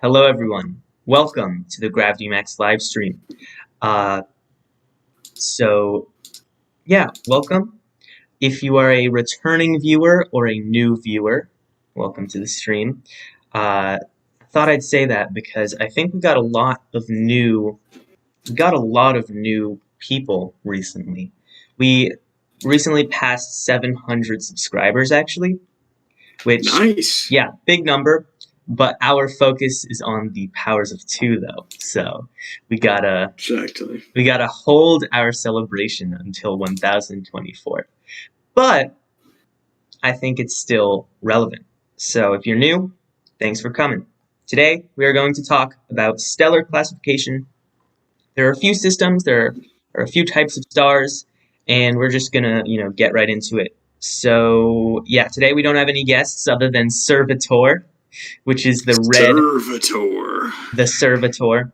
Hello, everyone. Welcome to the Gravity Max live stream. Uh, welcome. If you are a returning viewer or a new viewer, welcome to the stream. I thought I'd say that because I think we got a lot of new people recently. We recently passed 700 subscribers, actually, which Nice. Yeah, big number. But our focus is on the powers of two, though. So we gotta hold our celebration until 1024. But I think it's still relevant. So if you're new, thanks for coming. Today we are going to talk about stellar classification. There are a few systems, there are a few types of stars, and we're just gonna, get right into it. So yeah, today we don't have any guests other than Servitor, which is the red. The Servitor.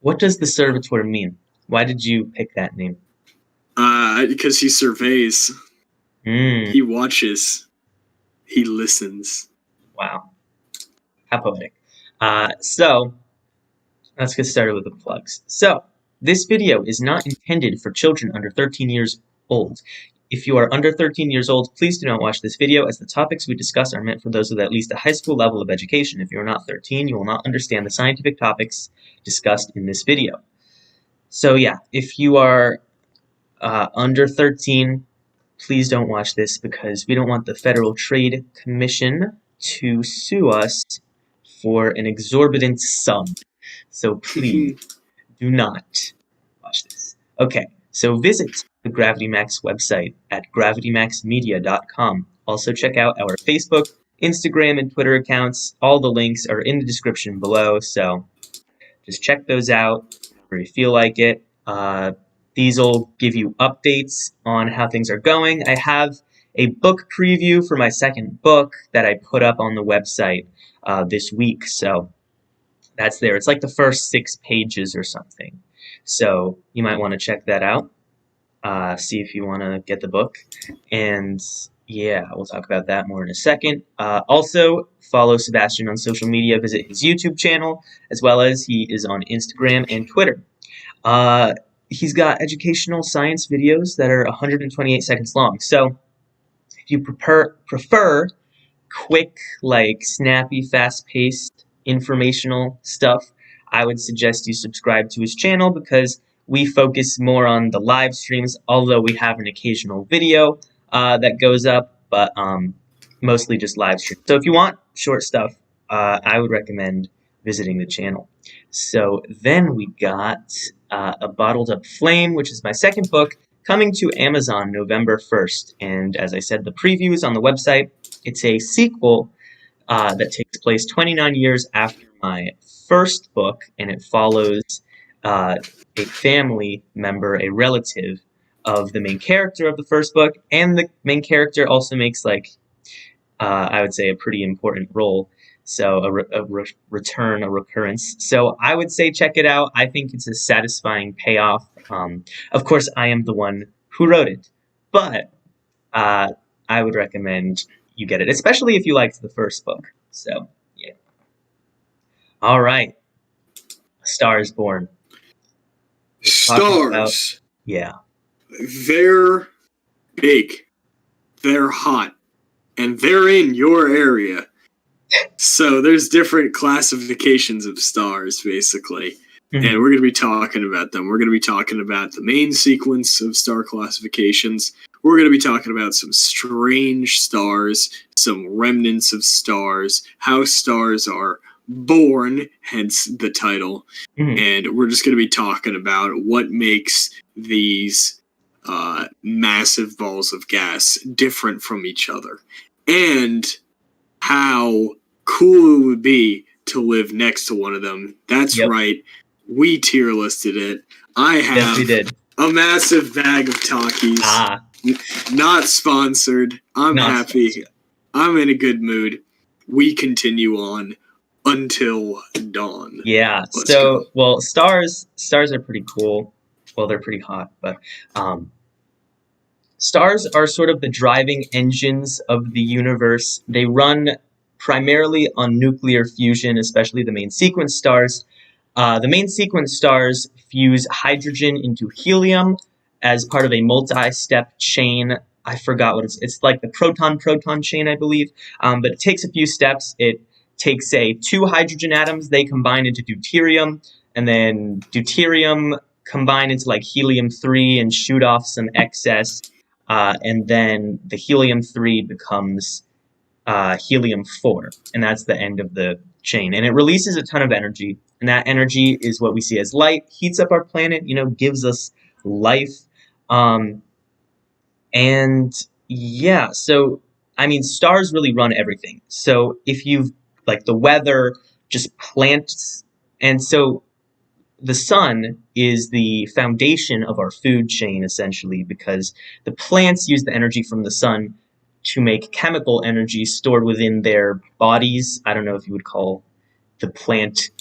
What does the Servitor mean? Why did you pick that name? Because he surveys. He watches. He listens. Wow. How poetic. So, let's get started with the plugs. So, this video is not intended for children under 13 years old. If you are under 13 years old, please do not watch this video, as the topics we discuss are meant for those with at least a high school level of education. If you are not 13, you will not understand the scientific topics discussed in this video. So yeah, if you are under 13, please don't watch this because we don't want the Federal Trade Commission to sue us for an exorbitant sum. So please do not watch this. Okay, so visit the Gravity Max website at gravitymaxmedia.com. Also check out our Facebook, Instagram, and Twitter accounts. All the links are in the description below, so just check those out where you feel like it. These will give you updates on how things are going. I have a book preview for my second book that I put up on the website this week, so that's there. It's like the first 6 pages or something. So you might want to check that out, see if you want to get the book. And yeah, we'll talk about that more in a second. Also, follow Sebastian on social media. Visit his YouTube channel, as well as he is on Instagram and Twitter. He's got educational science videos that are 128 seconds long. So if you prefer quick, like snappy, fast-paced, informational stuff, I would suggest you subscribe to his channel because we focus more on the live streams, although we have an occasional video that goes up, but mostly just live streams. So if you want short stuff, I would recommend visiting the channel. So then we got A Bottled Up Flame, which is my second book, coming to Amazon November 1st. And as I said, the preview is on the website. It's a sequel that takes place 29 years after my first book, and it follows a family member, a relative of the main character of the first book, and the main character also makes, I would say, a pretty important role. So a recurrence. So I would say check it out. I think it's a satisfying payoff. Of course, I am the one who wrote it, but I would recommend you get it, especially if you liked the first book. So yeah. All right, Star is Born. Stars. Yeah. They're big. They're hot. And they're in your area. So there's different classifications of stars, basically. And we're going to be talking about them. We're going to be talking about the main sequence of star classifications. We're going to be talking about some strange stars, some remnants of stars, how stars are born, hence the title. And we're just going to be talking about what makes these massive balls of gas different from each other. And how cool it would be to live next to one of them. That's right. We tier listed it. I have a massive bag of Takis. Not sponsored. I'm happy. I'm in a good mood. We continue on until dawn. Yeah. Well, stars are pretty cool. Well, they're pretty hot, but stars are sort of the driving engines of the universe. They run primarily on nuclear fusion, especially the main sequence stars. The main sequence stars fuse hydrogen into helium as part of a multi-step chain. I forgot what it's like the proton-proton chain, I believe. But it takes a few steps. It takes, say, 2 hydrogen atoms, they combine into deuterium, and then deuterium combine into like helium-3 and shoot off some excess, and then the helium-3 becomes helium-4, and that's the end of the chain. And it releases a ton of energy, and that energy is what we see as light, heats up our planet, gives us life. And yeah, so I mean, stars really run everything. So if you've like the weather, just plants, and so the sun is the foundation of our food chain essentially, because the plants use the energy from the sun to make chemical energy stored within their bodies. I don't know if you would call the plant.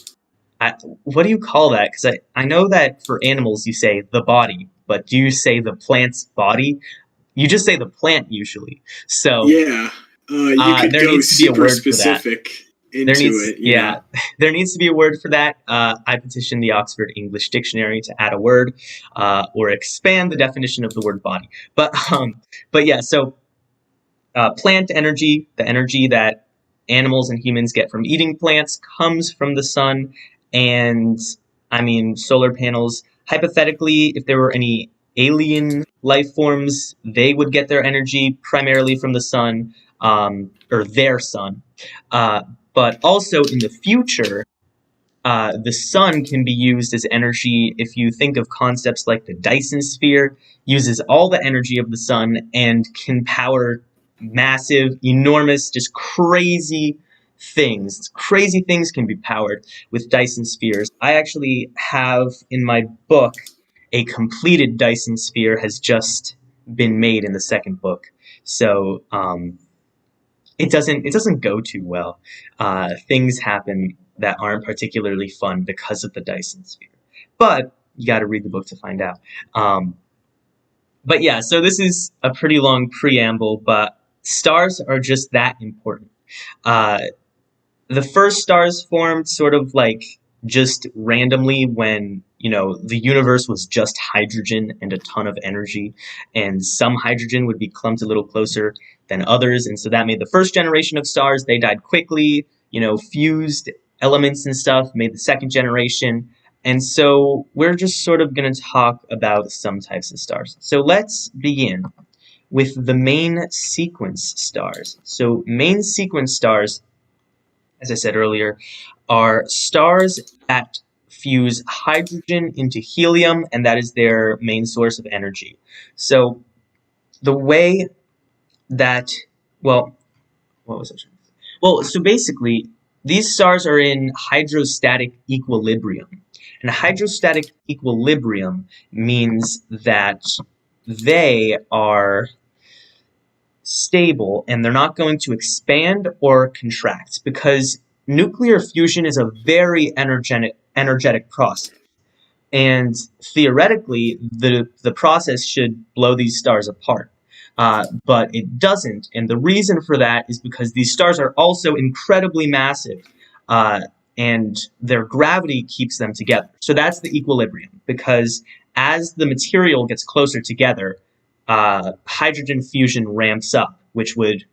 What do you call that? Because I know that for animals you say the body, but do you say the plant's body? You just say the plant usually. So Yeah, you could there go needs to be a super word for that. specific There into needs, it, yeah, there needs to be a word for that. I petitioned the Oxford English Dictionary to add a word or expand the definition of the word body. But yeah, so plant energy, the energy that animals and humans get from eating plants, comes from the sun. And I mean, solar panels, hypothetically, if there were any alien life forms, they would get their energy primarily from the sun, or their sun. Uh, but also in the future, the sun can be used as energy. If you think of concepts like the Dyson sphere, uses all the energy of the sun and can power massive, enormous, just crazy things. Crazy things can be powered with Dyson spheres. I actually have in my book a completed Dyson sphere has just been made in the second book. So it doesn't go too well. Things happen that aren't particularly fun because of the Dyson sphere. But you got to read the book to find out. But yeah, so this is a pretty long preamble, but stars are just that important. Uh, the first stars formed sort of like just randomly when the universe was just hydrogen and a ton of energy, and some hydrogen would be clumped a little closer than others, and so that made the first generation of stars. They died quickly, fused elements and stuff, made the second generation. And so we're just sort of going to talk about some types of stars. So let's begin with the main sequence stars. So main sequence stars, as I said earlier, are stars that fuse hydrogen into helium, and that is their main source of energy. So the way that, well, what was I trying to say? Well, so basically, these stars are in hydrostatic equilibrium. And hydrostatic equilibrium means that they are stable and they're not going to expand or contract, because nuclear fusion is a very energetic process. And theoretically, the process should blow these stars apart. But it doesn't, and the reason for that is because these stars are also incredibly massive, and their gravity keeps them together. So that's the equilibrium, because as the material gets closer together, hydrogen fusion ramps up, which would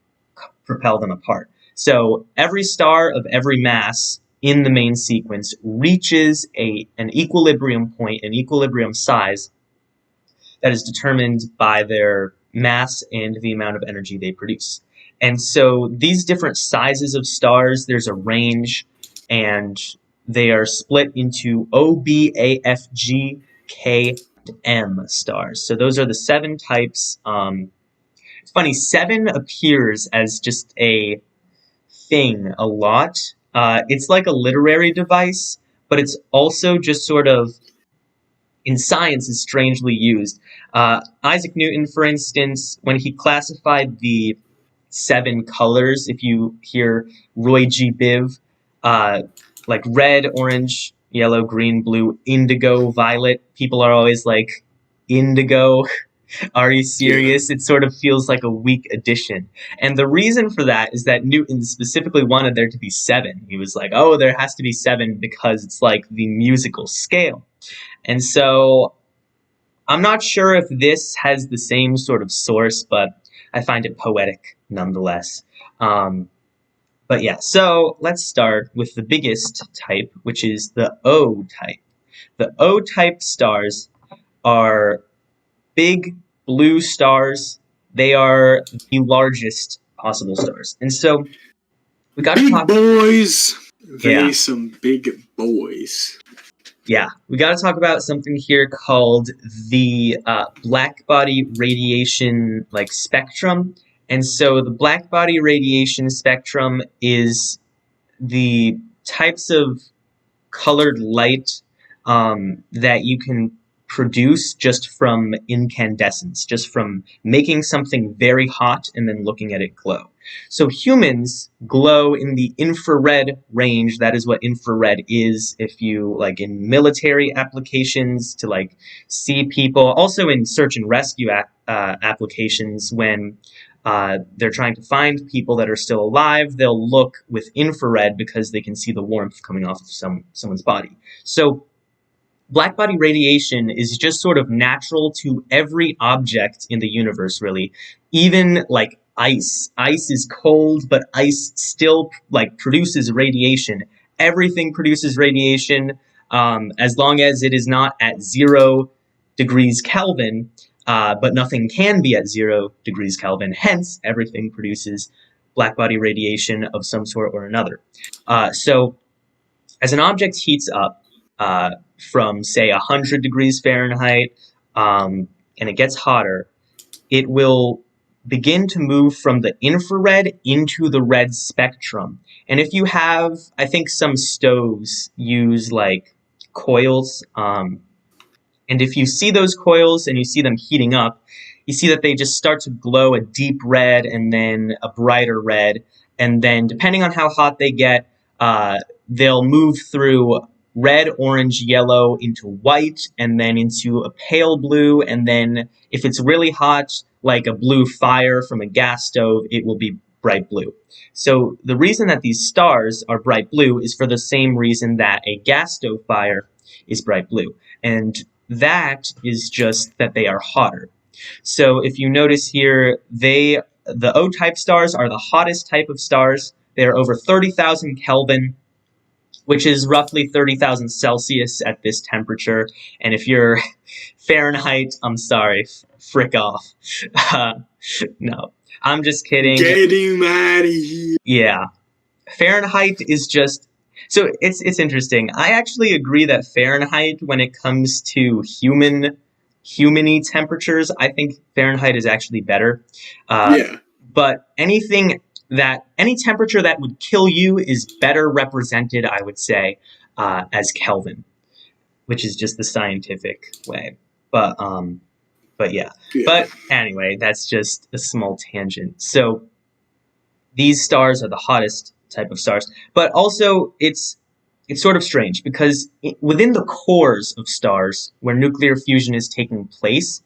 propel them apart. So every star of every mass in the main sequence reaches an equilibrium point, an equilibrium size that is determined by their mass and the amount of energy they produce. And so these different sizes of stars, there's a range, and they are split into OBAFGKM stars. So those are the 7 types. It's funny, 7 appears as just a thing a lot. It's like a literary device, but it's also just sort of in science is strangely used. Isaac Newton, for instance, when he classified the 7 colors, if you hear Roy G. Biv, like red, orange, yellow, green, blue, indigo, violet, people are always like, indigo. Are you serious? It sort of feels like a weak addition. And the reason for that is that Newton specifically wanted there to be 7. He was like, oh, there has to be 7 because it's like the musical scale. And so I'm not sure if this has the same sort of source, but I find it poetic nonetheless. But yeah, so let's start with the biggest type, which is the O type. The O type stars are big blue stars. They are the largest possible stars. And so we got to talk. Big boys! Yeah. Some big boys. Yeah, we got to talk about something here called the blackbody radiation spectrum. And so the blackbody radiation spectrum is the types of colored light that you can produce just from incandescence, just from making something very hot and then looking at it glow. So humans glow in the infrared range. That is what infrared is. If you in military applications to see people, also in search and rescue applications when they're trying to find people that are still alive, they'll look with infrared because they can see the warmth coming off of someone's body. So blackbody radiation is just sort of natural to every object in the universe, really. Even ice. Ice is cold, but ice still produces radiation. Everything produces radiation as long as it is not at 0 degrees Kelvin, but nothing can be at 0 degrees Kelvin. Hence, everything produces blackbody radiation of some sort or another. So as an object heats up, from, say, 100 degrees Fahrenheit, and it gets hotter, it will begin to move from the infrared into the red spectrum. And if you have, I think some stoves use coils, and if you see those coils and you see them heating up, you see that they just start to glow a deep red and then a brighter red. And then depending on how hot they get, they'll move through red, orange, yellow into white, and then into a pale blue, and then if it's really hot, like a blue fire from a gas stove, it will be bright blue. So the reason that these stars are bright blue is for the same reason that a gas stove fire is bright blue, and that is just that they are hotter. So if you notice here, the O-type stars are the hottest type of stars. They are over 30,000 Kelvin, which is roughly 30,000 Celsius at this temperature. And if you're Fahrenheit, I'm sorry, frick off. No, I'm just kidding. Get him out of here. Yeah. Fahrenheit is just... So it's interesting. I actually agree that Fahrenheit, when it comes to human-y temperatures, I think Fahrenheit is actually better. Yeah. But any temperature that would kill you is better represented, I would say, as Kelvin, which is just the scientific way. But yeah. But anyway, that's just a small tangent. So these stars are the hottest type of stars, but also it's sort of strange because within the cores of stars, where nuclear fusion is taking place,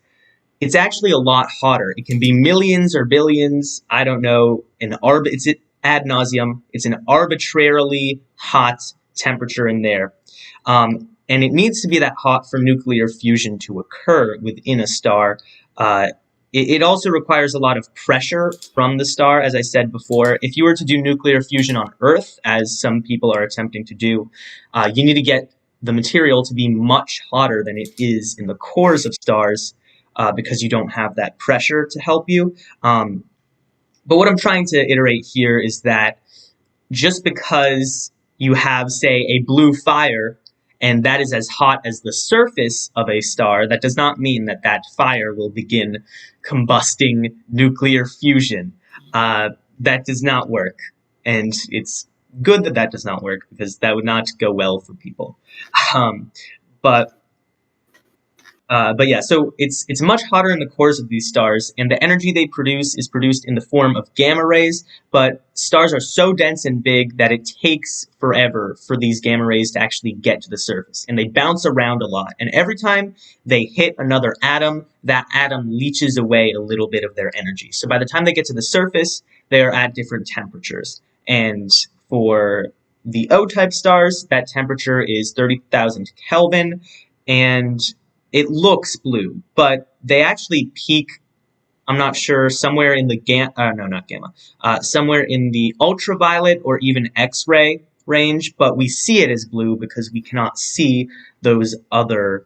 it's actually a lot hotter. It can be millions or billions. I don't know. It's ad nauseum. It's an arbitrarily hot temperature in there. And it needs to be that hot for nuclear fusion to occur within a star. It also requires a lot of pressure from the star, as I said before. If you were to do nuclear fusion on Earth, as some people are attempting to do, you need to get the material to be much hotter than it is in the cores of stars, because you don't have that pressure to help you. But what I'm trying to iterate here is that just because you have, say, a blue fire, and that is as hot as the surface of a star, that does not mean that that fire will begin combusting nuclear fusion. That does not work. And it's good that that does not work, because that would not go well for people. But But yeah, so it's much hotter in the cores of these stars, and the energy they produce is produced in the form of gamma rays. But stars are so dense and big that it takes forever for these gamma rays to actually get to the surface, and they bounce around a lot. And every time they hit another atom, that atom leaches away a little bit of their energy. So by the time they get to the surface, they are at different temperatures. And for the O-type stars, that temperature is 30,000 Kelvin, and it looks blue, but they actually peak, I'm not sure, somewhere in the somewhere in the ultraviolet or even X-ray range, but we see it as blue because we cannot see those other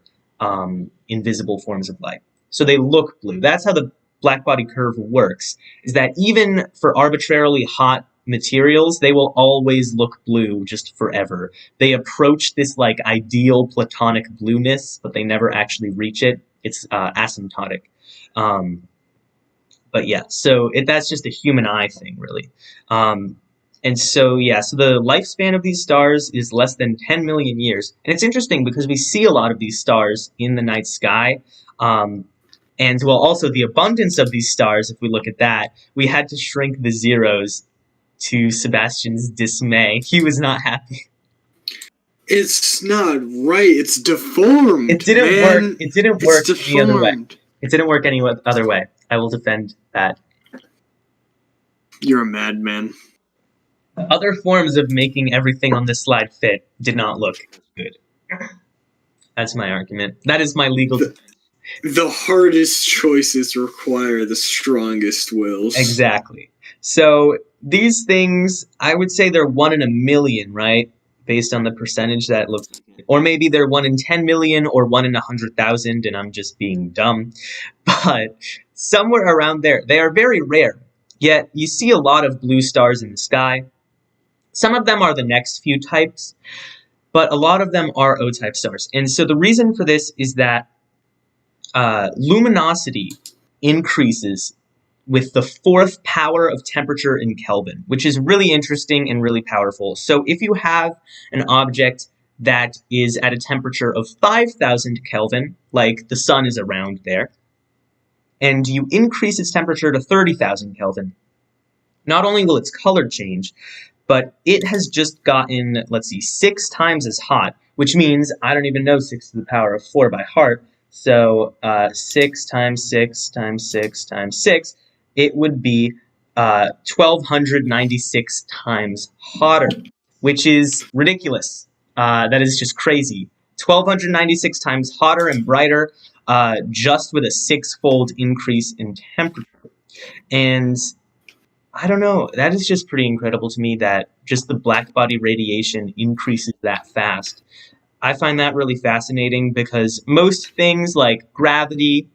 invisible forms of light. So they look blue. That's how the blackbody curve works, is that even for arbitrarily hot materials, they will always look blue just forever. They approach this like ideal platonic blueness, but they never actually reach it. It's asymptotic. But yeah, so that's just a human eye thing, really. And so, yeah, so the lifespan of these stars is less than 10 million years. And it's interesting because we see a lot of these stars in the night sky. And, well, also the abundance of these stars, if we look at that, we had to shrink the zeros to Sebastian's dismay. He was not happy. It's not right. It's deformed. It didn't man. work. It didn't work any other way. It didn't work any other way. I will defend that. You're a madman. Other forms of making everything on this slide fit did not look good. That's my argument. That is my legal defense. The hardest choices require the strongest wills. Exactly. So these things, I would say they're 1 in a million, right? Based on the percentage that looks like it. Or maybe they're 1 in 10 million or 1 in 100,000, and I'm just being dumb. But somewhere around there, they are very rare. Yet you see a lot of blue stars in the sky. Some of them are the next few types, but a lot of them are O-type stars. And so the reason for this is that luminosity increases with the 4th power of temperature in Kelvin, which is really interesting and really powerful. So if you have an object that is at a temperature of 5,000 Kelvin, like the sun is around there, and you increase its temperature to 30,000 Kelvin, not only will its color change, but it has just gotten, let's see, 6 times as hot, which means, I don't even know 6 to the power of 4 by heart, so 6 times 6 times 6 times 6, it would be 1,296 times hotter, which is ridiculous. That is just crazy. 1,296 times hotter and brighter, just with a 6-fold increase in temperature. And I don't know, that is just pretty incredible to me that just the blackbody radiation increases that fast. I find that really fascinating because most things like gravity,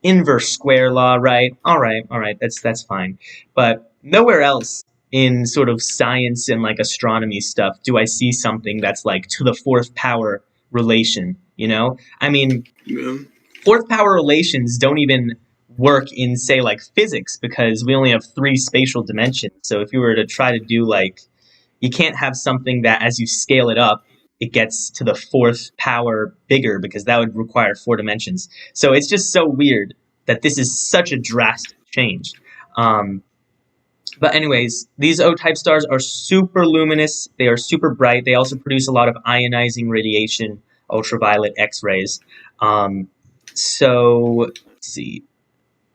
inverse square law, right? All right, that's fine. But nowhere else in sort of science and like astronomy stuff do I see something that's like to the 4th power relation, you know? I mean, Yeah. 4th power relations don't even work in, say, like physics because we only have 3 spatial dimensions. So if you were to try to do like, you can't have something that as you scale it up, it gets to the 4th power bigger because that would require 4 dimensions. So it's just so weird that this is such a drastic change. But anyways, these O-type stars are super luminous. They are super bright. They also produce a lot of ionizing radiation, ultraviolet X-rays. So let's see.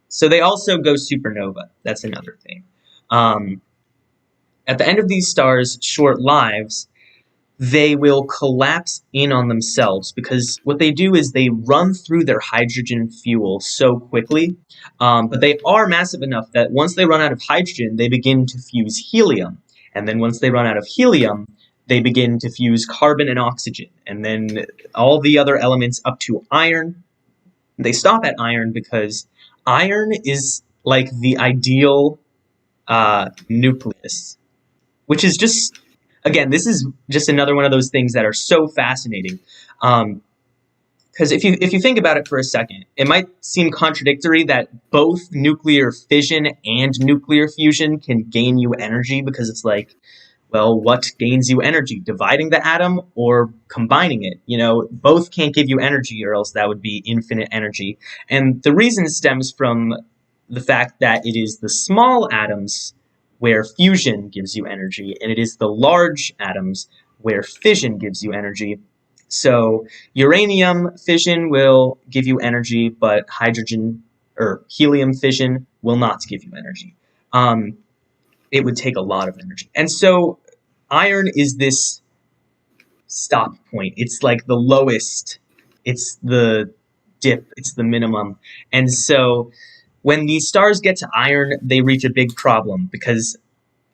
So they also go supernova. That's another thing. At the end of these stars' short lives, they will collapse in on themselves because what they do is they run through their hydrogen fuel so quickly, but they are massive enough that once they run out of hydrogen, they begin to fuse helium. And then once they run out of helium, they begin to fuse carbon and oxygen. And then all the other elements up to iron. They stop at iron because iron is like the ideal nucleus, which is just, again, this is just another one of those things that are so fascinating. Because if you think about it for a second, it might seem contradictory that both nuclear fission and nuclear fusion can gain you energy because it's like, Well, what gains you energy? Dividing the atom or combining it? You know, both can't give you energy, or else that would be infinite energy. And the reason stems from the fact that it is the small atoms where fusion gives you energy, and it is the large atoms where fission gives you energy. So uranium fission will give you energy, but hydrogen or helium fission will not give you energy. It would take a lot of energy. And so iron is this stop point. It's like the lowest, it's the dip, it's the minimum. And so when these stars get to iron, they reach a big problem because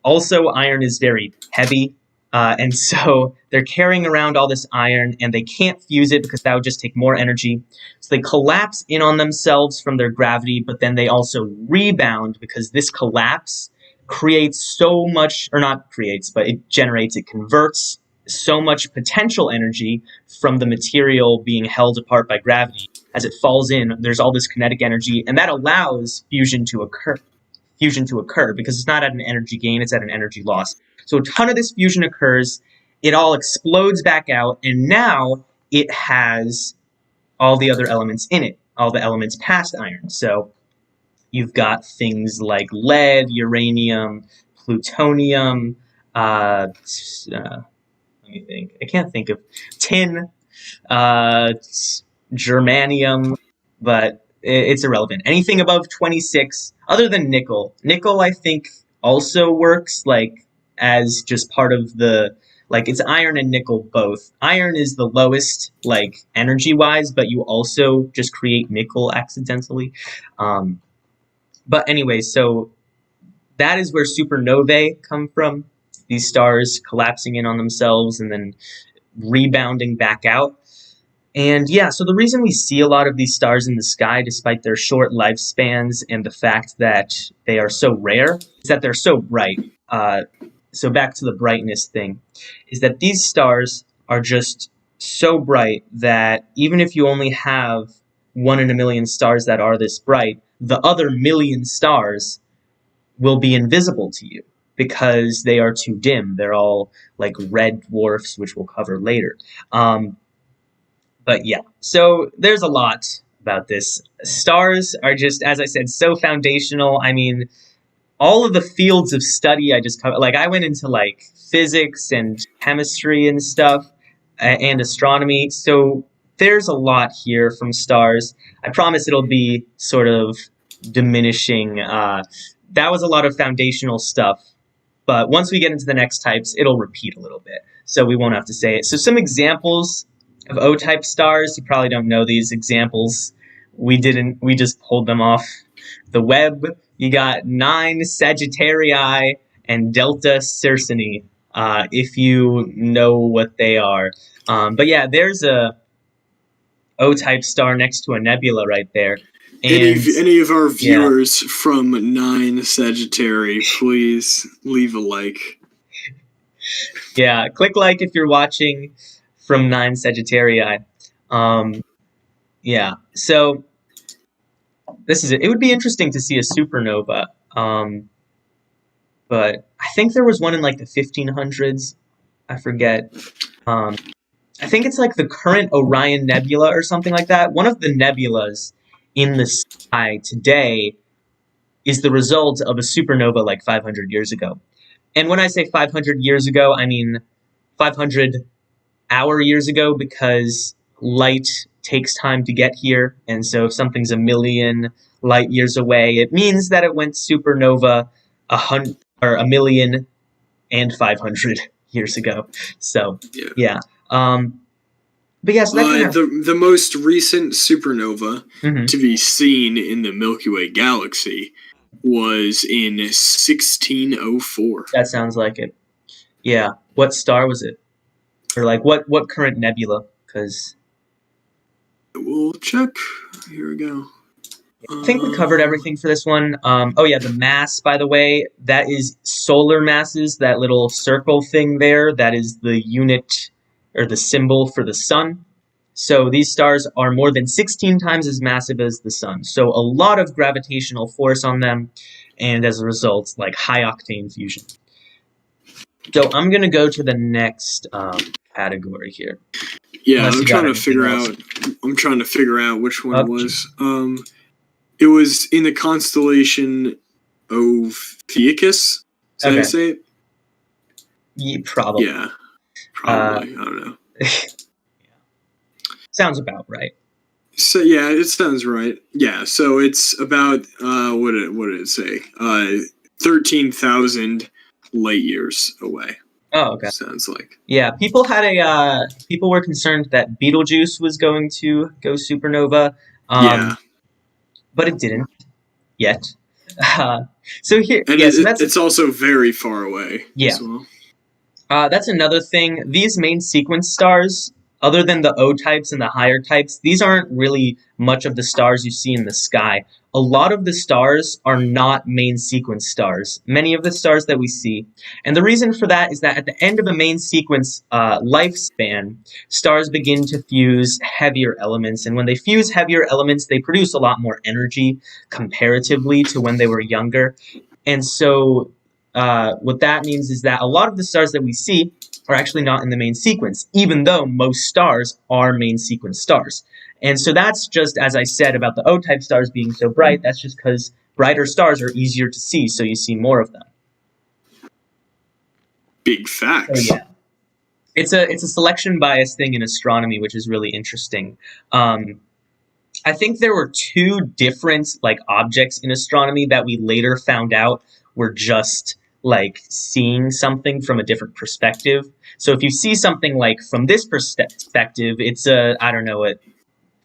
also iron is very heavy. And so they're carrying around all this iron and they can't fuse it because that would just take more energy. So they collapse in on themselves from their gravity, but then they also rebound because this collapse creates so much, or not creates, but it generates, it converts so much potential energy from the material being held apart by gravity. As it falls in, there's all this kinetic energy, and that allows fusion to occur. Because it's not at an energy gain, it's at an energy loss. So a ton of this fusion occurs, it all explodes back out, and now it has all the other elements in it, all the elements past iron. So you've got things like lead, uranium, plutonium, let me think. I can't think of tin, germanium, but it's irrelevant. Anything above 26, other than nickel. Nickel, I think, also works like as just part of the, like, it's iron and nickel both. Iron is the lowest, like, energy-wise, but you also just create nickel accidentally. But anyway, so that is where supernovae come from. These stars collapsing in on themselves and then rebounding back out. And yeah, so the reason we see a lot of these stars in the sky, despite their short lifespans and the fact that they are so rare, is that they're so bright. So back to the brightness thing, is that these stars are just so bright that even if you only have 1 in a million stars that are this bright, the other million stars will be invisible to you because they are too dim. They're all like red dwarfs, which we'll cover later. But yeah, so there's a lot about this. Stars are just, as I said, so foundational. I mean, all of the fields of study I just covered, like I went into like physics and chemistry and stuff and astronomy. So there's a lot here from stars. I promise it'll be sort of diminishing. That was a lot of foundational stuff. But once we get into the next types, it'll repeat a little bit. So we won't have to say it. So some examples of O-type stars. You probably don't know these examples. We just pulled them off the web. You got 9 Sagittarii and Delta Circini, if you know what they are. But yeah, there's a O-type star next to a nebula right there. And any of our viewers from 9 Sagittarii, please leave a like. Yeah, click like if you're watching from 9 Sagittarii. Yeah, so this is it. It would be interesting to see a supernova, but I think there was one in like the 1500s. I forget. I think it's like the current Orion Nebula or something like that. One of the nebulas in the sky today is the result of a supernova like 500 years ago. And when I say 500 years ago, I mean 500 hour years ago, because light takes time to get here. And so if something's a million light years away, it means that it went supernova 1,000,500 years ago. So, yeah. But yeah, so that the most recent supernova to be seen in the Milky Way galaxy was in 1604. That sounds like it. Yeah. What star was it? Or like what current nebula? Because we'll check. Here we go. I think we covered everything for this one. Oh yeah, the mass, by the way, that is solar masses. That little circle thing there, that is the unit or the symbol for the sun. So these stars are more than 16 times as massive as the sun. So a lot of gravitational force on them, and as a result, like high octane fusion. So I'm going to go to the next category here. Yeah, Unless I'm you got trying to figure anything else. out. I'm trying to figure out which one it Okay. was. It was in the constellation Ophiuchus. Is that how you Okay. say it? Probably. Yeah, probably. I don't know. Sounds about right. So yeah, it sounds right. Yeah, so it's about what did it say? 13,000 light years away. Oh, okay. Sounds like. Yeah, people were concerned that Betelgeuse was going to go supernova, Yeah, but it didn't yet. Uh, so here, and yeah, so that's it's also very far away yeah. as well. That's another thing. These main sequence stars, other than the O types and the higher types, these aren't really much of the stars you see in the sky. A lot of the stars are not main sequence stars, many of the stars that we see. And the reason for that is that at the end of a main sequence lifespan, stars begin to fuse heavier elements. And when they fuse heavier elements, they produce a lot more energy comparatively to when they were younger. And so what that means is that a lot of the stars that we see are actually not in the main sequence, even though most stars are main sequence stars. And so that's just, as I said about the O-type stars being so bright, that's just because brighter stars are easier to see, so you see more of them. Big facts. So yeah, it's a selection bias thing in astronomy, which is really interesting. I think there were two different objects in astronomy that we later found out were just seeing something from a different perspective. So if you see something from this perspective, it's I don't know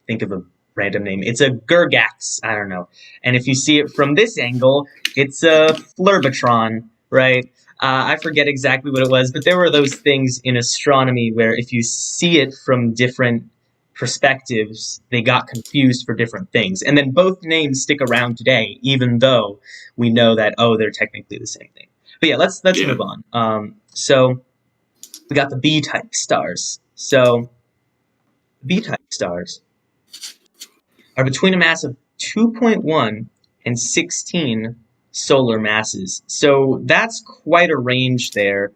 think of a random name. It's a Gergax, I don't know. And if you see it from this angle, it's a Flurbatron, right? I forget exactly what it was, but there were those things in astronomy where if you see it from different perspectives, they got confused for different things. And then both names stick around today, even though we know that, oh, they're technically the same thing. But yeah, let's move on. So we got the B-type stars. So B-type stars are between a mass of 2.1 and 16 solar masses. So that's quite a range there.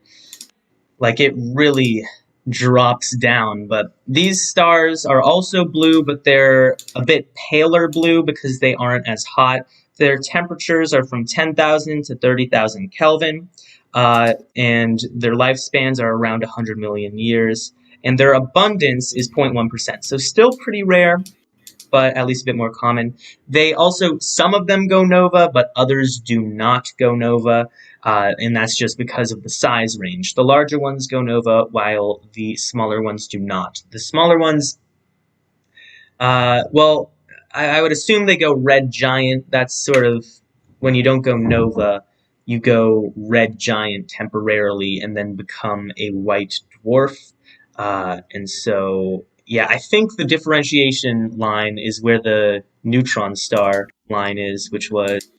It really drops down. But these stars are also blue, but they're a bit paler blue because they aren't as hot. Their temperatures are from 10,000 to 30,000 Kelvin, and their lifespans are around 100 million years. And their abundance is 0.1%, so still pretty rare, but at least a bit more common. They also, some of them go nova, but others do not go nova, and that's just because of the size range. The larger ones go nova, while the smaller ones do not. The smaller ones, well, I would assume they go red giant. That's sort of, when you don't go nova, you go red giant temporarily and then become a white dwarf. And so, yeah, I think the differentiation line is where the neutron star line is, which was,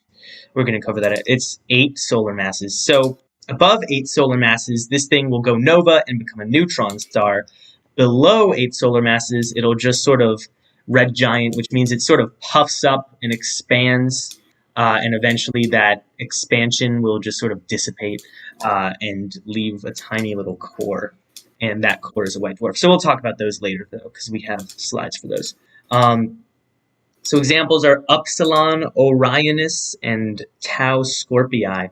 we're going to cover that. It's 8 solar masses. So above 8 solar masses, this thing will go nova and become a neutron star. Below 8 solar masses, it'll just sort of red giant, which means it sort of puffs up and expands, and eventually that expansion will just sort of dissipate and leave a tiny little core. And that core is a white dwarf. So we'll talk about those later, though, because we have slides for those. So examples are Upsilon Orionis and Tau Scorpii,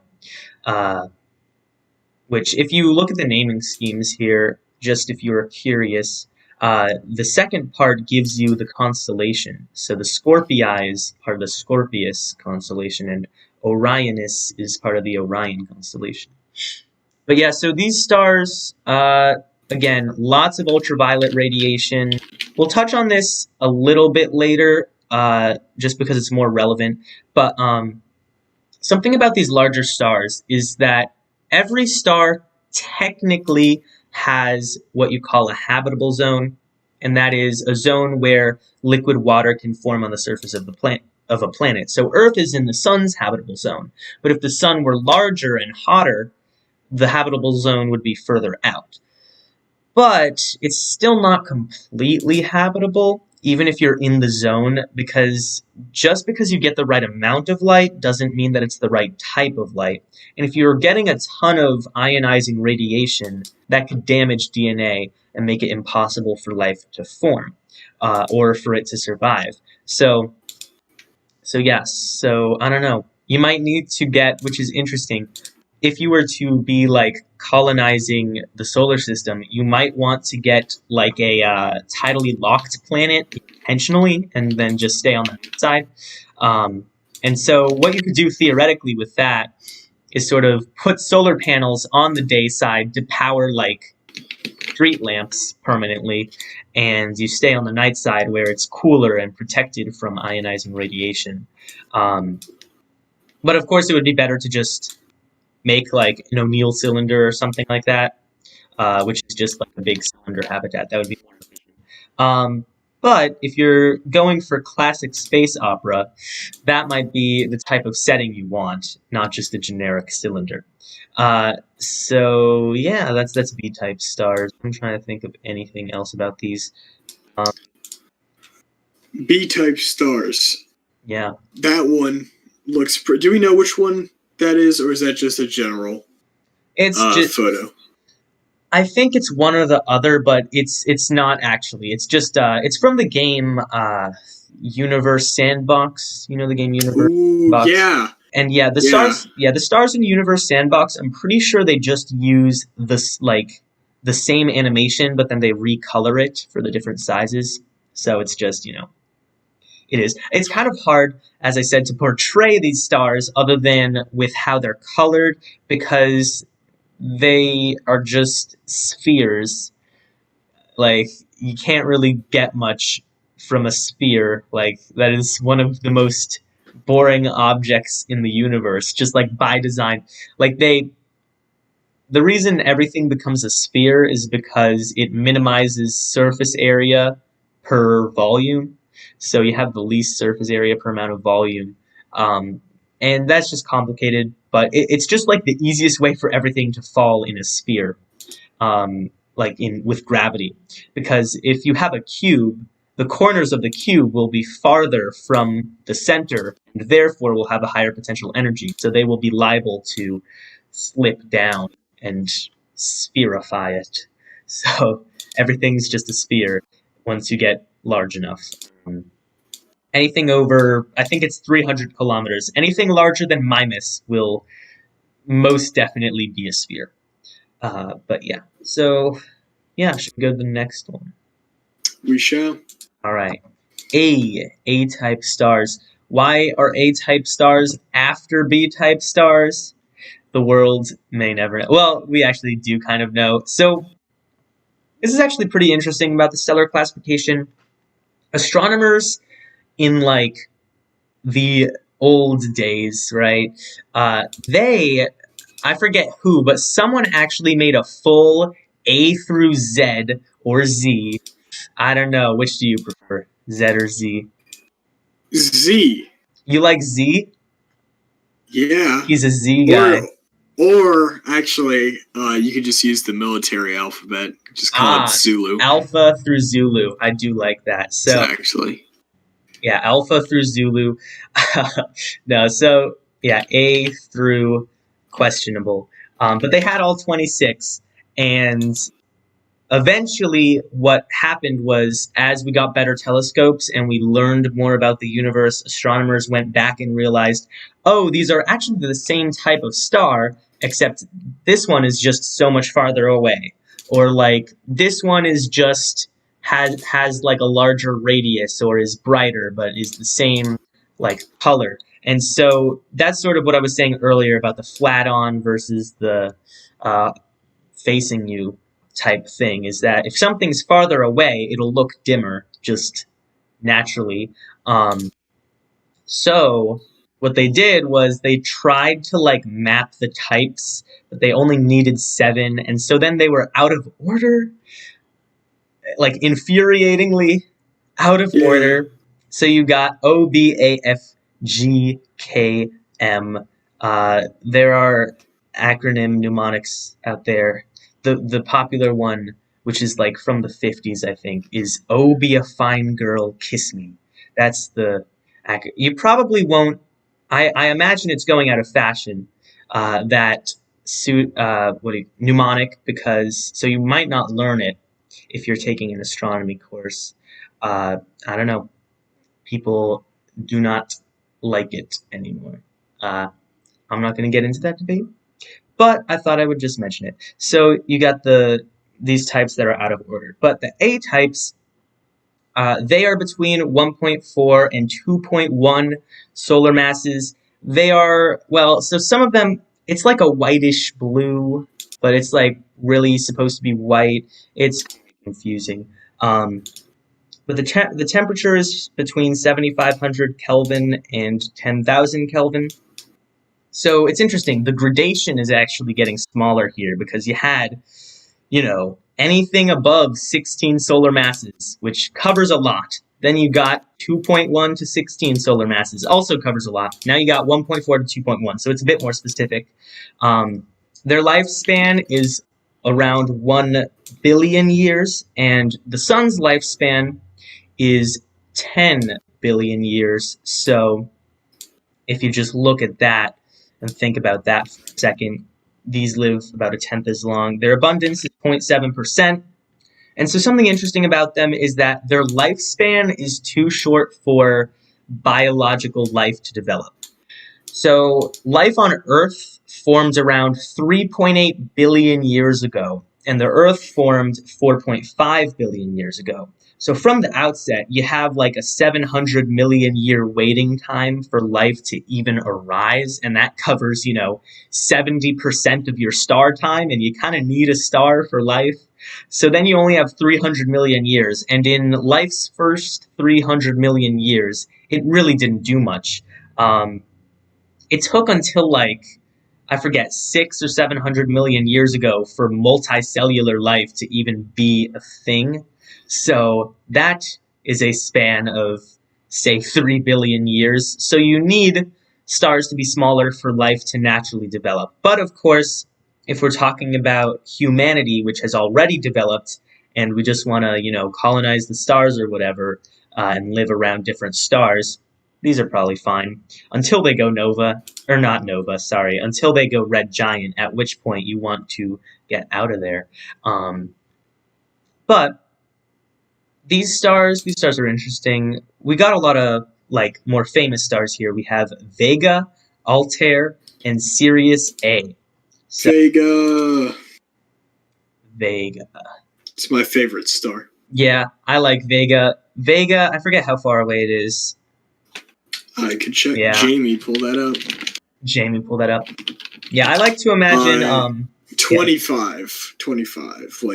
which, if you look at the naming schemes here, just if you're curious, the second part gives you the constellation. So the Scorpii is part of the Scorpius constellation, and Orionis is part of the Orion constellation. But yeah, so these stars, again, lots of ultraviolet radiation. We'll touch on this a little bit later, just because it's more relevant. But something about these larger stars is that every star technically has what you call a habitable zone, and that is a zone where liquid water can form on the surface of a planet. So Earth is in the sun's habitable zone. But if the sun were larger and hotter, the habitable zone would be further out. But it's still not completely habitable. even if you're in the zone, because just because you get the right amount of light doesn't mean that it's the right type of light. And if you're getting a ton of ionizing radiation, that could damage DNA and make it impossible for life to form, or for it to survive. So yes, so I don't know. You might need to get, which is interesting, if you were to be like colonizing the solar system, you might want to get like a tidally locked planet intentionally, and then just stay on the side. And so, what you could do theoretically with that is sort of put solar panels on the day side to power like street lamps permanently, and you stay on the night side where it's cooler and protected from ionizing radiation. Um, but of course, it would be better to just make like an O'Neill cylinder or something like that, which is just like a big cylinder habitat. That would be more efficient. But if you're going for classic space opera, that might be the type of setting you want, not just a generic cylinder. So yeah, that's B-type stars. I'm trying to think of anything else about these. B-type stars. Yeah, That one looks. Do we know which one that is, or is that just a general it's just. photo? I think it's one or the other, but it's not actually. It's just it's from the game Universe Sandbox. You know the game Universe Ooh, Sandbox? yeah. And yeah, the stars. Yeah, the stars in Universe Sandbox. I'm pretty sure they just use this like the same animation, but then they recolor it for the different sizes. So it's just it is. It's kind of hard, as I said, to portray these stars other than with how they're colored, because they are just spheres. Like, you can't really get much from a sphere. Like, that is one of the most boring objects in the universe, just like by design. Like, the reason everything becomes a sphere is because it minimizes surface area per volume. So you have the least surface area per amount of volume. And that's just complicated, but it's just like the easiest way for everything to fall in a sphere, like with gravity. Because if you have a cube, the corners of the cube will be farther from the center, and therefore will have a higher potential energy. So they will be liable to slip down and spherify it. So everything's just a sphere once you get large enough. Anything over, I think it's 300 kilometers. Anything larger than Mimas will most definitely be a sphere. But yeah, so yeah, should we go to the next one? We shall. All right. A-type stars. Why are A-type stars after B-type stars? The world may never know. Well, we actually do kind of know. So this is actually pretty interesting about the stellar classification. Astronomers in like the old days, right? I forget who, but someone actually made a full A through Z or Z. I don't know. Which do you prefer, Z or Z? Z. You like Z? Yeah. He's a Z guy. Or actually, you could just use the military alphabet. Just call it Zulu. Alpha through Zulu. I do like that. So actually. Yeah, Alpha through Zulu. No, so yeah, A through questionable. But they had all 26, and eventually what happened was, as we got better telescopes and we learned more about the universe, astronomers went back and realized, oh, these are actually the same type of star, except this one is just so much farther away. Or like, this one is just has like a larger radius, or is brighter but is the same like color. And so that's sort of what I was saying earlier about the flat on versus the facing you type thing, is that if something's farther away, it'll look dimmer just naturally. So what they did was they tried to like map the types, but they only needed 7, and so then they were out of order, like infuriatingly out of order. So you got OBAFGKM. There are acronym mnemonics out there. The popular one, which is like from the 50s, I think, is "Oh, be a fine girl, kiss me." That's the you probably won't. I imagine it's going out of fashion. That suit mnemonic, because so you might not learn it if you're taking an astronomy course. I don't know. People do not like it anymore. Uh, I'm not going to get into that debate, but I thought I would just mention it. So you got these types that are out of order, but the A types, they are between 1.4 and 2.1 solar masses. They are, well, so some of them, it's like a whitish blue, but it's like really supposed to be white. It's confusing. But the temperature is between 7,500 Kelvin and 10,000 Kelvin. So it's interesting. The gradation is actually getting smaller here because you had, anything above 16 solar masses, which covers a lot. Then you got 2.1 to 16 solar masses, also covers a lot. Now you got 1.4 to 2.1, so it's a bit more specific. Their lifespan is around 1 billion years, and the sun's lifespan is 10 billion years. So if you just look at that and think about that for a second, these live about a tenth as long. Their abundance is 0.7%. And so something interesting about them is that their lifespan is too short for biological life to develop. So life on Earth formed around 3.8 billion years ago, and the Earth formed 4.5 billion years ago. So from the outset, you have like a 700 million year waiting time for life to even arise, and that covers, 70% of your star time, and you kind of need a star for life. So then you only have 300 million years, and in life's first 300 million years, it really didn't do much. It took until I forget, 600 or 700 million years ago for multicellular life to even be a thing. So that is a span of, say, 3 billion years. So you need stars to be smaller for life to naturally develop. But of course, if we're talking about humanity, which has already developed, and we just want to, colonize the stars or whatever, and live around different stars, these are probably fine until they go nova, or not nova, sorry, until they go red giant, at which point you want to get out of there. But these stars are interesting. We got a lot of more famous stars here. We have Vega, Altair, and Sirius A. So, Vega. Vega. It's my favorite star. Yeah, I like Vega. Vega, I forget how far away it is. I could check. Yeah. Jamie, pull that up. Jamie, pull that up. Yeah, I like to imagine 25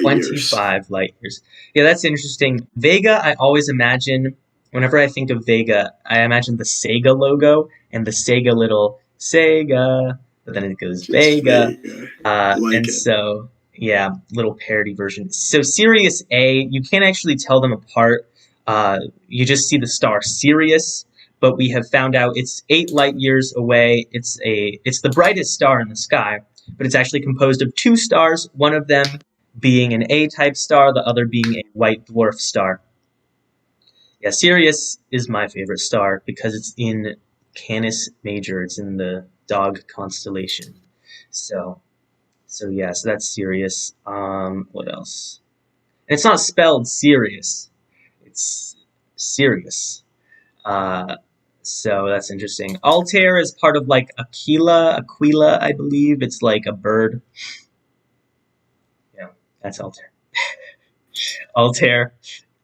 light years. 25 light years. Yeah, that's interesting. Vega, I always imagine, whenever I think of Vega, I imagine the Sega logo and the Sega little Sega, but then it goes Vega. And so, yeah, little parody version. So Sirius A, you can't actually tell them apart. You just see the star Sirius, but we have found out it's 8 light years away. It's the brightest star in the sky, but it's actually composed of 2 stars, one of them being an A-type star, the other being a white dwarf star. Yeah, Sirius is my favorite star because it's in Canis Major. It's in the dog constellation. So yeah, so that's Sirius. What else? And it's not spelled Sirius. It's Sirius. So that's interesting. Altair is part of Aquila, I believe. It's like a bird. Yeah, that's Altair. Altair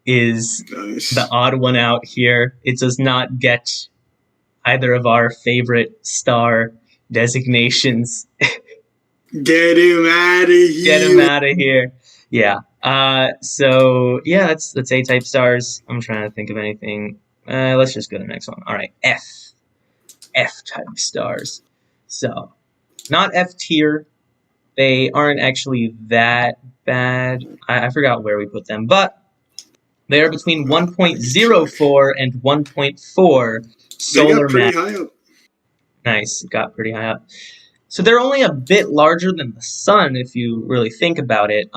is the odd one out here. It does not get either of our favorite star designations. Get him out of here. Get him out of here. Yeah. So yeah, that's A-type stars. I'm trying to think of anything. Let's just go to the next one. All right, F-type stars. So, not F tier. They aren't actually that bad. I forgot where we put them, but they are between 1.04 and 1.4 solar mass. They got pretty high up. Nice, got pretty high up. So they're only a bit larger than the sun if you really think about it.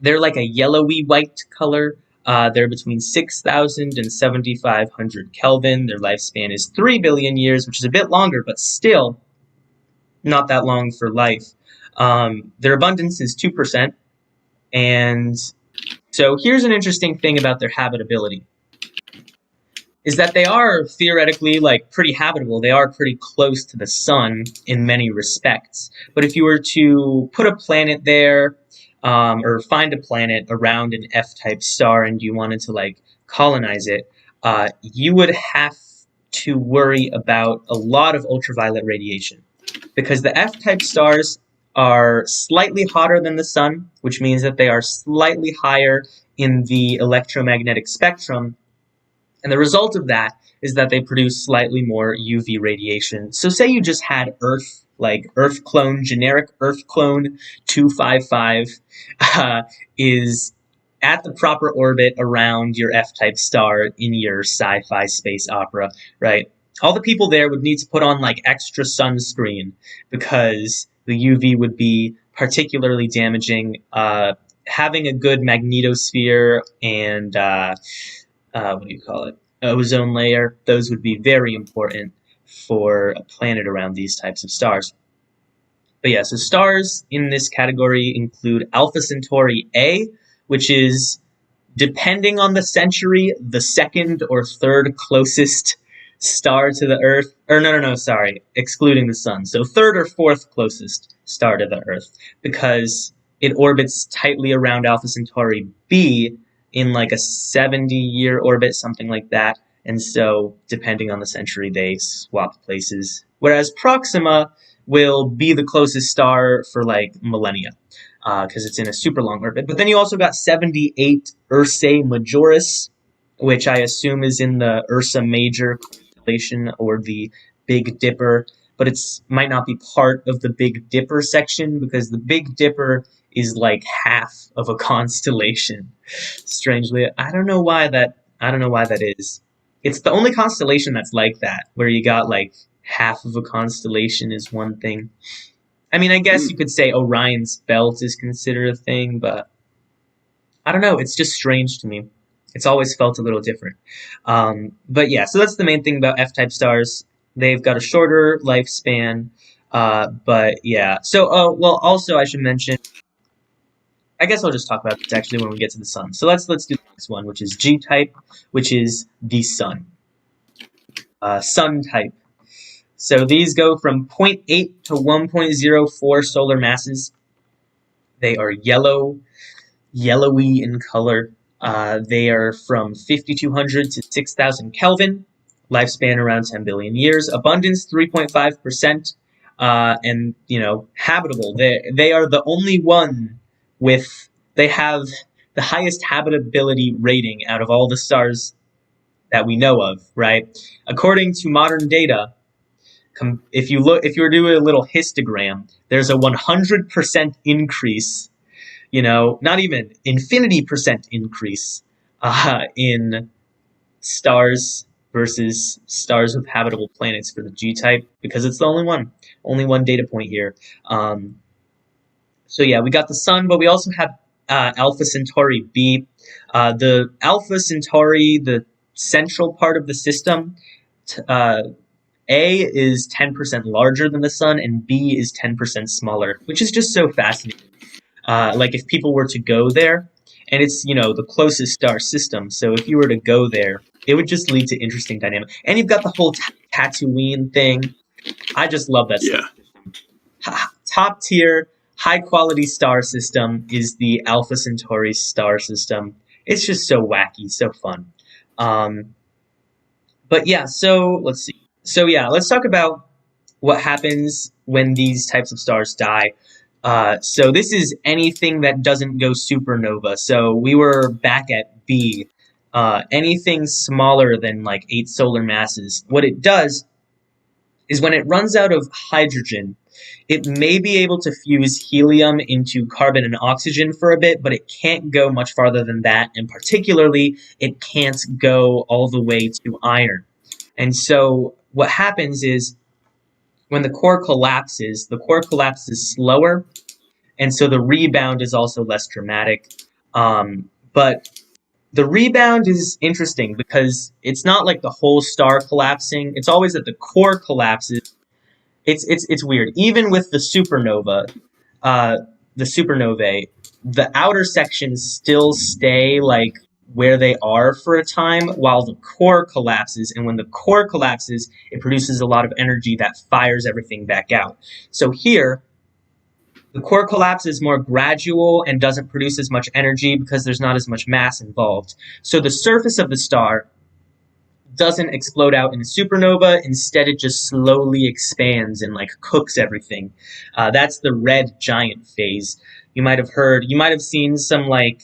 They're like a yellowy white color. They're between 6,000 and 7,500 Kelvin. Their lifespan is 3 billion years, which is a bit longer, but still not that long for life. Their abundance is 2%. And so here's an interesting thing about their habitability, is that they are theoretically like pretty habitable. They are pretty close to the sun in many respects. But if you were to put a planet there, or find a planet around an F-type star, and you wanted to like colonize it, you would have to worry about a lot of ultraviolet radiation, because the F-type stars are slightly hotter than the sun, which means that they are slightly higher in the electromagnetic spectrum. And the result of that is that they produce slightly more UV radiation. So say you just had Earth, like Earth clone, generic Earth clone 255 is at the proper orbit around your F-type star in your sci-fi space opera, right? All the people there would need to put on like extra sunscreen because the UV would be particularly damaging. Having a good magnetosphere and what do you call it? Ozone layer. Those would be very important for a planet around these types of stars. But yeah, so stars in this category include Alpha Centauri A, which is, depending on the century, the second or third closest star to the Earth. Or no, sorry, excluding the sun. So third or fourth closest star to the Earth, because it orbits tightly around Alpha Centauri B in like a 70-year orbit, something like that. And so, depending on the century, they swap places. Whereas Proxima will be the closest star for like millennia, because it's in a super long orbit. But then you also got 78 Ursae Majoris, which I assume is in the Ursa Major constellation or the Big Dipper, but it's might not be part of the Big Dipper section, because the Big Dipper is like half of a constellation. Strangely, I don't know why that is. It's the only constellation that's like that, where you got like half of a constellation is one thing. I mean, I guess you could say Orion's belt is considered a thing, but I don't know. It's just strange to me. It's always felt a little different. But yeah, so that's the main thing about F-type stars. They've got a shorter lifespan. But yeah. So, well, also I should mention, I guess I'll just talk about this actually when we get to the sun. So let's do the next one, which is G-type, which is the sun. Sun type. So these go from 0.8 to 1.04 solar masses. They are yellowy in color. They are from 5,200 to 6,000 Kelvin. Lifespan around 10 billion years. Abundance 3.5%. And habitable. They are the only one they have the highest habitability rating out of all the stars that we know of, right? According to modern data, if you were to do a little histogram, there's a 100% increase, not even infinity percent increase in stars versus stars with habitable planets for the G-type, because it's the only one data point here. So yeah, we got the sun, but we also have Alpha Centauri B. The Alpha Centauri, the central part of the system, A is 10% larger than the sun, and B is 10% smaller, which is just so fascinating. Like if people were to go there, and it's the closest star system, so if you were to go there, it would just lead to interesting dynamics. And you've got the whole Tatooine thing. I just love that stuff. Top tier, high quality star system is the Alpha Centauri star system. It's just so wacky, so fun. But yeah, so let's see. So yeah, let's talk about what happens when these types of stars die. So this is anything that doesn't go supernova. So we were back at B. Anything smaller than like 8 solar masses. What it does is when it runs out of hydrogen, it may be able to fuse helium into carbon and oxygen for a bit, but it can't go much farther than that, and particularly, it can't go all the way to iron. And so what happens is, when the core collapses slower, and so the rebound is also less dramatic. But the rebound is interesting because it's not like the whole star collapsing. It's always that the core collapses. It's weird. Even with uh, the supernovae, the outer sections still stay like where they are for a time while the core collapses. And when the core collapses, it produces a lot of energy that fires everything back out. So here, the core collapse is more gradual and doesn't produce as much energy because there's not as much mass involved. So the surface of the star doesn't explode out in a supernova. Instead, it just slowly expands and like cooks everything. That's the red giant phase. You might have seen some like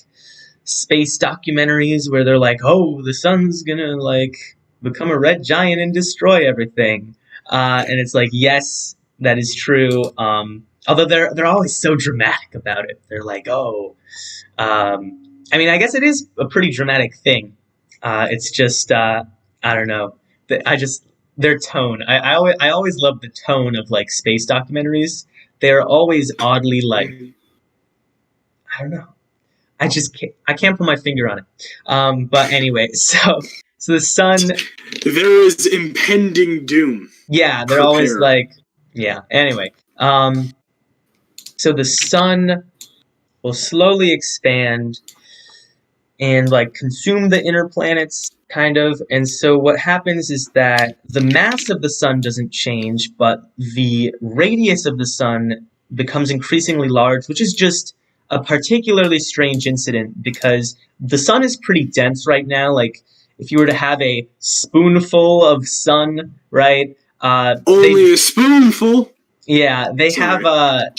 space documentaries where they're like, "Oh, the sun's gonna like become a red giant and destroy everything," and it's like, yes, that is true. Although they're always so dramatic about it. They're like, "Oh," I mean, I guess it is a pretty dramatic thing. It's just I don't know. I just their tone. I always love the tone of like space documentaries. They're always oddly like I don't know. I can't put my finger on it. But anyway, so the sun. There is impending doom. Yeah, they're always like yeah. Anyway, so the sun will slowly expand and like consume the inner planets kind of. And so what happens is that the mass of the sun doesn't change, but the radius of the sun becomes increasingly large, which is just a particularly strange incident because the sun is pretty dense right now. Like if you were to have a spoonful of sun, right? Only a spoonful. Yeah, they Sorry. have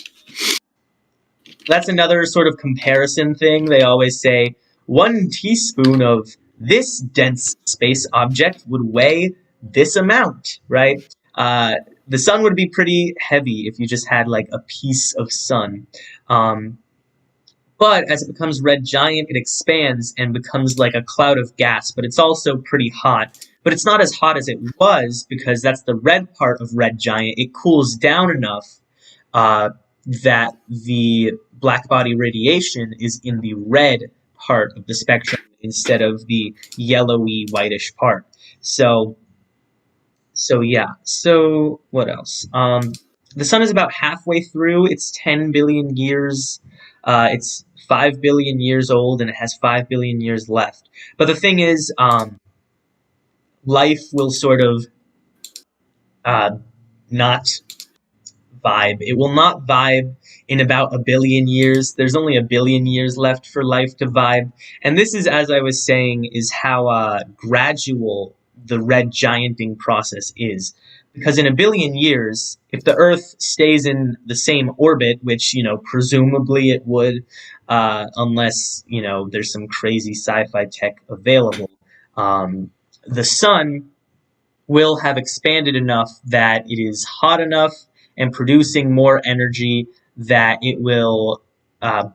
that's another sort of comparison thing. They always say 1 teaspoon of this dense space object would weigh this amount, right? The sun would be pretty heavy if you just had like a piece of sun. But as it becomes red giant, it expands and becomes like a cloud of gas, but it's also pretty hot. But it's not as hot as it was because that's the red part of red giant. It cools down enough that the black body radiation is in the red part of the spectrum instead of the yellowy whitish part. So yeah. So what else? The sun is about halfway through its 10 billion years. It's 5 billion years old and it has 5 billion years left. But the thing is, life will sort of not vibe. It will not vibe in about 1 billion years. There's only 1 billion years left for life to vibe. And this is, as I was saying, is how gradual the red gianting process is. Because in 1 billion years, if the Earth stays in the same orbit, which, presumably it would, unless, there's some crazy sci-fi tech available, the sun will have expanded enough that it is hot enough and producing more energy that it will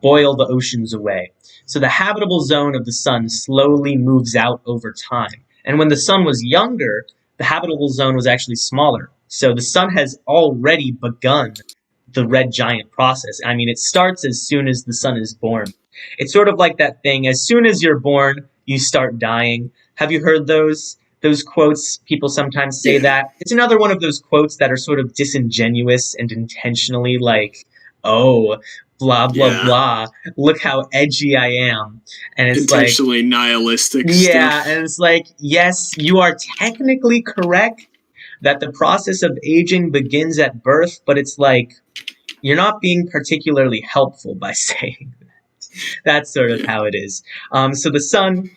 boil the oceans away. So the habitable zone of the sun slowly moves out over time. And when the sun was younger, the habitable zone was actually smaller. So the sun has already begun the red giant process. I mean, it starts as soon as the sun is born. It's sort of like that thing, as soon as you're born, you start dying. Have you heard those quotes? People sometimes say that. It's another one of those quotes that are sort of disingenuous and intentionally like, oh, blah, blah, blah. Look how edgy I am. And it's intentionally nihilistic yeah, stuff. and it's like, yes, you are technically correct that the process of aging begins at birth, but it's like, you're not being particularly helpful by saying that. That's sort of how it is. So the sun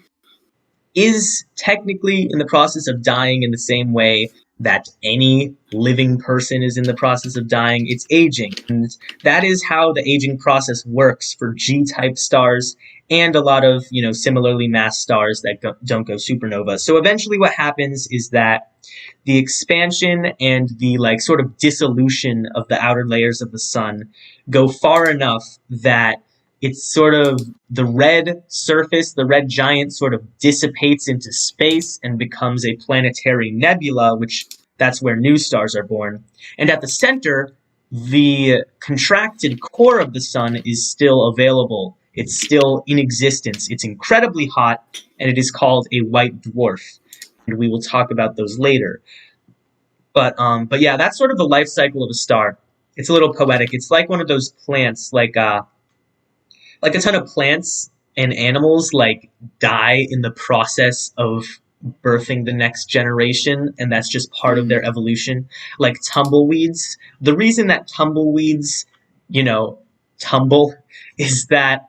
is technically in the process of dying in the same way that any living person is in the process of dying. It's aging. And that is how the aging process works for G-type stars and a lot of, similarly massed stars that don't go supernova. So eventually what happens is that the expansion and the sort of dissolution of the outer layers of the sun go far enough that it's sort of the red surface, the red giant sort of dissipates into space and becomes a planetary nebula, which that's where new stars are born. And at the center, the contracted core of the sun is still available. it's still in existence. It's incredibly hot, and it is called a white dwarf. And we will talk about those later. But yeah, that's sort of the life cycle of a star. It's a little poetic. It's like one of those plants, like a ton of plants and animals like die in the process of birthing the next generation, and that's just part of their evolution. Like tumbleweeds. The reason that tumbleweeds, tumble is that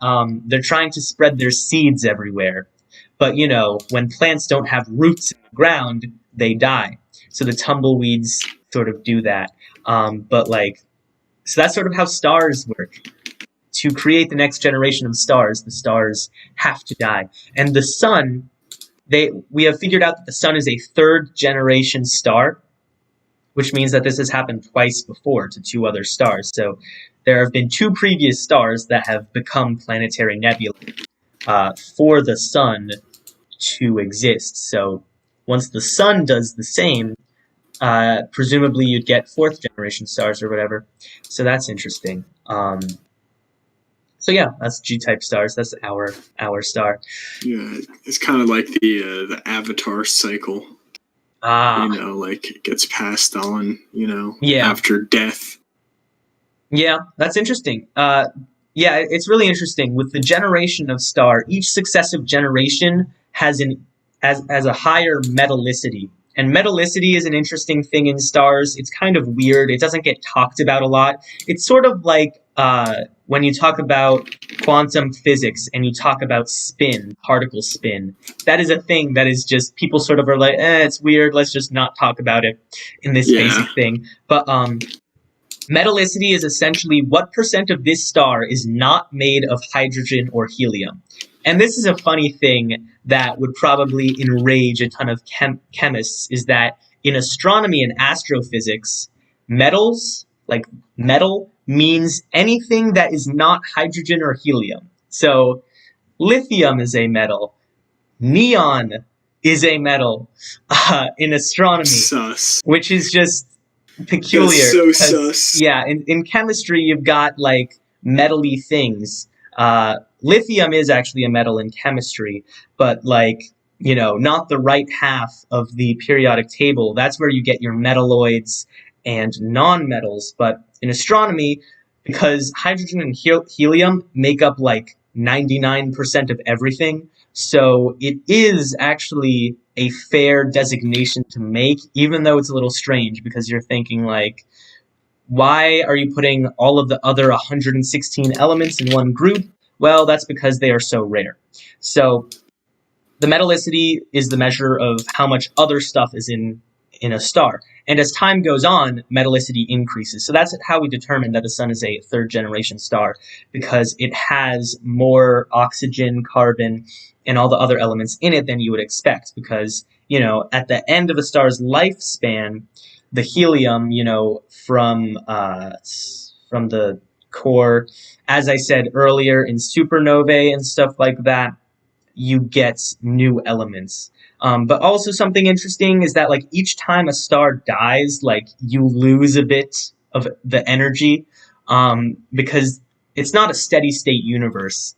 they're trying to spread their seeds everywhere. But when plants don't have roots in the ground, they die. So the tumbleweeds sort of do that. So that's sort of how stars work. To create the next generation of stars, the stars have to die. And the sun, we have figured out that the sun is a third generation star, which means that this has happened twice before to two other stars. So there have been two previous stars that have become planetary nebulae for the sun to exist. So once the sun does the same, presumably you'd get fourth generation stars or whatever. So that's interesting. So yeah, that's G-type stars. That's our star. Yeah, it's kind of like the Avatar cycle. Like it gets passed on, after death. Yeah, that's interesting. Yeah, it's really interesting. With the generation of star, each successive generation has a higher metallicity. And metallicity is an interesting thing in stars. It's kind of weird. It doesn't get talked about a lot. It's sort of like when you talk about quantum physics and you talk about spin, particle spin. That is a thing that is just, people sort of are like, it's weird. Let's just not talk about it in this basic thing. But metallicity is essentially what percent of this star is not made of hydrogen or helium. And this is a funny thing that would probably enrage a ton of chemists, is that in astronomy and astrophysics, metals, like metal, means anything that is not hydrogen or helium. So lithium is a metal. Neon is a metal in astronomy. Sus. Which is just peculiar. That's so sus. Yeah, in chemistry, you've got like metal-y things. Lithium is actually a metal in chemistry, but not the right half of the periodic table. That's where you get your metalloids and non-metals. But in astronomy, because hydrogen and helium make up like 99% of everything, so it is actually a fair designation to make, even though it's a little strange, because you're thinking like, why are you putting all of the other 116 elements in one group? Well, that's because they are so rare. So the metallicity is the measure of how much other stuff is in a star. And as time goes on, metallicity increases. So that's how we determine that the sun is a third generation star, because it has more oxygen, carbon, and all the other elements in it than you would expect. Because, at the end of a star's lifespan, the helium, from the core, as I said earlier, in supernovae and stuff like that, you get new elements. But also something interesting is that like each time a star dies, like you lose a bit of the energy, because it's not a steady state universe.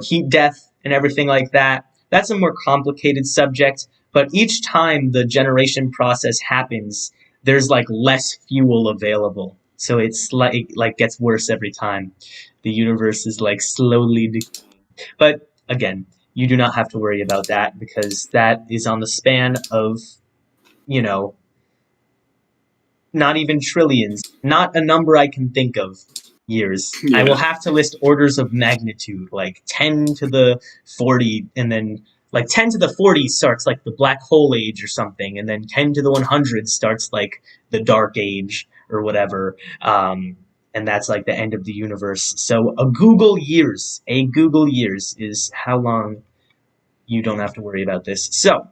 Heat death and everything like that. That's a more complicated subject. But each time the generation process happens, there's like less fuel available. So it's like gets worse every time. The universe is like slowly decaying. But again, you do not have to worry about that, because that is on the span of, not even trillions, not a number I can think of, years. Yeah. I will have to list orders of magnitude, like 10 to the 40, and then like 10 to the 40 starts like the black hole age or something, and then 10 to the 100 starts like the dark age or whatever. And that's like the end of the universe. So a Google years is how long you don't have to worry about this. So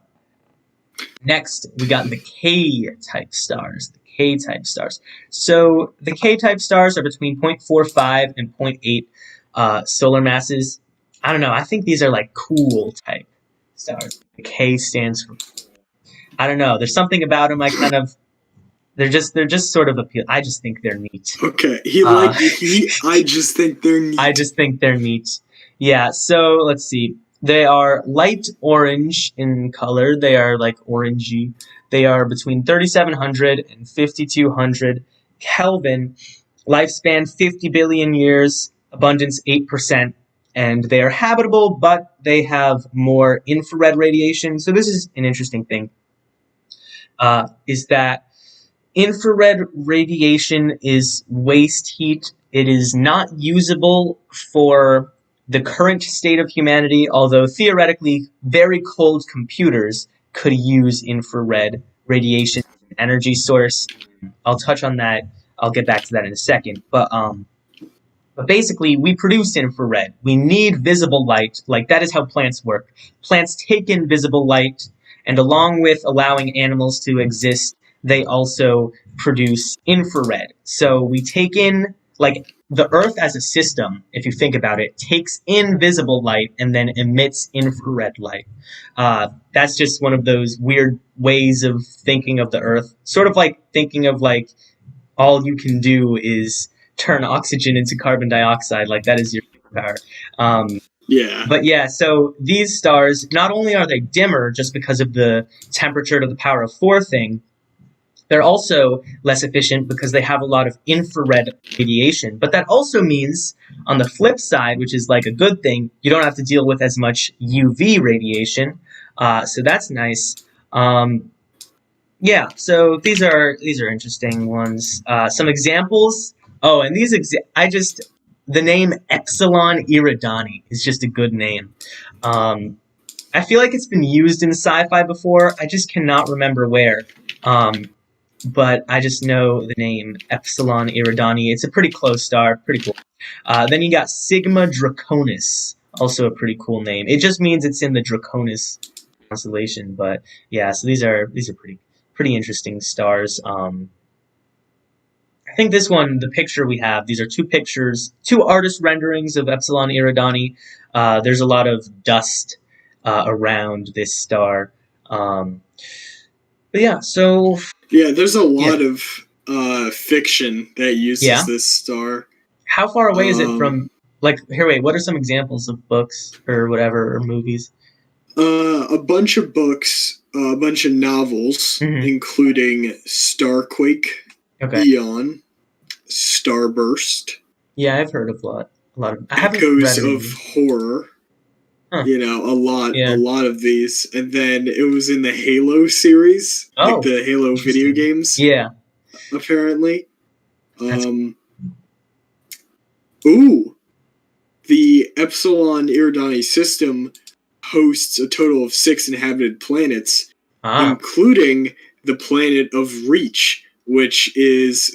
next, we got the K-type stars. So the K-type stars are between 0.45 and 0.8 solar masses. I don't know. I think these are like cool type stars. The K stands for cool. I don't know. There's something about them they're just sort of appeal. I just think they're neat. Okay, I just think they're neat. I just think they're neat. Yeah, so let's see. They are light orange in color. They are like orangey. They are between 3700 and 5200 Kelvin. Lifespan 50 billion years. Abundance 8%. And they are habitable, but they have more infrared radiation. So this is an interesting thing. Is that infrared radiation is waste heat. It is not usable for the current state of humanity, although theoretically very cold computers could use infrared radiation as an energy source. I'll touch on that. I'll get back to that in a second. But basically, we produce infrared. We need visible light. Like, that is how plants work. Plants take in visible light, and along with allowing animals to exist, they also produce infrared. So we take in, like, the Earth as a system, if you think about it, takes in visible light and then emits infrared light. That's just one of those weird ways of thinking of the Earth. Sort of like thinking of, like, all you can do is turn oxygen into carbon dioxide, like that is your superpower. Yeah. But yeah, so these stars, not only are they dimmer just because of the temperature to the power of 4 thing, they're also less efficient because they have a lot of infrared radiation. But that also means, on the flip side, which is like a good thing, you don't have to deal with as much UV radiation. So that's nice. Yeah, so these are interesting ones. Some examples. Oh, and the name Epsilon Eridani is just a good name. I feel like it's been used in sci-fi before. I just cannot remember where. But I just know the name Epsilon Eridani. It's a pretty close star, pretty cool. Then you got Sigma Draconis, also a pretty cool name. It just means it's in the Draconis constellation. But yeah, so these are pretty interesting stars. I think this one, the picture we have, these are two pictures, two artist renderings of Epsilon Eridani. There's a lot of dust around this star. But yeah, so... Yeah, there's a lot of fiction that uses this star. How far away is it from... Like, here, wait, what are some examples of books or whatever, or movies? A bunch of books, a bunch of novels, including Starquake, Eon, Starburst. Yeah, I've heard of a lot of. I haven't Echoes read of Horror. Huh. You know, a lot of these, and then it was in the Halo series, like the Halo video games. Yeah, apparently. The Epsilon Eridani system hosts a total of 6 inhabited planets, including the planet of Reach, which is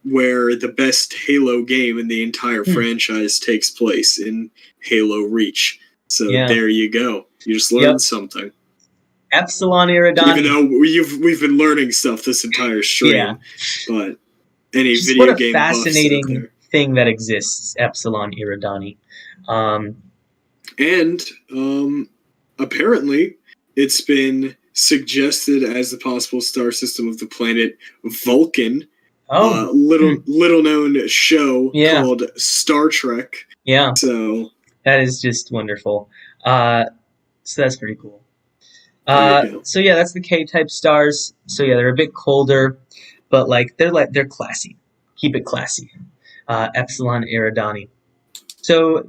where the best Halo game in the entire franchise takes place, in Halo Reach. So there you go. You just learned something. Epsilon Eridani. Even though we've been learning stuff this entire stream, but any just video what a game fascinating thing that exists, Epsilon Eridani. And apparently it's been suggested as the possible star system of the planet Vulcan. Little known show called Star Trek. Yeah. So that is just wonderful. So that's pretty cool. So yeah, that's the K-type stars. So yeah, they're a bit colder, but they're classy. Keep it classy. Epsilon Eridani. So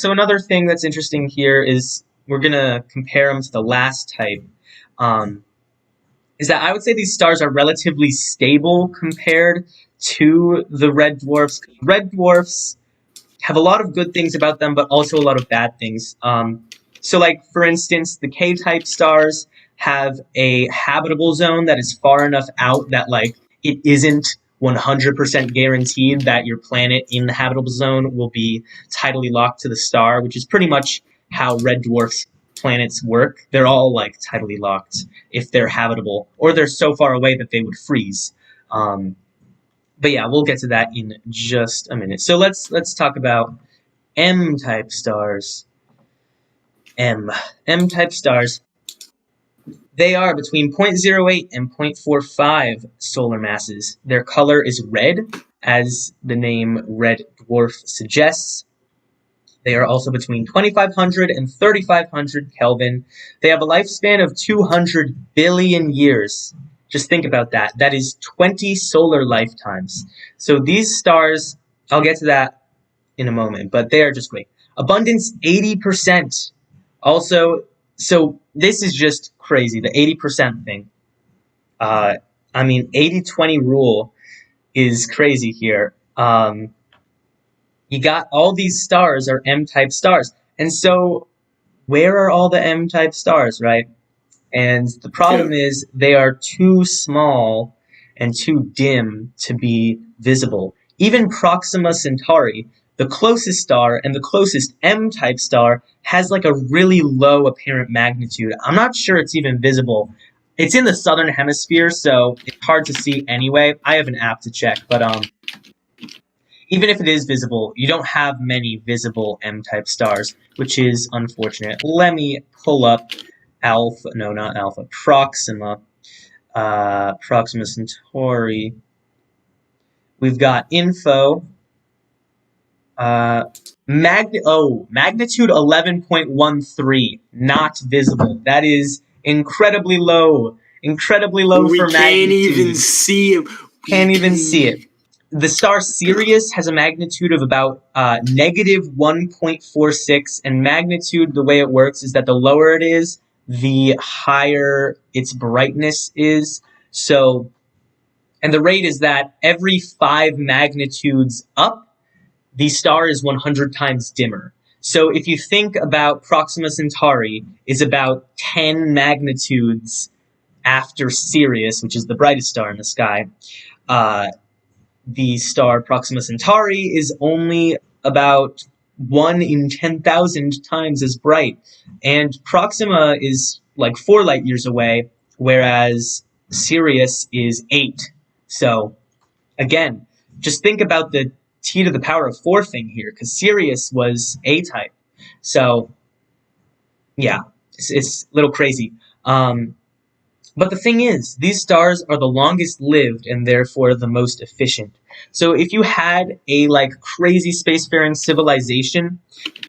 another thing that's interesting here is we're gonna compare them to the last type. Is that I would say these stars are relatively stable compared to the red dwarfs. Red dwarfs have a lot of good things about them, but also a lot of bad things. So, like, for instance, the K-type stars have a habitable zone that is far enough out that, like, it isn't 100% guaranteed that your planet in the habitable zone will be tidally locked to the star, which is pretty much how red dwarfs planets work. They're all, like, tidally locked if they're habitable, or they're so far away that they would freeze. But yeah, we'll get to that in just a minute. So let's talk about M-type stars. M-type stars. They are between 0.08 and 0.45 solar masses. Their color is red, as the name red dwarf suggests. They are also between 2500 and 3500 Kelvin. They have a lifespan of 200 billion years. Just think about that. That is 20 solar lifetimes. So these stars, I'll get to that in a moment, but they are just great. Abundance 80%. Also, so this is just crazy, the 80% thing. I mean, 80-20 rule is crazy here. You got all these stars are M-type stars. And so where are all the M-type stars, right? And the problem is they are too small and too dim to be visible. Even Proxima Centauri, the closest star and the closest M-type star, has like a really low apparent magnitude. I'm not sure it's even visible. It's in the southern hemisphere, so it's hard to see anyway. I have an app to check, but even if it is visible, you don't have many visible M-type stars, which is unfortunate. Let me pull up Alpha, no, not Alpha, Proxima Centauri. We've got info. Magnitude 11.13, not visible. That is incredibly low. Incredibly low for magnitude. We can't even see him. Can't even see it. The star Sirius has a magnitude of about negative 1.46, and magnitude, the way it works is that the lower it is, the higher its brightness is. So, and the rate is that every 5 magnitudes up, the star is 100 times dimmer. So if you think about Proxima Centauri is about 10 magnitudes after Sirius, which is the brightest star in the sky, the star Proxima Centauri is only about 1 in 10,000 times as bright. And Proxima is like 4 light years away, whereas Sirius is 8. So, again, just think about the t to the power of 4 thing here, because Sirius was A-type. So, yeah, it's a little crazy. But the thing is, these stars are the longest lived and therefore the most efficient. So if you had a like crazy spacefaring civilization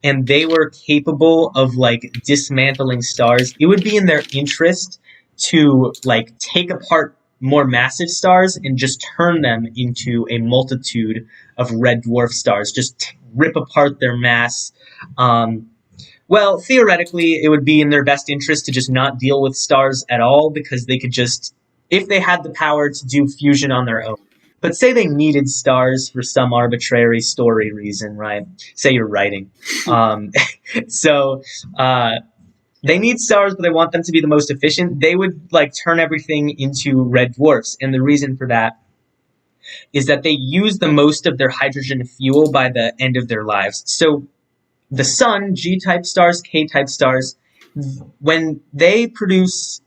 and they were capable of like dismantling stars, it would be in their interest to like take apart more massive stars and just turn them into a multitude of red dwarf stars. Just rip apart their mass. Well, theoretically, it would be in their best interest to just not deal with stars at all, because they could just, if they had the power to do fusion on their own. But say they needed stars for some arbitrary story reason, right? Say you're writing. So they need stars, but they want them to be the most efficient. They would like turn everything into red dwarfs. And the reason for that is that they use the most of their hydrogen fuel by the end of their lives. So the sun, G-type stars, K-type stars, when they produce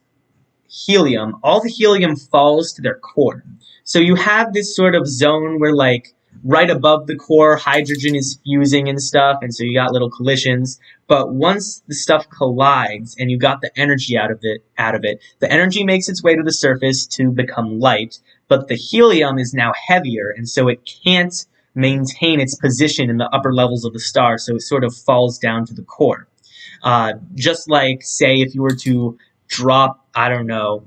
helium, all the helium falls to their core. So you have this sort of zone where, like, right above the core, hydrogen is fusing and stuff, and so you got little collisions. But once the stuff collides and you got the energy out of it, the energy makes its way to the surface to become light, but the helium is now heavier, and so it can't maintain its position in the upper levels of the star, so it sort of falls down to the core. Just like, say, if you were to drop, I don't know,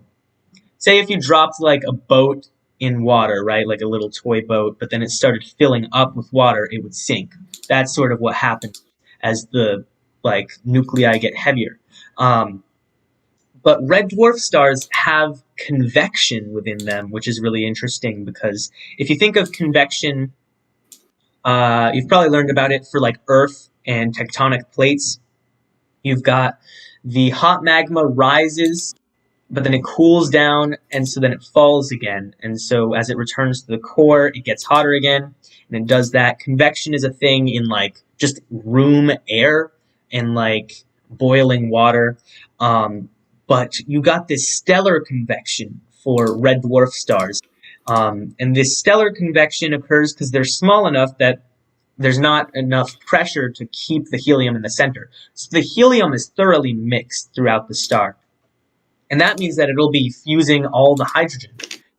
say if you dropped like a boat in water, right, like a little toy boat, but then it started filling up with water, it would sink. That's sort of what happens as the like nuclei get heavier. But red dwarf stars have convection within them, which is really interesting, because if you think of convection, you've probably learned about it for like Earth and tectonic plates. You've got the hot magma rises, but then it cools down, and so then it falls again. And so as it returns to the core, it gets hotter again, and it does that. Convection is a thing in like just room air and like boiling water. But you got this stellar convection for red dwarf stars. And this stellar convection occurs because they're small enough that there's not enough pressure to keep the helium in the center. So the helium is thoroughly mixed throughout the star. And that means that it'll be fusing all the hydrogen.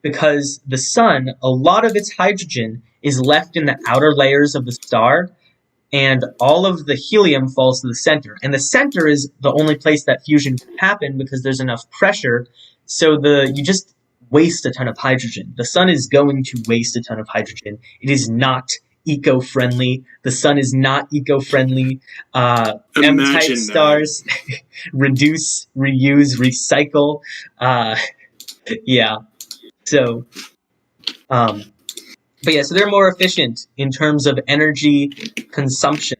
Because the sun, a lot of its hydrogen is left in the outer layers of the star, and all of the helium falls to the center. And the center is the only place that fusion can happen because there's enough pressure. So you just waste a ton of hydrogen. The sun is going to waste a ton of hydrogen. It is not eco-friendly. The sun is not eco-friendly. M-type stars reduce, reuse, recycle. Yeah. So, but yeah, so they're more efficient in terms of energy consumption.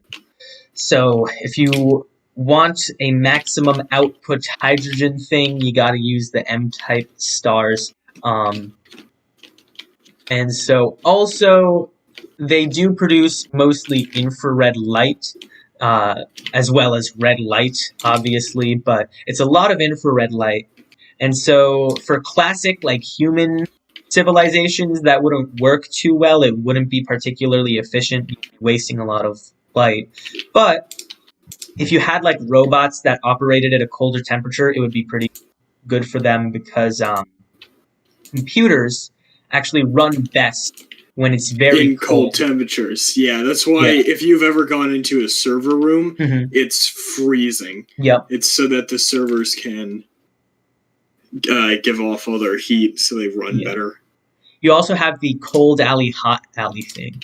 So if you want a maximum output hydrogen thing, you got to use the M-type stars. And so also they do produce mostly infrared light, as well as red light, obviously, but it's a lot of infrared light. And so for classic, like, human civilizations, that wouldn't work too well. It wouldn't be particularly efficient. You'd be wasting a lot of light. But if you had, like, robots that operated at a colder temperature, it would be pretty good for them because computers actually run best when it's very cold temperatures. Yeah, that's why if you've ever gone into a server room, it's freezing. Yep. It's so that the servers can give off all their heat so they run better. You also have the cold alley, hot alley thing,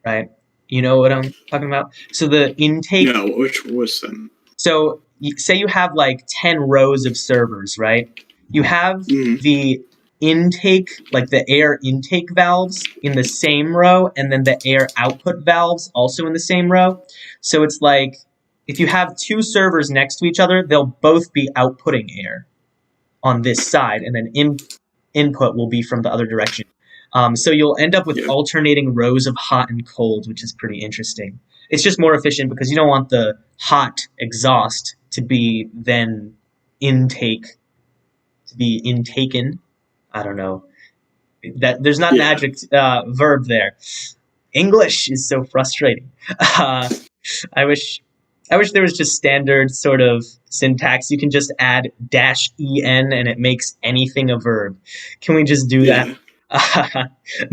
right? You know what I'm talking about? So the intake... No, which was them? So say you have like 10 rows of servers, right? You have the intake, like the air intake valves in the same row, and then the air output valves also in the same row. So it's like, if you have two servers next to each other, they'll both be outputting air on this side, and then input will be from the other direction. So you'll end up with alternating rows of hot and cold, which is pretty interesting. It's just more efficient because you don't want the hot exhaust to be then intaken. I don't know. There's not an adjective verb there. English is so frustrating. I wish there was just standard sort of syntax. You can just add -en and it makes anything a verb. Can we just do that?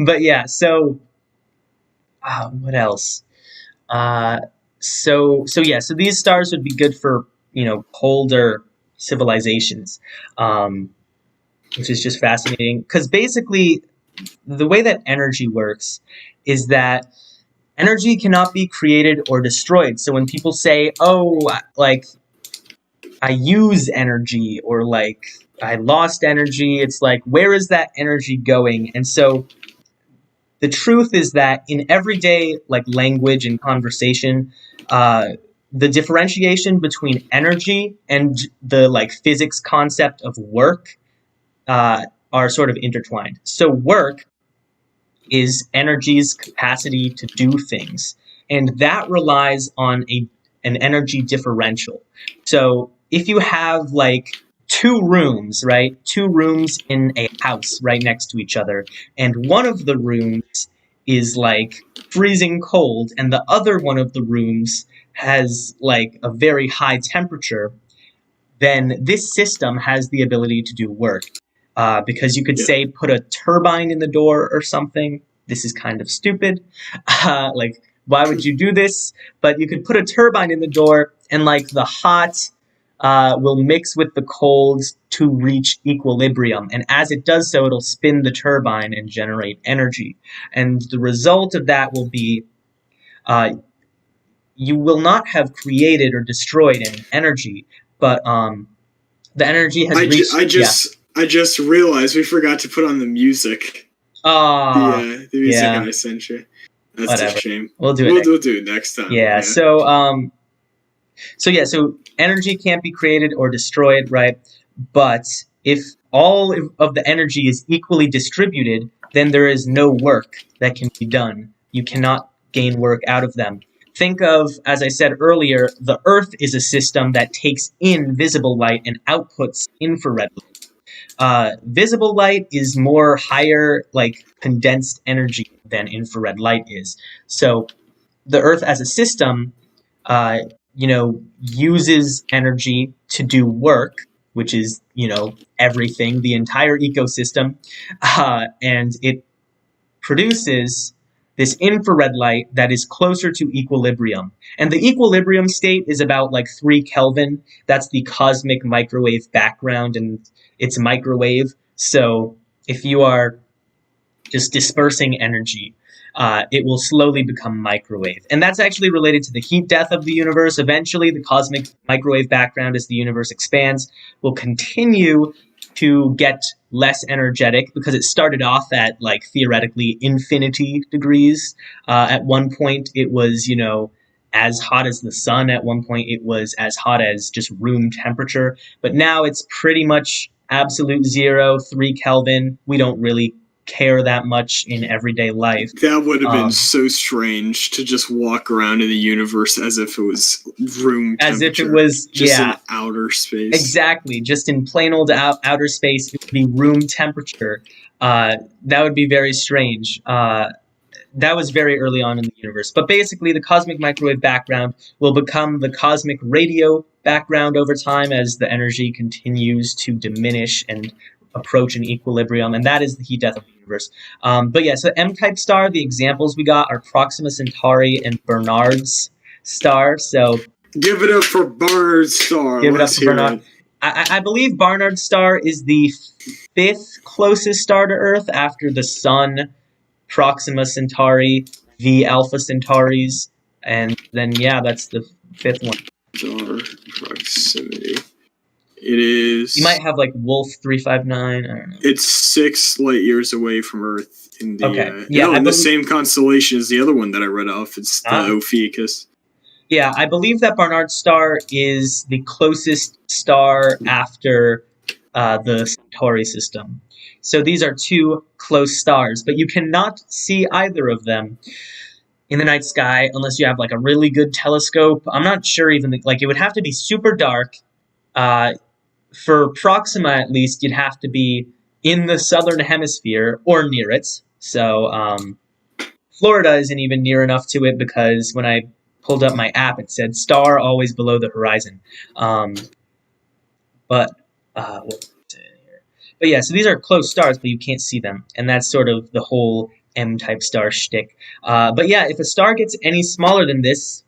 But yeah, so what else? So these stars would be good for, colder civilizations, which is just fascinating. Because basically, the way that energy works is that energy cannot be created or destroyed. So when people say, oh, like, I use energy, or like, I lost energy, it's like, where is that energy going? And so the truth is that in everyday, like, language and conversation, the differentiation between energy and the, like, physics concept of work are sort of intertwined. So work is energy's capacity to do things, and that relies on an energy differential. So if you have, like, two rooms in a house right next to each other, and one of the rooms is, like, freezing cold, and the other one of the rooms has, like, a very high temperature, then this system has the ability to do work. Because you could say, put a turbine in the door or something. This is kind of stupid. Like, why would you do this? But you could put a turbine in the door, and, like, the hot will mix with the cold to reach equilibrium. And as it does so, it'll spin the turbine and generate energy. And the result of that will be you will not have created or destroyed any energy, but the energy has reached... I just realized we forgot to put on the music. The music I sent you. That's Whatever. A shame. We'll do it. We'll do it next time. Yeah. So energy can't be created or destroyed, right? But if all of the energy is equally distributed, then there is no work that can be done. You cannot gain work out of them. Think of, as I said earlier, the Earth is a system that takes in visible light and outputs infrared light. Visible light is more higher, like, condensed energy than infrared light is. So the Earth as a system, uses energy to do work, which is, everything, the entire ecosystem, and it produces this infrared light that is closer to equilibrium. And the equilibrium state is about like 3 Kelvin. That's the cosmic microwave background, and it's microwave. So if you are just dispersing energy, it will slowly become microwave. And that's actually related to the heat death of the universe. Eventually, the cosmic microwave background, as the universe expands, will continue to get less energetic because it started off at, like, theoretically infinity degrees. At one point, it was, as hot as the sun. At one point, it was as hot as just room temperature. But now it's pretty much absolute zero, 3 Kelvin. We don't really care that much in everyday life. That would have been so strange to just walk around in the universe as if it was room temperature. As if it was, just in outer space. Exactly. Just in plain old outer space, it would be room temperature. That would be very strange. That was very early on in the universe. But basically, the cosmic microwave background will become the cosmic radio background over time as the energy continues to diminish and approach an equilibrium, and that is the heat death of the universe. But yeah, so M-type star, the examples we got are Proxima Centauri and Barnard's star. So give it up for Barnard's star. Give it up for Barnard. I believe Barnard's star is the 5th closest star to Earth after the Sun, Proxima Centauri, the Alpha Centauris, and then, yeah, that's the 5th one. Star proximity. It is. You might have like Wolf 359. I don't know. It's 6 light years away from Earth in the in the same constellation as the other one that I read off. It's the Ophiuchus. Yeah, I believe that Barnard's star is the closest star after the Centauri system. So these are 2 close stars, but you cannot see either of them in the night sky unless you have like a really good telescope. I'm not sure even it would have to be super dark. For Proxima, at least, you'd have to be in the southern hemisphere or near it. So Florida isn't even near enough to it because when I pulled up my app, it said star always below the horizon. But yeah, so these are close stars, but you can't see them, and that's sort of the whole M-type star shtick. But yeah, if a star gets any smaller than this,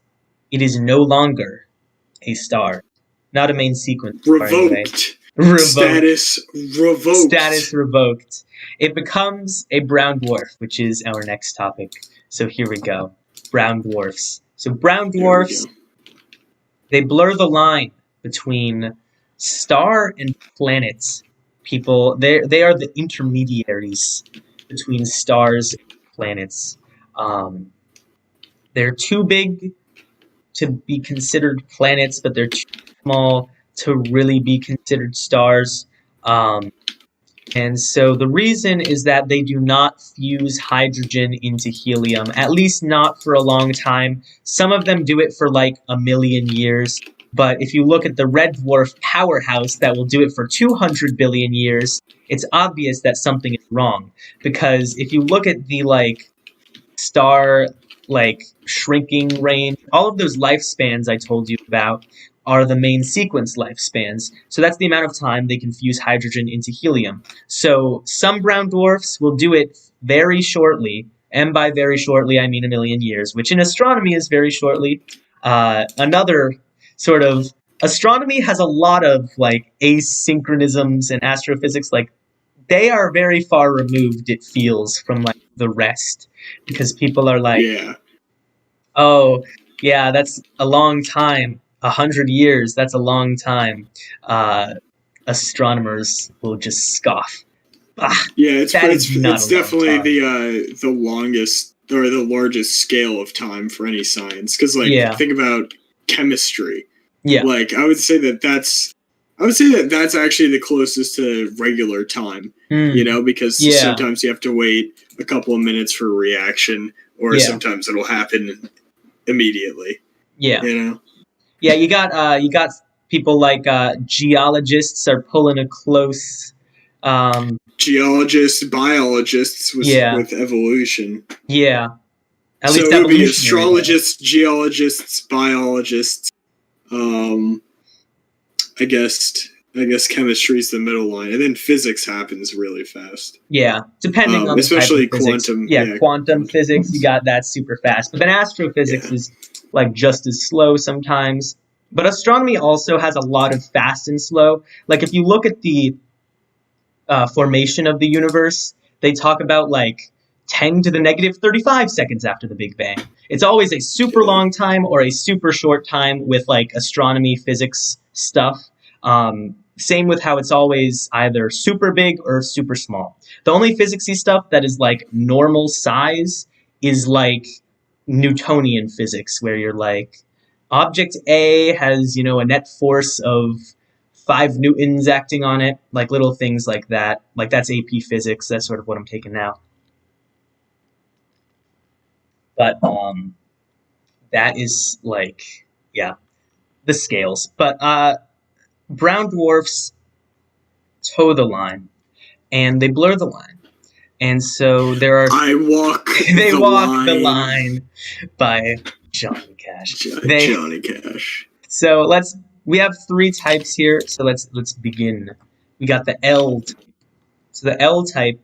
it is no longer a star. Not a main sequence. Revoked. Status revoked. Status revoked. It becomes a brown dwarf, which is our next topic. So here we go. Brown dwarfs. So brown dwarfs, they blur the line between star and planets. People, they are the intermediaries between stars and planets. They're too big to be considered planets, but they're too small to really be considered stars. And so the reason is that they do not fuse hydrogen into helium, at least not for a long time. Some of them do it for like 1 million years. But if you look at the red dwarf powerhouse that will do it for 200 billion years, it's obvious that something is wrong. Because if you look at the star shrinking range, all of those lifespans I told you about are the main sequence lifespans. So that's the amount of time they can fuse hydrogen into helium. So some brown dwarfs will do it very shortly, and by very shortly I mean 1 million years, which in astronomy is very shortly. Another sort of, astronomy has a lot of asynchronisms and astrophysics. They are very far removed, it feels, from the rest, because people are oh yeah, that's a long time. 100 years, that's a long time. Astronomers will just scoff. Yeah, it's definitely the longest or the largest scale of time for any science. Because think about chemistry. Yeah, I would say that's actually the closest to regular time. Because sometimes you have to wait a couple of minutes for a reaction, or sometimes it'll happen immediately. Yeah. Yeah, you got people geologists are pulling a close. Geologists, biologists with evolution. Yeah, at least it would be astrologists, geologists, biologists. I guess I guess chemistry's the middle line, and then physics happens really fast. Yeah, depending on especially the type of physics. quantum. Yeah, quantum physics, you got that super fast. But then astrophysics is like just as slow sometimes. But astronomy also has a lot of fast and slow. Like if you look at the formation of the universe, they talk about like 10 to the negative 35 seconds after the Big Bang. It's always a super long time or a super short time with like astronomy, physics stuff. Same with how it's always either super big or super small. The only physicsy stuff that is like normal size is like Newtonian physics, where you're like, object A has, a net force of 5 newtons acting on it, like little things like that. Like that's AP physics. That's sort of what I'm taking now. But that is like, yeah, the scales. But brown dwarfs toe the line, and they blur the line. And so there are... They walk the line by Johnny Cash. Johnny Cash. So we have 3 types here, so let's begin. We got the L type. So the L type,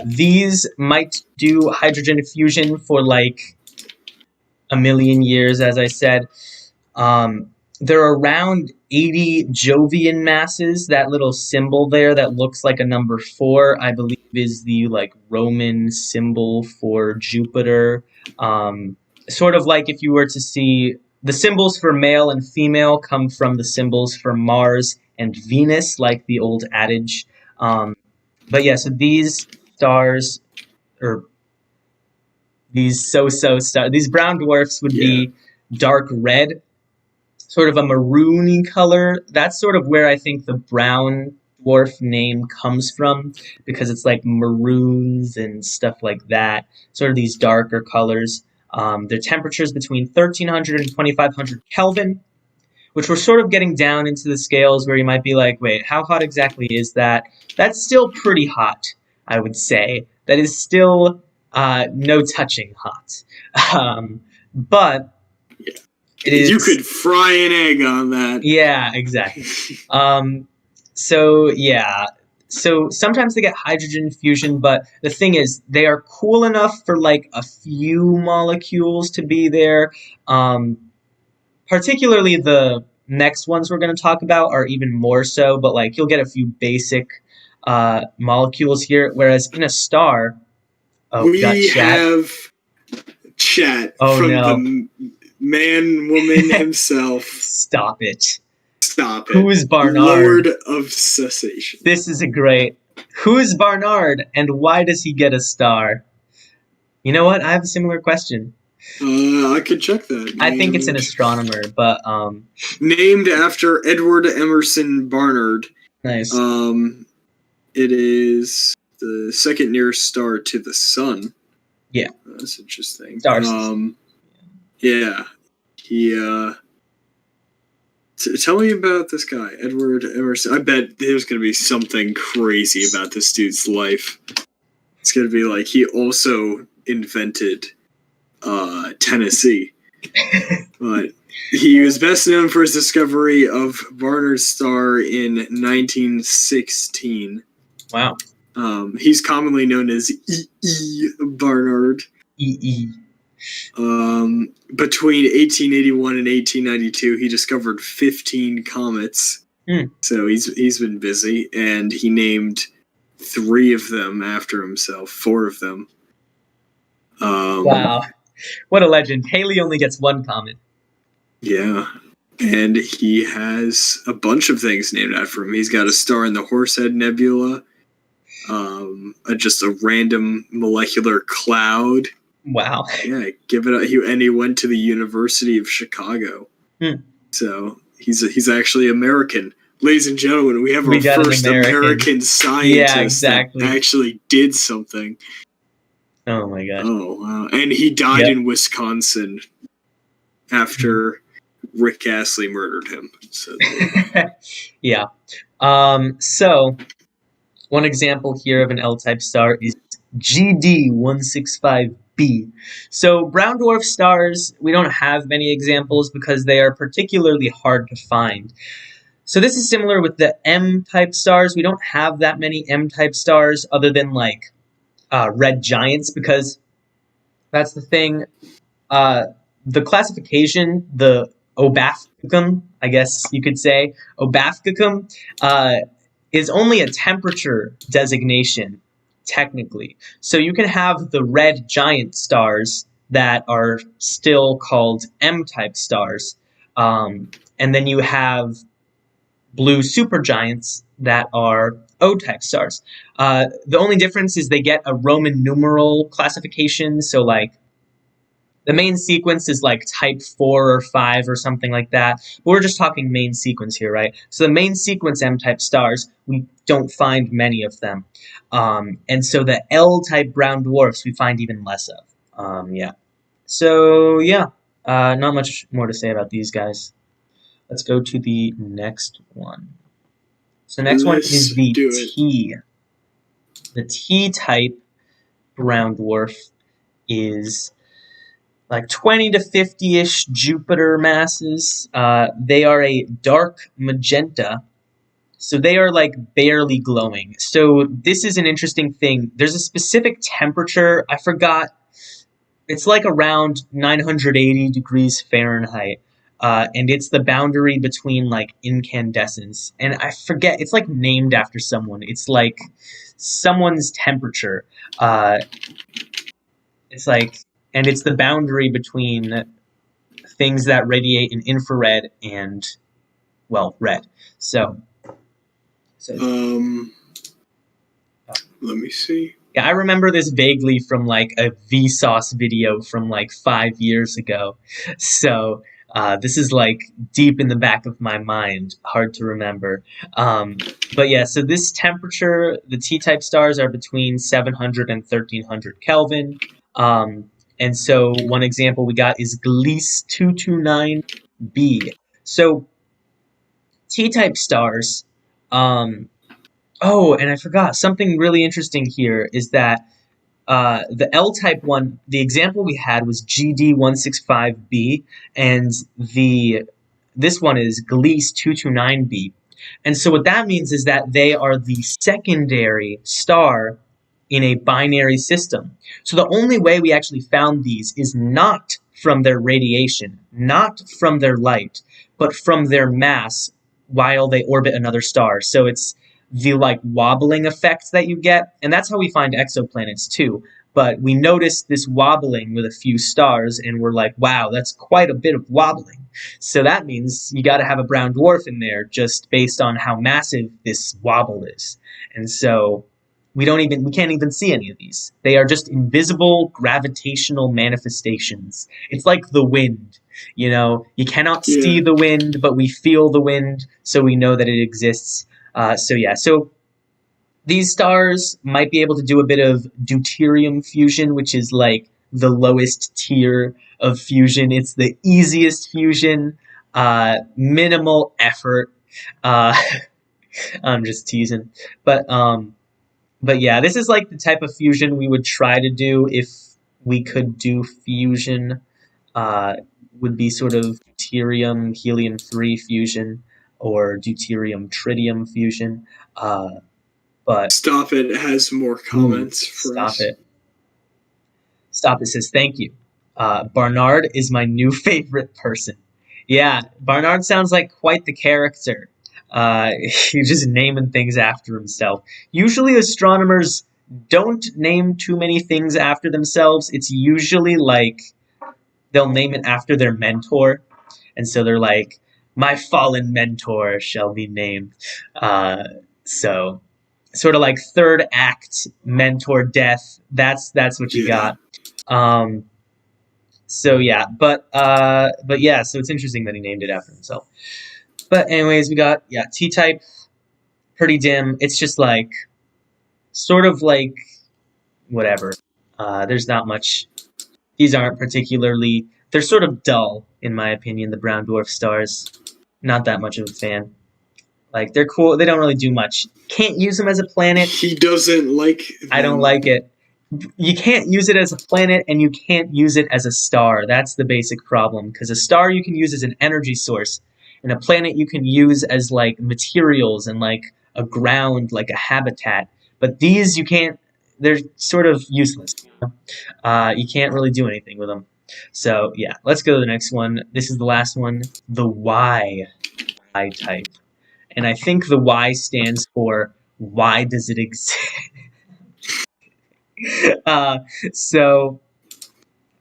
these might do hydrogen fusion for like a million years, as I said. There are around 80 Jovian masses. That little symbol there that looks like a number 4, I believe, is the like Roman symbol for Jupiter. Sort of like if you were to see the symbols for male and female come from the symbols for Mars and Venus, like the old adage. But yeah, so these stars, or these so-so stars, these brown dwarfs would be dark red, sort of a maroony color. That's sort of where I think the brown dwarf name comes from, because it's like maroons and stuff like that, sort of these darker colors. Their temperatures between 1300 and 2500 Kelvin, which we're sort of getting down into the scales where you might be like, wait, how hot exactly is that? That's still pretty hot, I would say. That is still no touching hot. But it is... You could fry an egg on that. Yeah, exactly. So sometimes they get hydrogen fusion, but the thing is, they are cool enough for like a few molecules to be there. Particularly the next ones we're going to talk about are even more so, but like you'll get a few basic molecules here, whereas in a star... we have chat from the man-woman himself. Stop it. Stop it. Who's Barnard? Lord of Cessation. This is a great... Who's Barnard, and why does he get a star? You know what? I have a similar question. I could check that. I think it's an astronomer, but... Named after Edward Emerson Barnard. Nice. It is the second nearest star to the sun. Yeah. That's interesting. Stars. Yeah. He, tell me about this guy, Edward Emerson. I bet there's going to be something crazy about this dude's life. It's going to be like he also invented Tennessee. But he was best known for his discovery of Barnard's star in 1916. Wow. He's commonly known as E. Barnard. E. Between 1881 and 1892, he discovered 15 comets. So he's been busy, and he named 3 of them after himself. 4 of them. Wow, what a legend! Halley only gets 1 comet. Yeah, and he has a bunch of things named after him. He's got a star in the Horsehead Nebula. Just a random molecular cloud. Wow. Yeah, give it up. He went to the University of Chicago. So he's actually American. Ladies and gentlemen, we have our first American scientist that actually did something. Oh my god. Oh wow. And he died in Wisconsin after Rick Astley murdered him. So yeah. So one example here of an L-type star is GD165b. So brown dwarf stars, we don't have many examples because they are particularly hard to find. So this is similar with the M-type stars. We don't have that many M-type stars other than like red giants, because that's the thing. Uh, the classification, the OBAFGKM, I guess you could say, OBAFGKM, is only a temperature designation, technically. So you can have the red giant stars that are still called M-type stars, and then you have blue supergiants that are O-type stars. The only difference is they get a Roman numeral classification, so like the main sequence is like type 4 or 5 or something like that. But we're just talking main sequence here, right? So the main sequence M-type stars, we don't find many of them. And so the L-type brown dwarfs, we find even less of. Yeah. So, yeah. Not much more to say about these guys. Let's go to the next one. So the next one is the T. The T-type brown dwarf is like 20 to 50-ish Jupiter masses. They are a dark magenta, so they are like barely glowing. So this is an interesting thing. There's a specific temperature, I forgot, it's like around 980 degrees Fahrenheit. And it's the boundary between like incandescence. And I forget, it's like named after someone. It's like someone's temperature. It's like, and it's the boundary between things that radiate in infrared and, well, red. So let me see. Yeah, I remember this vaguely from like a Vsauce video from like 5 years ago. So this is like deep in the back of my mind, hard to remember. But yeah, so this temperature, the T-type stars are between 700 and 1300 Kelvin. And so one example we got is Gliese 229b. So T-type stars, oh, and I forgot, something really interesting here is that the L-type one, the example we had was GD165b, and this one is Gliese 229b. And so what that means is that they are the secondary star in a binary system. So the only way we actually found these is not from their radiation, not from their light, but from their mass while they orbit another star. So it's the like wobbling effect that you get, and that's how we find exoplanets too. But we noticed this wobbling with a few stars, and we're like, wow, that's quite a bit of wobbling. So that means you got to have a brown dwarf in there just based on how massive this wobble is. And so we can't even see any of these. They are just invisible gravitational manifestations. It's like the wind, you know, you cannot see the wind, but we feel the wind, so we know that it exists. So these stars might be able to do a bit of deuterium fusion, which is like the lowest tier of fusion. It's the easiest fusion, minimal effort. I'm just teasing, but yeah, this is like the type of fusion we would try to do if we could do fusion. Would be sort of deuterium helium-3 fusion or deuterium tritium fusion. But Stop it has more comments for stop us. Stop it says thank you. Barnard is my new favorite person. Yeah, Barnard sounds like quite the character. He's just naming things after himself. Usually astronomers don't name too many things after themselves. It's usually like they'll name it after their mentor. And so they're like, my fallen mentor shall be named. So sort of like third act mentor death. That's what you got. So yeah, but yeah, so it's interesting that he named it after himself. But anyways, we got T-type, pretty dim. It's just like sort of like whatever. There's not much. These aren't particularly. They're sort of dull, in my opinion. The brown dwarf stars, not that much of a fan. Like they're cool. They don't really do much. Can't use them as a planet. He doesn't like them. I don't like it. You can't use it as a planet, and you can't use it as a star. That's the basic problem. Because a star you can use as an energy source, and a planet you can use as like materials and like a ground, like a habitat. But these you can't. They're sort of useless. You can't really do anything with them. So yeah, let's go to the next one. This is the last one, the Y type. And I think the Y stands for why does it exist? uh, so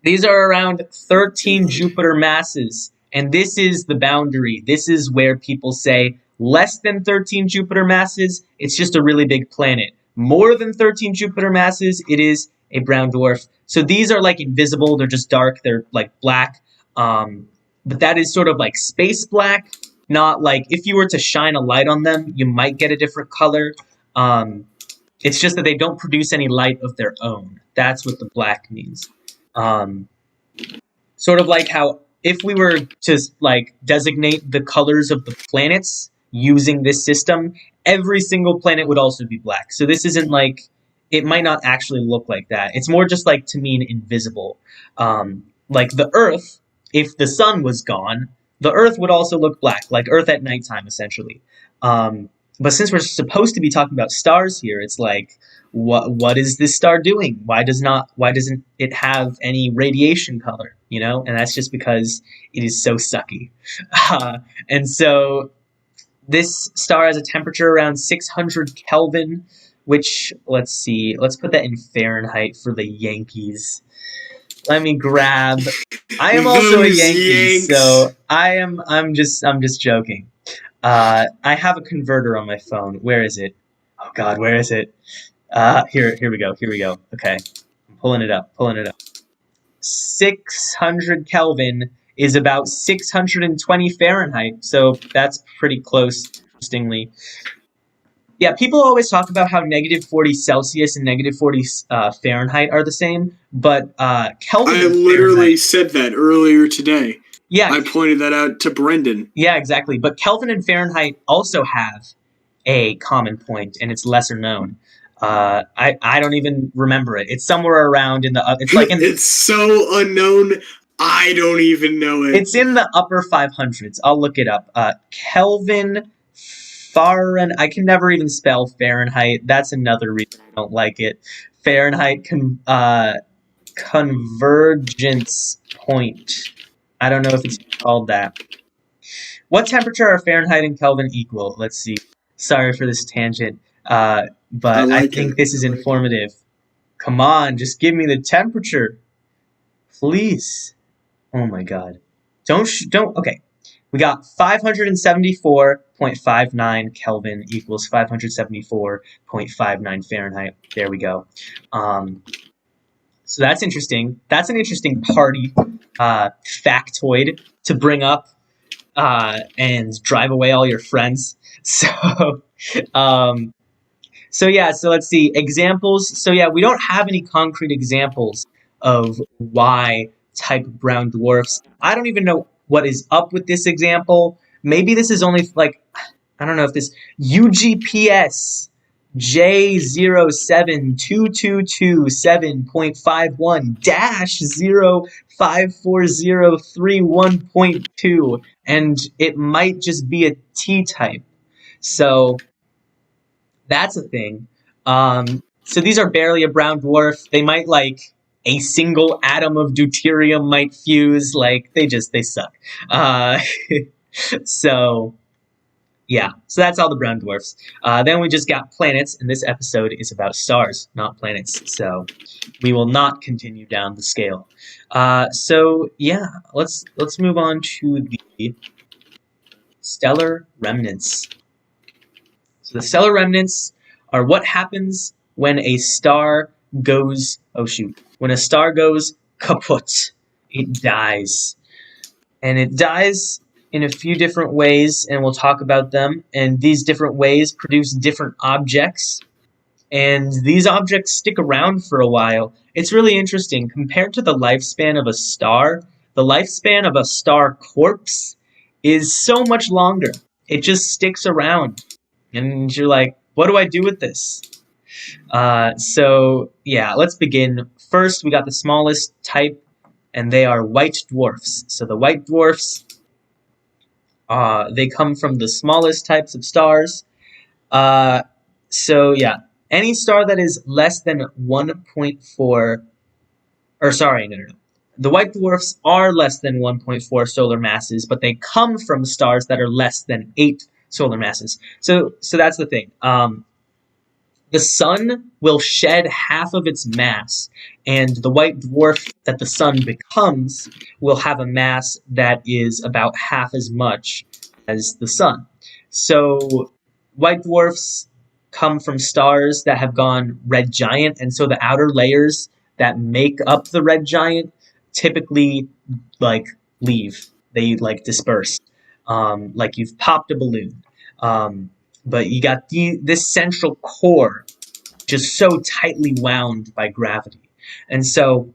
these are around 13 Jupiter masses, and this is the boundary. This is where people say less than 13 Jupiter masses, it's just a really big planet. More than 13 Jupiter masses, it is a brown dwarf. So these are like invisible, they're just dark, they're like black. But that is sort of like space black, not like if you were to shine a light on them, you might get a different color. It's just that they don't produce any light of their own. That's what the black means. Um, Sort of like how if we were to like designate the colors of the planets using this system, every single planet would also be black. So this isn't like, it might not actually look like that. It's more just like to mean invisible. Like the Earth, if the sun was gone, the Earth would also look black, like Earth at nighttime, essentially. But since we're supposed to be talking about stars here, it's like, what is this star doing? Why doesn't it have any radiation color? You know, and that's just because it is so sucky. And so this star has a temperature around 600 Kelvin, which let's see, let's put that in Fahrenheit for the Yankees. Let me grab. I am also a Yankee, so I'm just joking. I have a converter on my phone. Where is it? Oh God, where is it? Here we go. Okay, I'm pulling it up. 600 Kelvin is about 620 Fahrenheit, so that's pretty close, interestingly. Yeah, people always talk about how negative 40 Celsius and negative 40 Fahrenheit are the same, but Kelvin. I literally said that earlier today. Yeah. I pointed that out to Brendan. Yeah, exactly. But Kelvin and Fahrenheit also have a common point, and it's lesser known. I don't even remember it. It's somewhere around in the. It's like it's so unknown. I don't even know it. It's in the upper 500s. I'll look it up. Kelvin, Fahrenheit. I can never even spell Fahrenheit. That's another reason I don't like it. Fahrenheit convergence point. I don't know if it's called that. What temperature are Fahrenheit and Kelvin equal? Let's see. Sorry for this tangent, but I think this is informative. Come on, just give me the temperature, please. Oh my God! Don't. Okay, we got 574.59 Kelvin equals 574.59 Fahrenheit. There we go. So that's interesting. That's an interesting party factoid to bring up and drive away all your friends. So, so let's see examples. So yeah, we don't have any concrete examples of Y type brown dwarfs. I don't even know what is up with this example. Maybe this is only like, I don't know if this UGPS J072227.51-05403.1.2, and it might just be a T type. So that's a thing. So these are barely a brown dwarf. They might like a single atom of deuterium might fuse. Like they suck. So. Yeah, so that's all the brown dwarfs. Then we just got planets, and this episode is about stars, not planets. So we will not continue down the scale. So yeah, let's move on to the stellar remnants. So the stellar remnants are what happens when a star goes. Oh shoot! When a star goes kaput, it dies, and it dies in a few different ways, and we'll talk about them. And these different ways produce different objects, and these objects stick around for a while. It's really interesting. Compared to the lifespan of a star, the lifespan of a star corpse is so much longer. It just sticks around, and you're like, what do I do with this? So yeah, let's begin. First, we got the smallest type, and they are white dwarfs. So the white dwarfs They come from the smallest types of stars. So yeah, any star that is less than 1.4, or sorry, no. The white dwarfs are less than 1.4 solar masses, but they come from stars that are less than 8 solar masses. So that's the thing. The sun will shed half of its mass, and the white dwarf that the sun becomes will have a mass that is about half as much as the sun. So white dwarfs come from stars that have gone red giant, and so the outer layers that make up the red giant typically like leave. They like disperse, like you've popped a balloon. But you got this central core just so tightly wound by gravity. And so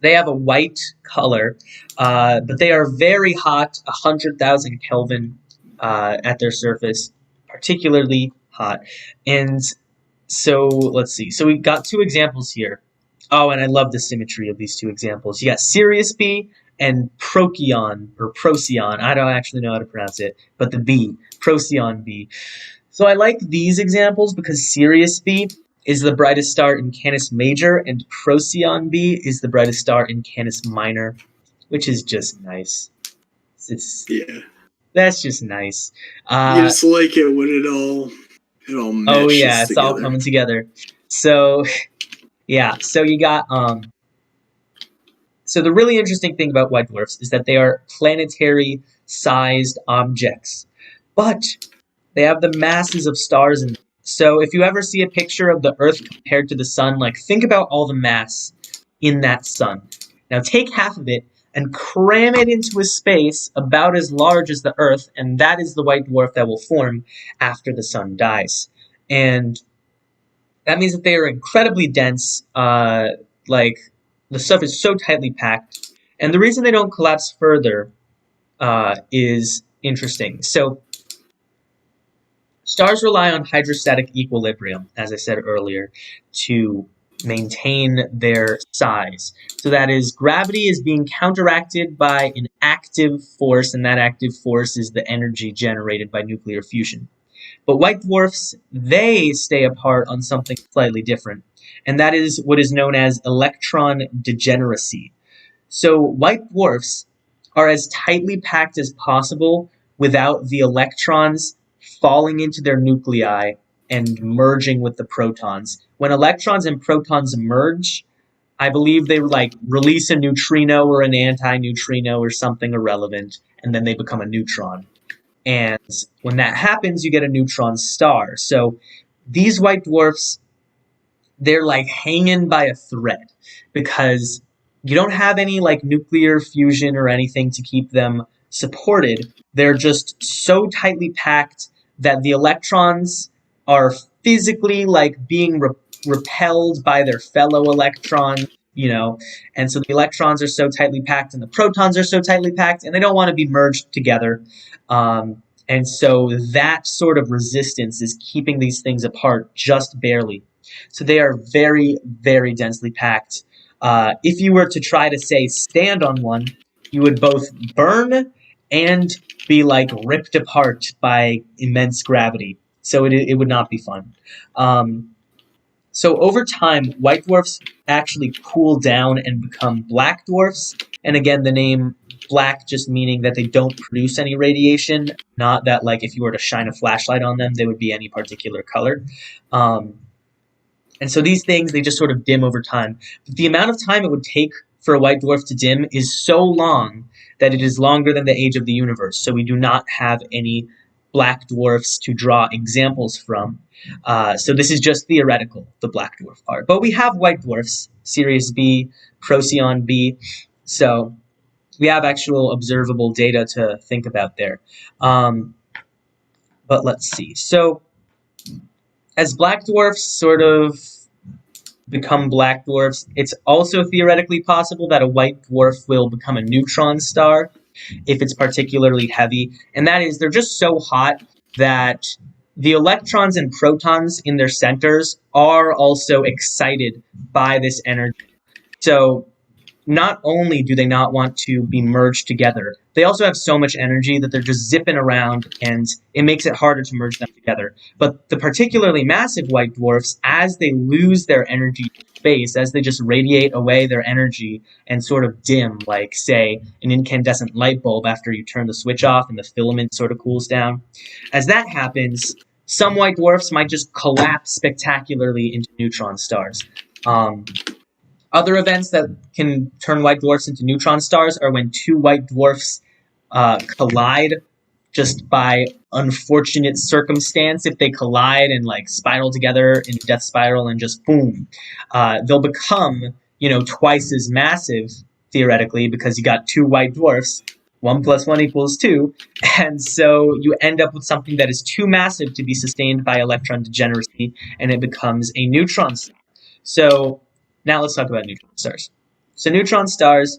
they have a white color, but they are very hot, 100,000 Kelvin at their surface, particularly hot. And so let's see. So we got two examples here. Oh, and I love the symmetry of these two examples. You got Sirius B and Procyon, or Procyon. I don't actually know how to pronounce it, but the B, Procyon B. So I like these examples because Sirius B is the brightest star in Canis Major, and Procyon B is the brightest star in Canis Minor, which is just nice. Yeah. That's just nice. You just like it when it all Oh meshes yeah, it's all together. coming together. So yeah, so you got so the really interesting thing about white dwarfs is that they are planetary sized objects, but they have the masses of stars in them. So if you ever see a picture of the Earth compared to the sun, like think about all the mass in that sun. Now take half of it and cram it into a space about as large as the Earth, and that is the white dwarf that will form after the sun dies. And that means that they are incredibly dense, like the stuff is so tightly packed. And the reason they don't collapse further is interesting. So stars rely on hydrostatic equilibrium, as I said earlier, to maintain their size. So that is, gravity is being counteracted by an active force, and that active force is the energy generated by nuclear fusion. But white dwarfs, they stay apart on something slightly different, and that is what is known as electron degeneracy. So white dwarfs are as tightly packed as possible without the electrons falling into their nuclei and merging with the protons. When electrons and protons merge, I believe they like release a neutrino or an anti-neutrino or something irrelevant, and then they become a neutron. And when that happens, you get a neutron star. So these white dwarfs, they're like hanging by a thread because you don't have any like nuclear fusion or anything to keep them supported. They're just so tightly packed that the electrons are physically like being repelled by their fellow electrons, you know, and so the electrons are so tightly packed and the protons are so tightly packed and they don't want to be merged together. And so that sort of resistance is keeping these things apart just barely. So they are very, very densely packed. If you were to try to, say, stand on one, you would both burn and be like ripped apart by immense gravity. So it would not be fun. So over time, white dwarfs actually cool down and become black dwarfs. And again, the name black just meaning that they don't produce any radiation, not that like if you were to shine a flashlight on them, they would be any particular color. And so these things, they just sort of dim over time. But the amount of time it would take for a white dwarf to dim is so long that it is longer than the age of the universe. So we do not have any black dwarfs to draw examples from. So this is just theoretical, the black dwarf part. But we have white dwarfs, Sirius B, Procyon B. So we have actual observable data to think about there. But let's see. So as black dwarfs sort of become black dwarfs, it's also theoretically possible that a white dwarf will become a neutron star if it's particularly heavy. And that is, they're just so hot that the electrons and protons in their centers are also excited by this energy. So not only do they not want to be merged together, they also have so much energy that they're just zipping around, and it makes it harder to merge them together. But the particularly massive white dwarfs, as they lose their energy to space, as they just radiate away their energy and sort of dim, like, say, an incandescent light bulb after you turn the switch off and the filament sort of cools down, as that happens, some white dwarfs might just collapse spectacularly into neutron stars. Other events that can turn white dwarfs into neutron stars are when two white dwarfs collide just by unfortunate circumstance. If they collide and like spiral together in a death spiral and just boom, they'll become, twice as massive theoretically, because you got two white dwarfs. 1 + 1 = 2, and so you end up with something that is too massive to be sustained by electron degeneracy, and it becomes a neutron star. So now let's talk about neutron stars. So neutron stars,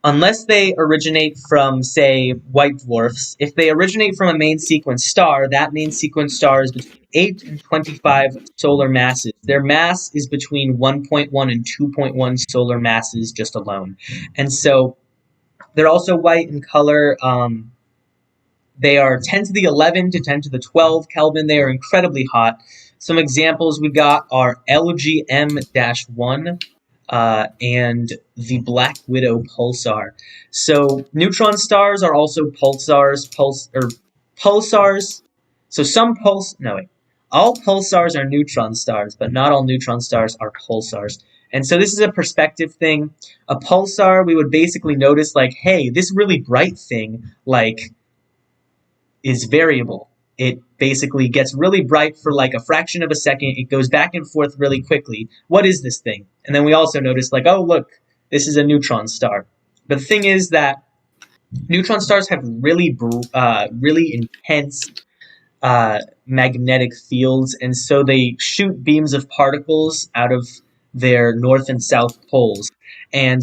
unless they originate from, say, white dwarfs, if they originate from a main sequence star, that main sequence star is between 8 and 25 solar masses. Their mass is between 1.1 and 2.1 solar masses just alone. And so they're also white in color. They are 10 to the 11 to 10 to the 12 Kelvin. They are incredibly hot. Some examples we got are LGM-1 and the Black Widow pulsar. So neutron stars are also pulsars. Pulsars. So all pulsars are neutron stars, but not all neutron stars are pulsars. And so this is a perspective thing. A pulsar, we would basically notice, like, hey, this really bright thing, like, is variable. It basically gets really bright for like a fraction of a second. It goes back and forth really quickly. What is this thing? And then we also notice, like, oh, look, this is a neutron star. But the thing is that neutron stars have really intense magnetic fields, and so they shoot beams of particles out of their north and south poles. And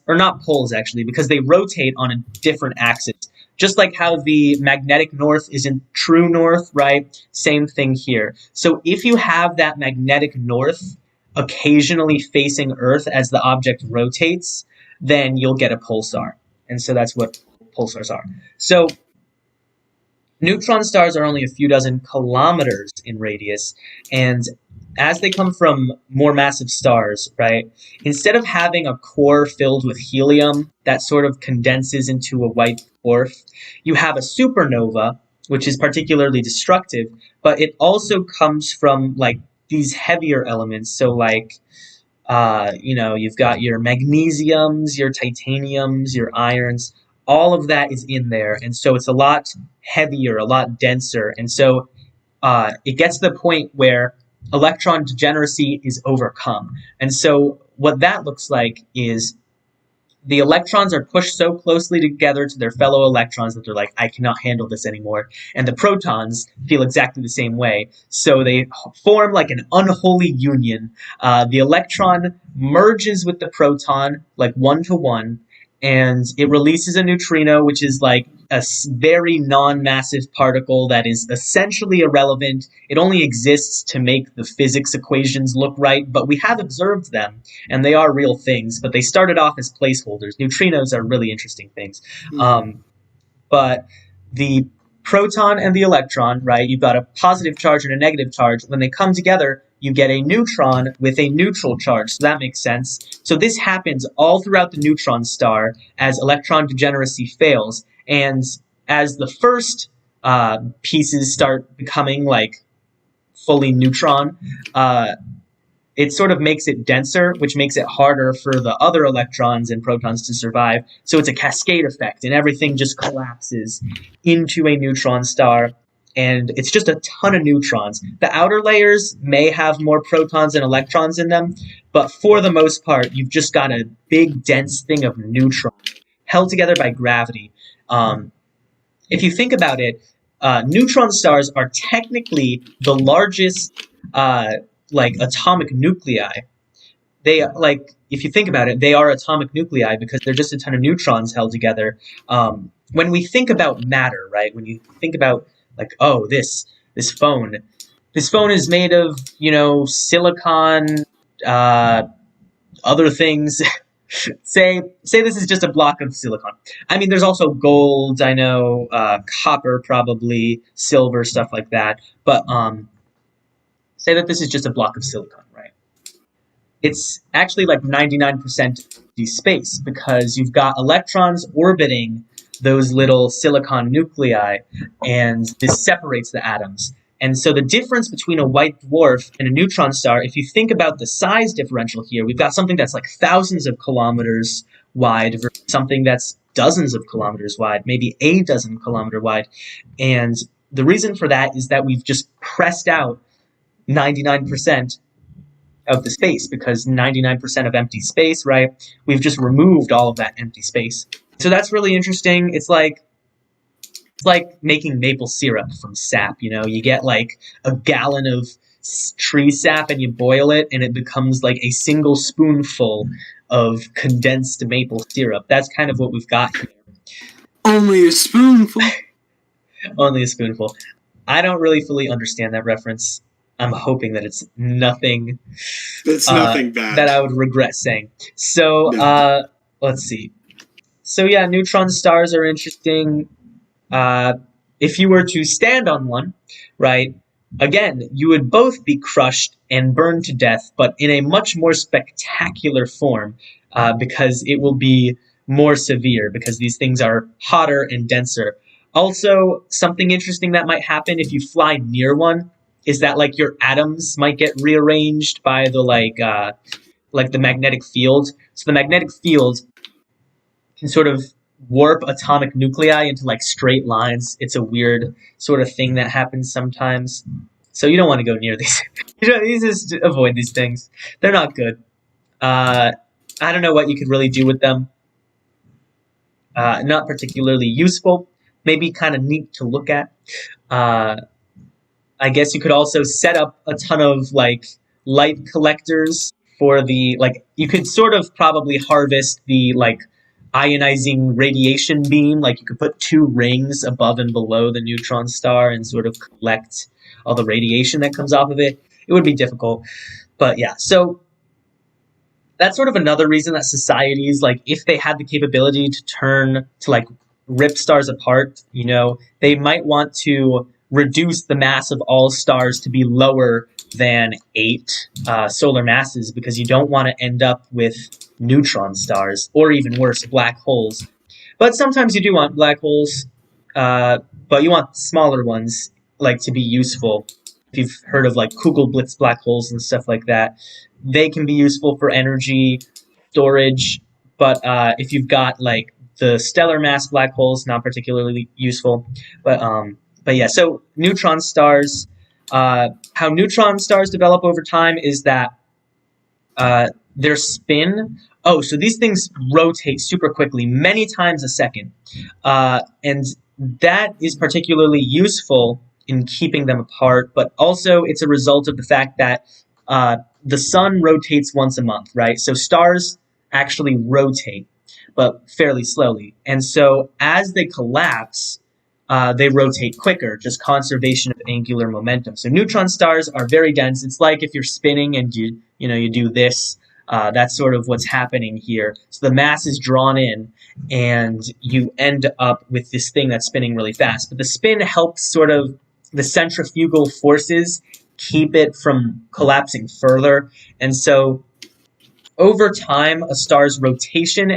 or not poles actually, because they rotate on a different axis. Just like how the magnetic north isn't true north, right? Same thing here. So if you have that magnetic north occasionally facing Earth as the object rotates, then you'll get a pulsar. And so that's what pulsars are. So neutron stars are only a few dozen kilometers in radius, and as they come from more massive stars, right, instead of having a core filled with helium that sort of condenses into a white dwarf, you have a supernova, which is particularly destructive, but it also comes from, like, these heavier elements. So, like, you've got your magnesiums, your titaniums, your irons. All of that is in there, and so it's a lot heavier, a lot denser, and so it gets to the point where electron degeneracy is overcome. And so what that looks like is the electrons are pushed so closely together to their fellow electrons that they're like, I cannot handle this anymore. And the protons feel exactly the same way. So they form like an unholy union. The electron merges with the proton, like 1-to-1, and it releases a neutrino, which is like a very non-massive particle that is essentially irrelevant. It only exists to make the physics equations look right, but we have observed them, and they are real things, but they started off as placeholders. Neutrinos are really interesting things. But the proton and the electron, right, you've got a positive charge and a negative charge. When they come together, you get a neutron with a neutral charge, so that makes sense. So this happens all throughout the neutron star as electron degeneracy fails, and as the first pieces start becoming like fully neutron, it sort of makes it denser, which makes it harder for the other electrons and protons to survive. So it's a cascade effect, and everything just collapses into a neutron star, and it's just a ton of neutrons. The outer layers may have more protons and electrons in them, but for the most part, you've just got a big, dense thing of neutrons held together by gravity. If you think about it, neutron stars are technically the largest atomic nuclei. They, like, if you think about it, they are atomic nuclei because they're just a ton of neutrons held together. When we think about matter, right? When you think about, like, oh, this phone is made of, silicon, other things. say this is just a block of silicon. I mean, there's also gold, I know, copper probably, silver, stuff like that. But say that this is just a block of silicon, right? It's actually like 99% empty space because you've got electrons orbiting those little silicon nuclei, and this separates the atoms. And so the difference between a white dwarf and a neutron star, if you think about the size differential here, we've got something that's like thousands of kilometers wide versus something that's dozens of kilometers wide, maybe a dozen kilometer wide. And the reason for that is that we've just pressed out 99% of the space, because 99% of empty space, right? We've just removed all of that empty space. So that's really interesting. It's like making maple syrup from sap, you know? You get like a gallon of tree sap and you boil it and it becomes like a single spoonful of condensed maple syrup. That's kind of what we've got here. Only a spoonful. Only a spoonful. I don't really fully understand that reference. I'm hoping that it's nothing. It's nothing bad that I would regret saying. So No. let's see. So yeah, neutron stars are interesting. If you were to stand on one, right? Again, you would both be crushed and burned to death, but in a much more spectacular form, because it will be more severe, because these things are hotter and denser. Also, something interesting that might happen if you fly near one is that like your atoms might get rearranged by the like the magnetic field. So the magnetic field can sort of warp atomic nuclei into like straight lines. It's a weird sort of thing that happens sometimes. So you don't want to go near these. You just avoid these things. They're not good. I don't know what you could really do with them. Not particularly useful. Maybe kind of neat to look at. I guess you could also set up a ton of like light collectors for the like. You could sort of probably harvest the like ionizing radiation beam. Like you could put 2 rings above and below the neutron star and sort of collect all the radiation that comes off of it. It would be difficult, but yeah. So that's sort of another reason that societies, like if they had the capability to like rip stars apart, you know, they might want to reduce the mass of all stars to be lower than 8 solar masses, because you don't want to end up with neutron stars, or even worse, black holes. But sometimes you do want black holes, but you want smaller ones, like to be useful. If you've heard of like Kugelblitz black holes and stuff like that, they can be useful for energy storage. But if you've got like the stellar mass black holes, not particularly useful. But yeah, so neutron stars, how neutron stars develop over time is that their spin. Oh, so these things rotate super quickly, many times a second. And that is particularly useful in keeping them apart, but also it's a result of the fact that the sun rotates once a month, right? So stars actually rotate, but fairly slowly. And so as they collapse, they rotate quicker, just conservation of angular momentum. So neutron stars are very dense. It's like if you're spinning and you do this. That's sort of what's happening here. So the mass is drawn in, and you end up with this thing that's spinning really fast. But the spin helps sort of the centrifugal forces keep it from collapsing further. And so over time, a star's rotation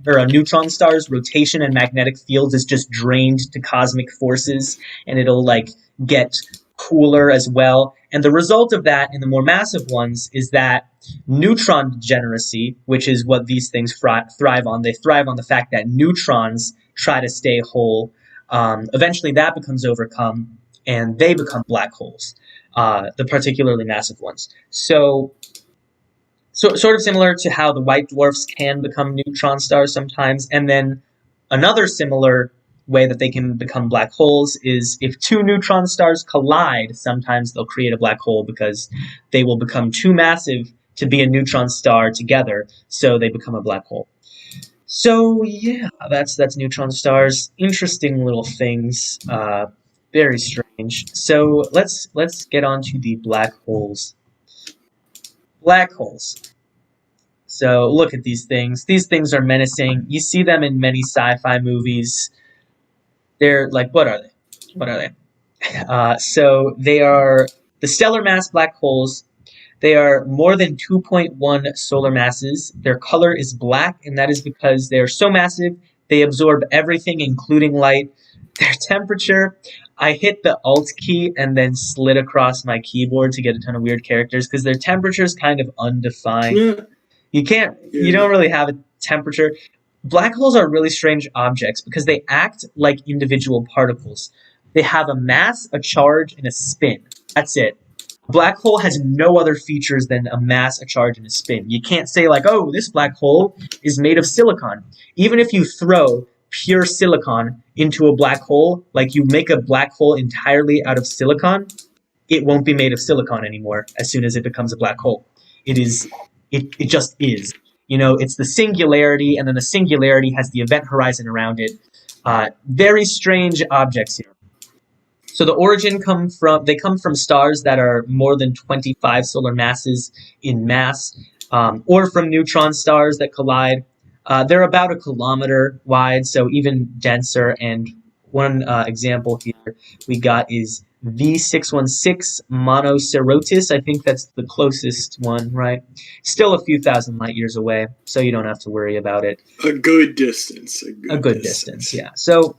or a neutron star's rotation and magnetic fields is just drained to cosmic forces, and it'll like get cooler as well. And the result of that in the more massive ones is that neutron degeneracy, which is what these things thrive on. They thrive on the fact that neutrons try to stay whole. Eventually that becomes overcome, and they become black holes, the particularly massive ones. So sort of similar to how the white dwarfs can become neutron stars sometimes. And then another similar way that they can become black holes is if 2 neutron stars collide, sometimes they'll create a black hole because they will become too massive to be a neutron star together, so they become a black hole. So yeah, that's neutron stars. Interesting little things. Very strange. So let's get on to the black holes. Black holes. So look at these things. These things are menacing. You see them in many sci-fi movies. They're like, what are they? What are they? So they are the stellar mass black holes. They are more than 2.1 solar masses. Their color is black, and that is because they are so massive, they absorb everything, including light. Their temperature, I hit the Alt key and then slid across my keyboard to get a ton of weird characters, because their temperature is kind of undefined. Yeah. You don't really have a temperature. Black holes are really strange objects because they act like individual particles. They have a mass, a charge, and a spin. That's it. A black hole has no other features than a mass, a charge, and a spin. You can't say like, oh, this black hole is made of silicon. Even if you throw pure silicon into a black hole, like you make a black hole entirely out of silicon, it won't be made of silicon anymore as soon as it becomes a black hole. It just is. It's the singularity, and then the singularity has the event horizon around it. Very strange objects here. So the origin come from stars that are more than 25 solar masses in mass, or from neutron stars that collide. They're about a kilometer wide, so even denser. And one example here we got is V616 Monocerotis. I think that's the closest one, right? Still a few thousand light years away, so you don't have to worry about it. A good distance. A good distance, yeah. So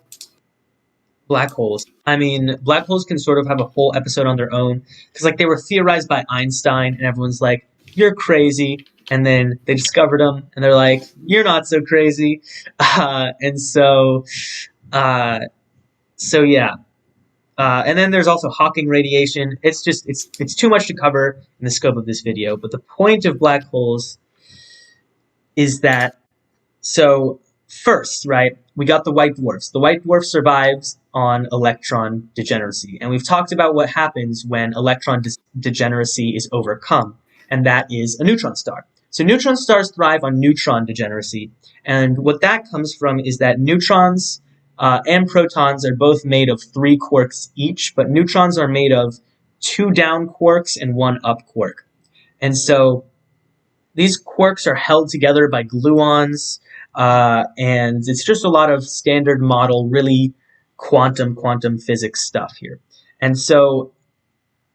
black holes. I mean, black holes can sort of have a whole episode on their own, because like they were theorized by Einstein, and everyone's like, "You're crazy," and then they discovered them, and they're like, "You're not so crazy," and so yeah. And then there's also Hawking radiation. It's too much to cover in the scope of this video. But the point of black holes is that, so first, right, we got the white dwarfs. The white dwarf survives on electron degeneracy. And we've talked about what happens when electron degeneracy is overcome, and that is a neutron star. So neutron stars thrive on neutron degeneracy. And what that comes from is that neutrons and protons are both made of 3 quarks each, but neutrons are made of 2 down quarks and 1 up quark. And so these quarks are held together by gluons, and it's just a lot of standard model, really quantum physics stuff here. And so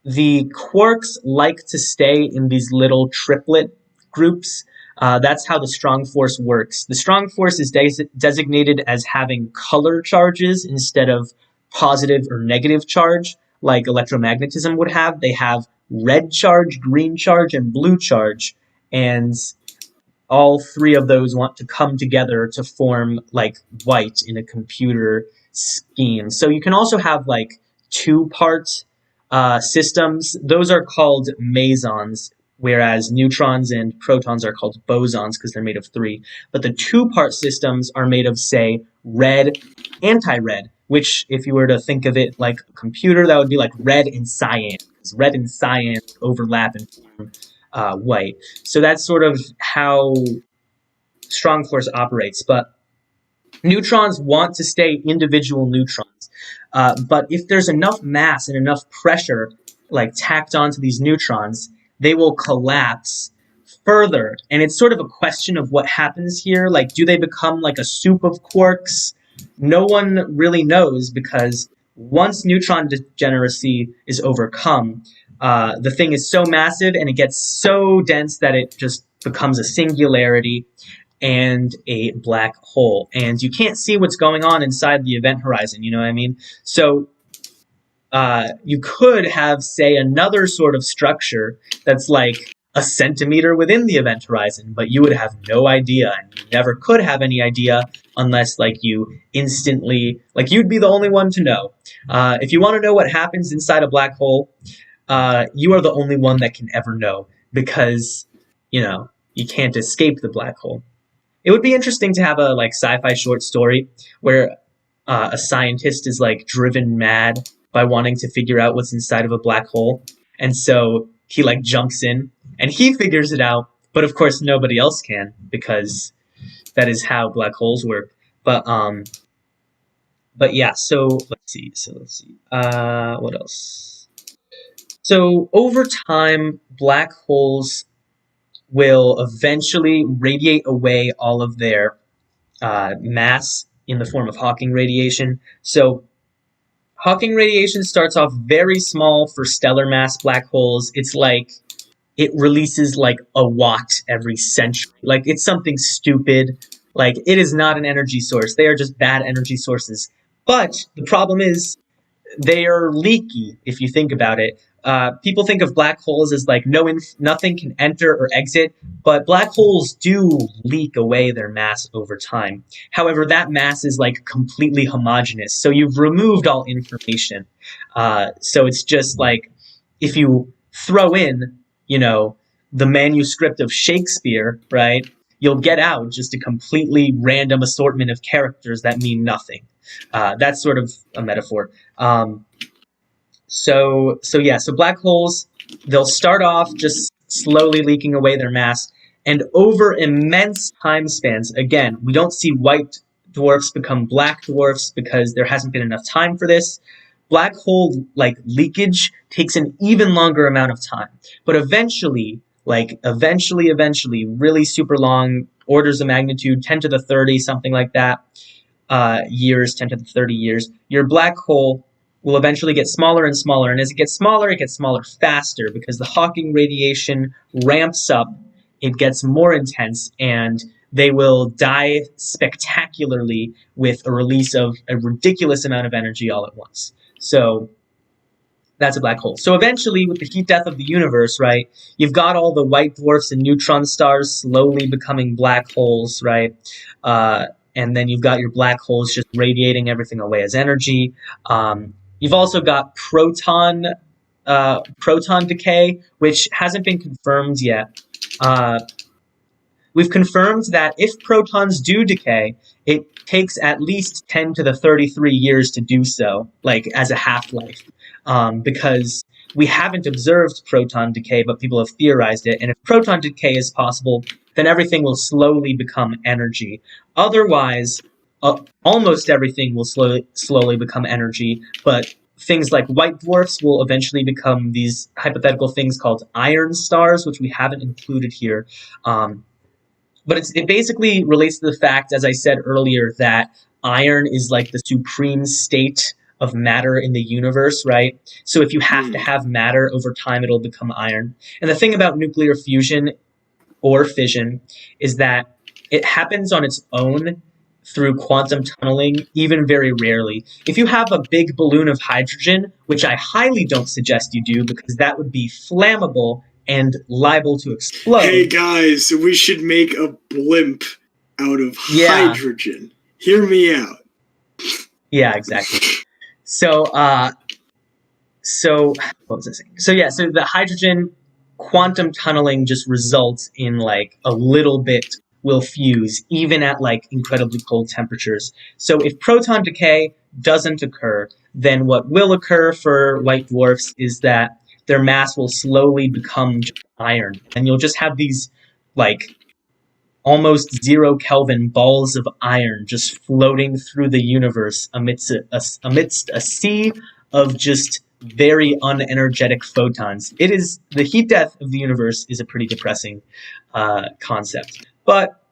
the quarks like to stay in these little triplet groups. That's how the strong force works. The strong force is designated as having color charges instead of positive or negative charge, like electromagnetism would have. They have red charge, green charge, and blue charge, and all 3 of those want to come together to form like white in a computer scheme. So you can also have like 2-part systems. Those are called mesons, whereas neutrons and protons are called bosons because they're made of 3. But the 2-part systems are made of, say, red, anti-red, which if you were to think of it like a computer, that would be like red and cyan, because red and cyan overlap and form white. So that's sort of how strong force operates. But neutrons want to stay individual neutrons. But if there's enough mass and enough pressure like tacked onto these neutrons, they will collapse further. And it's sort of a question of what happens here. Like, do they become like a soup of quarks? No one really knows, because once neutron degeneracy is overcome, the thing is so massive and it gets so dense that it just becomes a singularity and a black hole. And you can't see what's going on inside the event horizon, you know what I mean? So you could have, say, another sort of structure that's like a centimeter within the event horizon, but you would have no idea, and you never could have any idea unless like you instantly, like you'd be the only one to know. If you want to know what happens inside a black hole, you are the only one that can ever know, because, you can't escape the black hole. It would be interesting to have a like sci-fi short story where a scientist is like driven mad by wanting to figure out what's inside of a black hole, and so he like jumps in and he figures it out, but of course nobody else can, because that is how black holes work. But yeah, so let's see. What else? So over time, black holes will eventually radiate away all of their mass in the form of Hawking radiation. So Hawking radiation starts off very small for stellar mass black holes. It's like it releases like a watt every century. Like it's something stupid. Like it is not an energy source. They are just bad energy sources. But the problem is they are leaky if you think about it. People think of black holes as like nothing can enter or exit, but black holes do leak away their mass over time. However, that mass is like completely homogeneous, so you've removed all information. So it's just like if you throw in, you know, the manuscript of Shakespeare, right? You'll get out just a completely random assortment of characters that mean nothing. That's sort of a metaphor. So black holes, they'll start off just slowly leaking away their mass, and over immense time spans, again, we don't see white dwarfs become black dwarfs because there hasn't been enough time for this. Black hole like leakage takes an even longer amount of time, but eventually, really super long, orders of magnitude, 10 to the 30, something like that, years, 10 to the 30 years, your black hole will eventually get smaller and smaller. And as it gets smaller faster because the Hawking radiation ramps up, it gets more intense, and they will die spectacularly with a release of a ridiculous amount of energy all at once. So that's a black hole. So eventually, with the heat death of the universe, right, you've got all the white dwarfs and neutron stars slowly becoming black holes, right? And then you've got your black holes just radiating everything away as energy. You've also got proton decay, which hasn't been confirmed yet. We've confirmed that if protons do decay, it takes at least 10 to the 33 years to do so, like as a half-life, because we haven't observed proton decay, but people have theorized it. And if proton decay is possible, then everything will slowly become energy. Otherwise, almost everything will slowly become energy, but things like white dwarfs will eventually become these hypothetical things called iron stars, which we haven't included here. But it basically relates to the fact, as I said earlier, that iron is like the supreme state of matter in the universe, right? So if you have to have matter over time, it'll become iron. And the thing about nuclear fusion or fission is that it happens on its own through quantum tunneling, even very rarely. If you have a big balloon of hydrogen, which I highly don't suggest you do because that would be flammable and liable to explode. Hey guys, we should make a blimp out of hydrogen. Hear me out. Yeah, exactly. So what was I saying? So the hydrogen quantum tunneling just results in like a little bit will fuse even at like incredibly cold temperatures. So if proton decay doesn't occur, then what will occur for white dwarfs is that their mass will slowly become just iron, and you'll just have these like almost 0 Kelvin balls of iron just floating through the universe amidst a sea of just very unenergetic photons. It is the heat death of the universe is a pretty depressing concept, but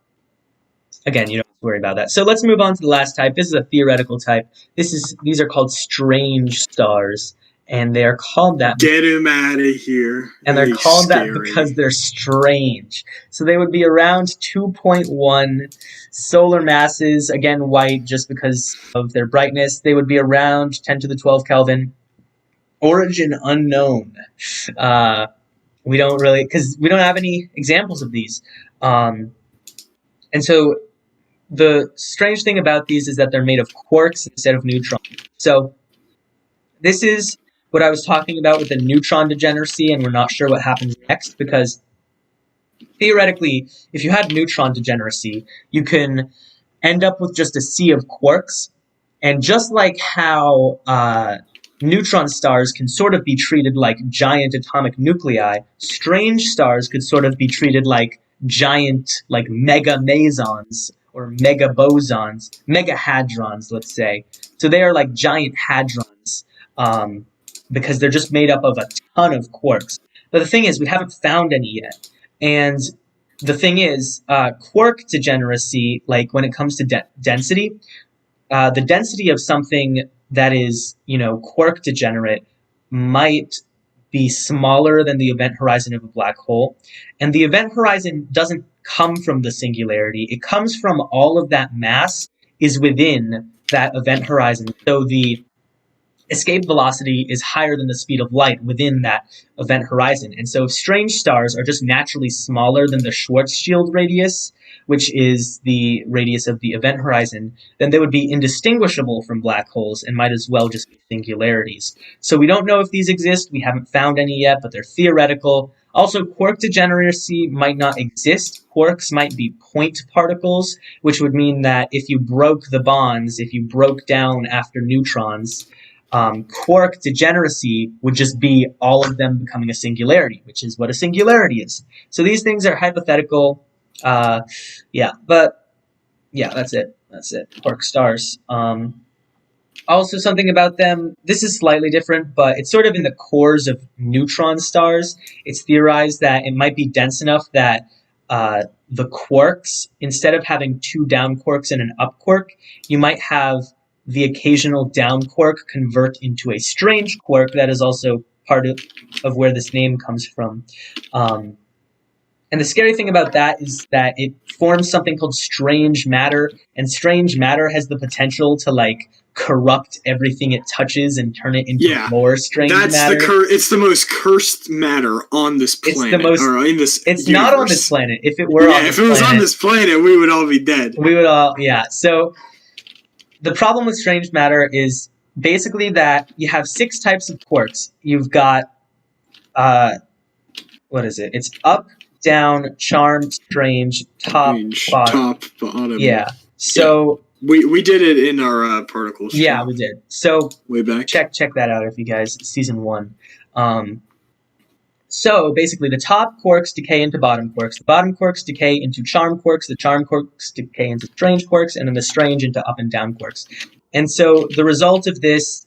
again, you don't have to worry about that. So let's move on to the last type. This is a theoretical type. These are called strange stars, and they are called that. Get him out of here. And they're called that because they're strange. So they would be around 2.1 solar masses, again white just because of their brightness. They would be around 10 to the 12 Kelvin. Origin unknown. We don't really, because we don't have any examples of these. And so the strange thing about these is that they're made of quarks instead of neutrons. So this is what I was talking about with the neutron degeneracy, and we're not sure what happens next, because theoretically, if you had neutron degeneracy, you can end up with just a sea of quarks, and just like how neutron stars can sort of be treated like giant atomic nuclei, strange stars could sort of be treated like giant, like mega mesons, or mega bosons, mega hadrons, let's say. So they are like giant hadrons, because they're just made up of a ton of quarks. But the thing is, we haven't found any yet. And the thing is, quark degeneracy, like when it comes to density, the density of something that is, quark degenerate might be smaller than the event horizon of a black hole. And the event horizon doesn't come from the singularity. It comes from all of that mass is within that event horizon. So the escape velocity is higher than the speed of light within that event horizon. And so if strange stars are just naturally smaller than the Schwarzschild radius, which is the radius of the event horizon, then they would be indistinguishable from black holes and might as well just be singularities. So we don't know if these exist. We haven't found any yet, but they're theoretical. Also, quark degeneracy might not exist. Quarks might be point particles, which would mean that if you broke the bonds, if you broke down after neutrons, quark degeneracy would just be all of them becoming a singularity, which is what a singularity is. So these things are hypothetical. But that's it. Quark stars. Also, something about them, this is slightly different, but it's sort of in the cores of neutron stars. It's theorized that it might be dense enough that the quarks, instead of having two down quarks and an up quark, you might have the occasional down quark convert into a strange quark. That is also part of where this name comes from. And the scary thing about that is that it forms something called strange matter, and strange matter has the potential to corrupt everything it touches and turn it into more strange matter. It's the most cursed matter on this planet. It's not on this planet. If it were if it was on this planet, we would all be dead. So the problem with strange matter is basically that you have 6 types of quarks. You've got what is it? It's up, down, charm, strange, top, bottom. Yeah. So we did it in our particle show. Yeah, we did. So way back. Check that out if you guys season 1. So basically, the top quarks decay into bottom quarks. The bottom quarks decay into charm quarks. The charm quarks decay into strange quarks, and then the strange into up and down quarks. And so the result of this,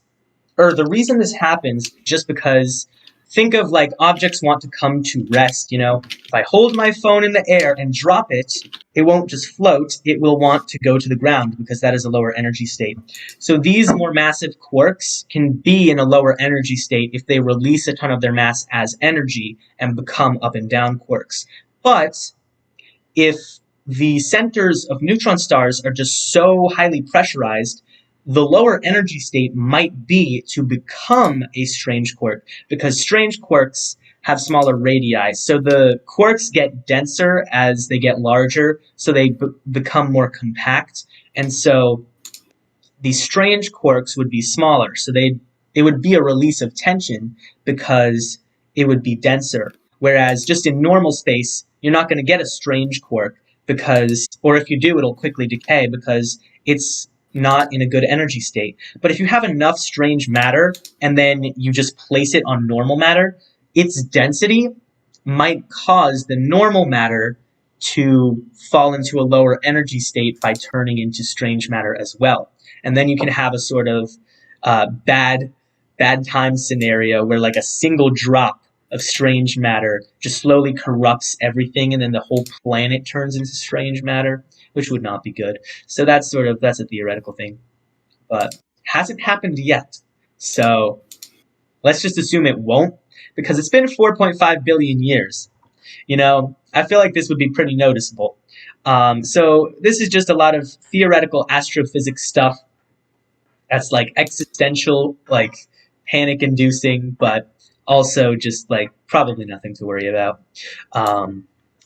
or the reason this happens, is just because think of objects want to come to rest. If I hold my phone in the air and drop it, it won't just float. It will want to go to the ground because that is a lower energy state. So these more massive quarks can be in a lower energy state if they release a ton of their mass as energy and become up and down quarks. But if the centers of neutron stars are just so highly pressurized, the lower energy state might be to become a strange quark, because strange quarks have smaller radii. So the quarks get denser as they get larger, so they become more compact. And so these strange quarks would be smaller. So it would be a release of tension because it would be denser. Whereas just in normal space, you're not going to get a strange quark or if you do, it'll quickly decay because it's not in a good energy state. But if you have enough strange matter and then you just place it on normal matter, its density might cause the normal matter to fall into a lower energy state by turning into strange matter as well. And then you can have a sort of bad time scenario where a single drop of strange matter just slowly corrupts everything, and then the whole planet turns into strange matter, which would not be good. So that's a theoretical thing, but hasn't happened yet. So let's just assume it won't, because it's been 4.5 billion years. I feel like this would be pretty noticeable. So this is just a lot of theoretical astrophysics stuff that's existential, panic-inducing, but also just probably nothing to worry about.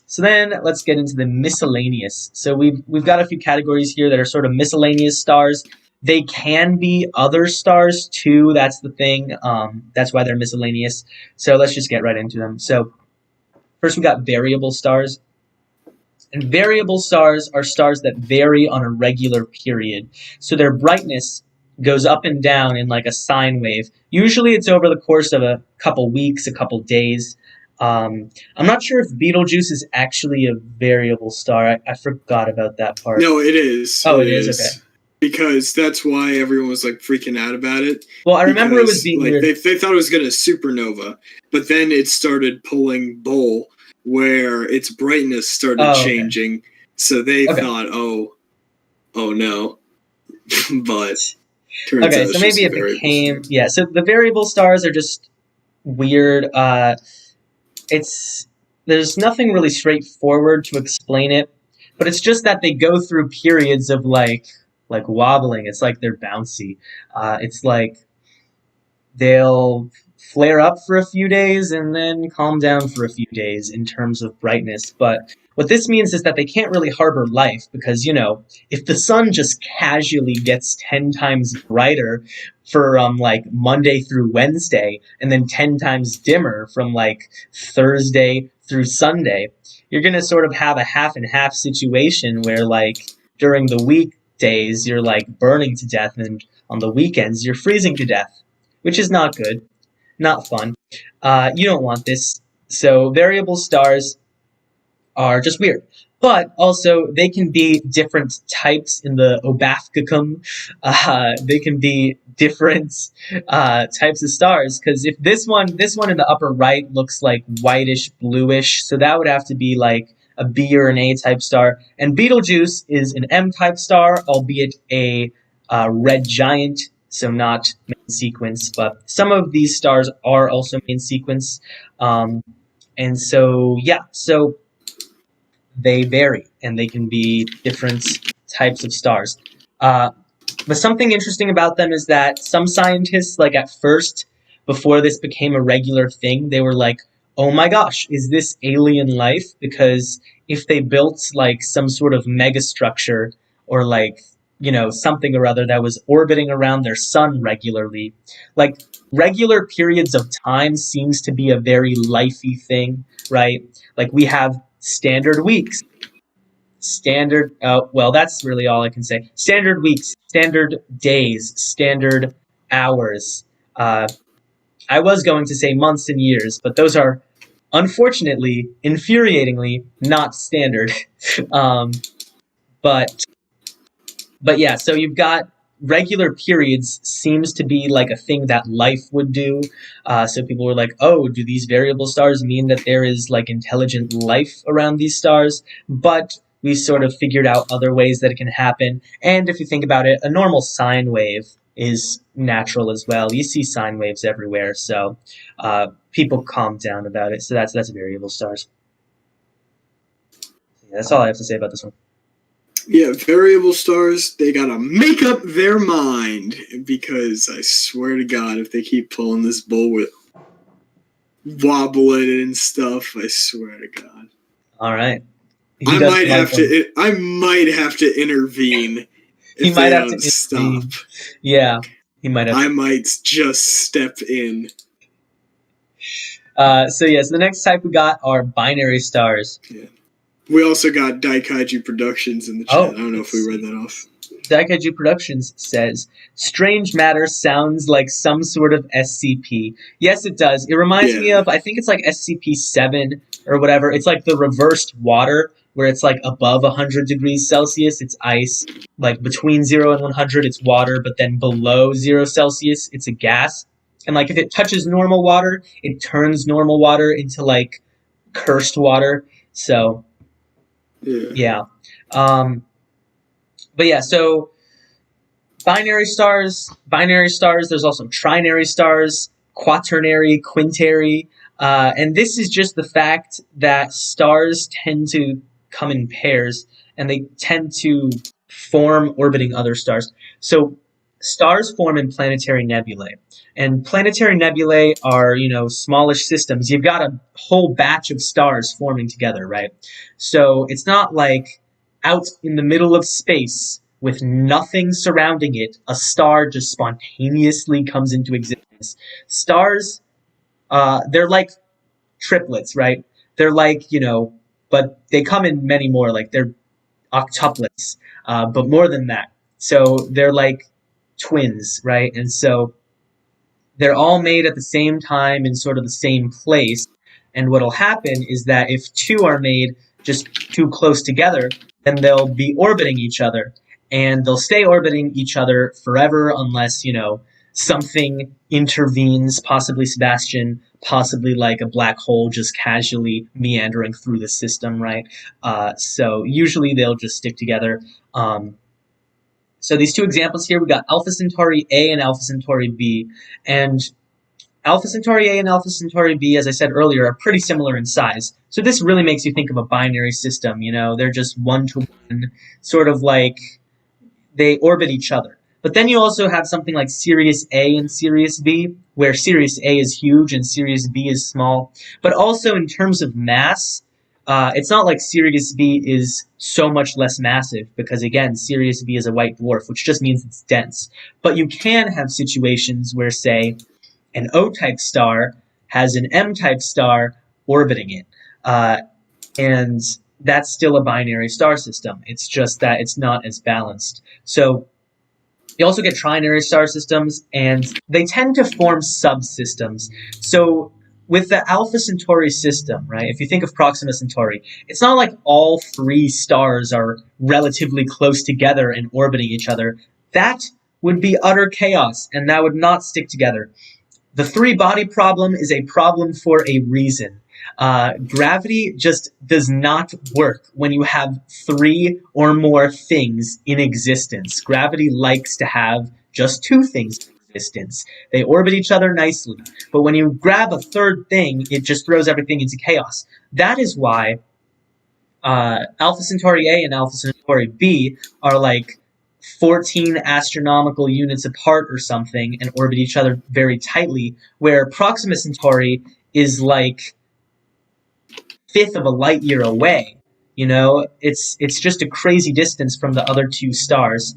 So then let's get into the miscellaneous. So we've got a few categories here that are sort of miscellaneous stars. They can be other stars too. That's the thing. That's why they're miscellaneous. So let's just get right into them. So first we got variable stars. And variable stars are stars that vary on a regular period. So their brightness goes up and down in a sine wave. Usually it's over the course of a couple weeks, a couple days. I'm not sure if Betelgeuse is actually a variable star. I forgot about that part. No, it is. Oh, it is? Okay. because that's why everyone was like freaking out about it. Well, I remember it was being like weird. they thought it was gonna supernova, but then it started pulling Bull, where its brightness started changing. So they thought, oh no, but turns out so maybe it became So the variable stars are just weird. There's nothing really straightforward to explain it, but it's just that they go through periods of like wobbling. It's like they're bouncy. It's like they'll flare up for a few days and then calm down for a few days in terms of brightness. But what this means is that they can't really harbor life because, if the sun just casually gets 10 times brighter for like Monday through Wednesday and then 10 times dimmer from like Thursday through Sunday, you're going to sort of have a half and half situation where like during the weekdays you're like burning to death and on the weekends you're freezing to death, which is not good, not fun. You don't want this. So variable stars are just weird. But also, they can be different types in the OBAFGKM. They can be different types of stars. Because if this one in the upper right looks like whitish, bluish, so that would have to be like a B or an A type star. And Betelgeuse is an M type star, albeit a red giant, so not main sequence. But some of these stars are also main sequence. And so, so they vary, and they can be different types of stars. But something interesting about them is that some scientists, like at first, before this became a regular thing, they were like, oh my gosh, is this alien life? Because if they built like some sort of megastructure or like, something or other that was orbiting around their sun regularly, like regular periods of time seems to be a very lifey thing, right? Like we have standard weeks, that's really all I can say. Standard weeks, standard days, standard hours. I was going to say months and years, but those are unfortunately, infuriatingly, not standard. But yeah, so you've got regular periods seems to be like a thing that life would do. So people were like, oh, do these variable stars mean that there is like intelligent life around these stars? But we sort of figured out other ways that it can happen. And if you think about it, a normal sine wave is natural as well. You see sine waves everywhere, so people calm down about it. So that's variable stars. Yeah, that's all I have to say about this one. Yeah, variable stars, they gotta make up their mind, because I swear to God, if they keep pulling this bull with wobbling and stuff, I swear to God. All right. I might have to intervene if they don't stop. Yeah, he might have. I might just step in. So the next type we got are binary stars. Yeah. We also got Daikaiju Productions in the chat. I don't know if we read that off. Daikaiju Productions says, strange matter sounds like some sort of SCP. Yes, it does. It reminds me of, I think it's like SCP-7 or whatever. It's like the reversed water, where it's like above 100 degrees Celsius, it's ice. Like between 0 and 100, it's water, but then below 0 Celsius, it's a gas. And like if it touches normal water, it turns normal water into like cursed water. So... yeah. But yeah, so binary stars, there's also trinary stars, quaternary, quintary, and this is just the fact that stars tend to come in pairs, and they tend to form orbiting other stars. So stars form in planetary nebulae. And planetary nebulae are, smallish systems. You've got a whole batch of stars forming together, right? So it's not like out in the middle of space with nothing surrounding it, a star just spontaneously comes into existence. Stars, they're like triplets, right? They're like, but they come in many more, like they're octuplets, but more than that. So they're like twins, right? And so they're all made at the same time in sort of the same place. And what'll happen is that if two are made just too close together, then they'll be orbiting each other. and they'll stay orbiting each other forever unless, something intervenes, possibly Sebastian, possibly like a black hole just casually meandering through the system, right? So usually they'll just stick together. So these two examples here, we got Alpha Centauri A and Alpha Centauri B, and Alpha Centauri A and Alpha Centauri B, as I said earlier, are pretty similar in size. So this really makes you think of a binary system, they're just one-to-one, sort of like they orbit each other. But then you also have something like Sirius A and Sirius B, where Sirius A is huge and Sirius B is small. But also in terms of mass, it's not like Sirius B is so much less massive, because again, Sirius B is a white dwarf, which just means it's dense. But you can have situations where, say, an O-type star has an M-type star orbiting it. And that's still a binary star system. It's just that it's not as balanced. So you also get trinary star systems, and they tend to form subsystems. So with the Alpha Centauri system, right, if you think of Proxima Centauri, it's not like all three stars are relatively close together and orbiting each other. That would be utter chaos, and that would not stick together. The three-body problem is a problem for a reason. Gravity just does not work when you have three or more things in existence. Gravity likes to have just two things in existence. They orbit each other nicely. But when you grab a third thing, it just throws everything into chaos. That is why Alpha Centauri A and Alpha Centauri B are like 14 astronomical units apart or something and orbit each other very tightly, where Proxima Centauri is like fifth of a light year away. It's just a crazy distance from the other two stars.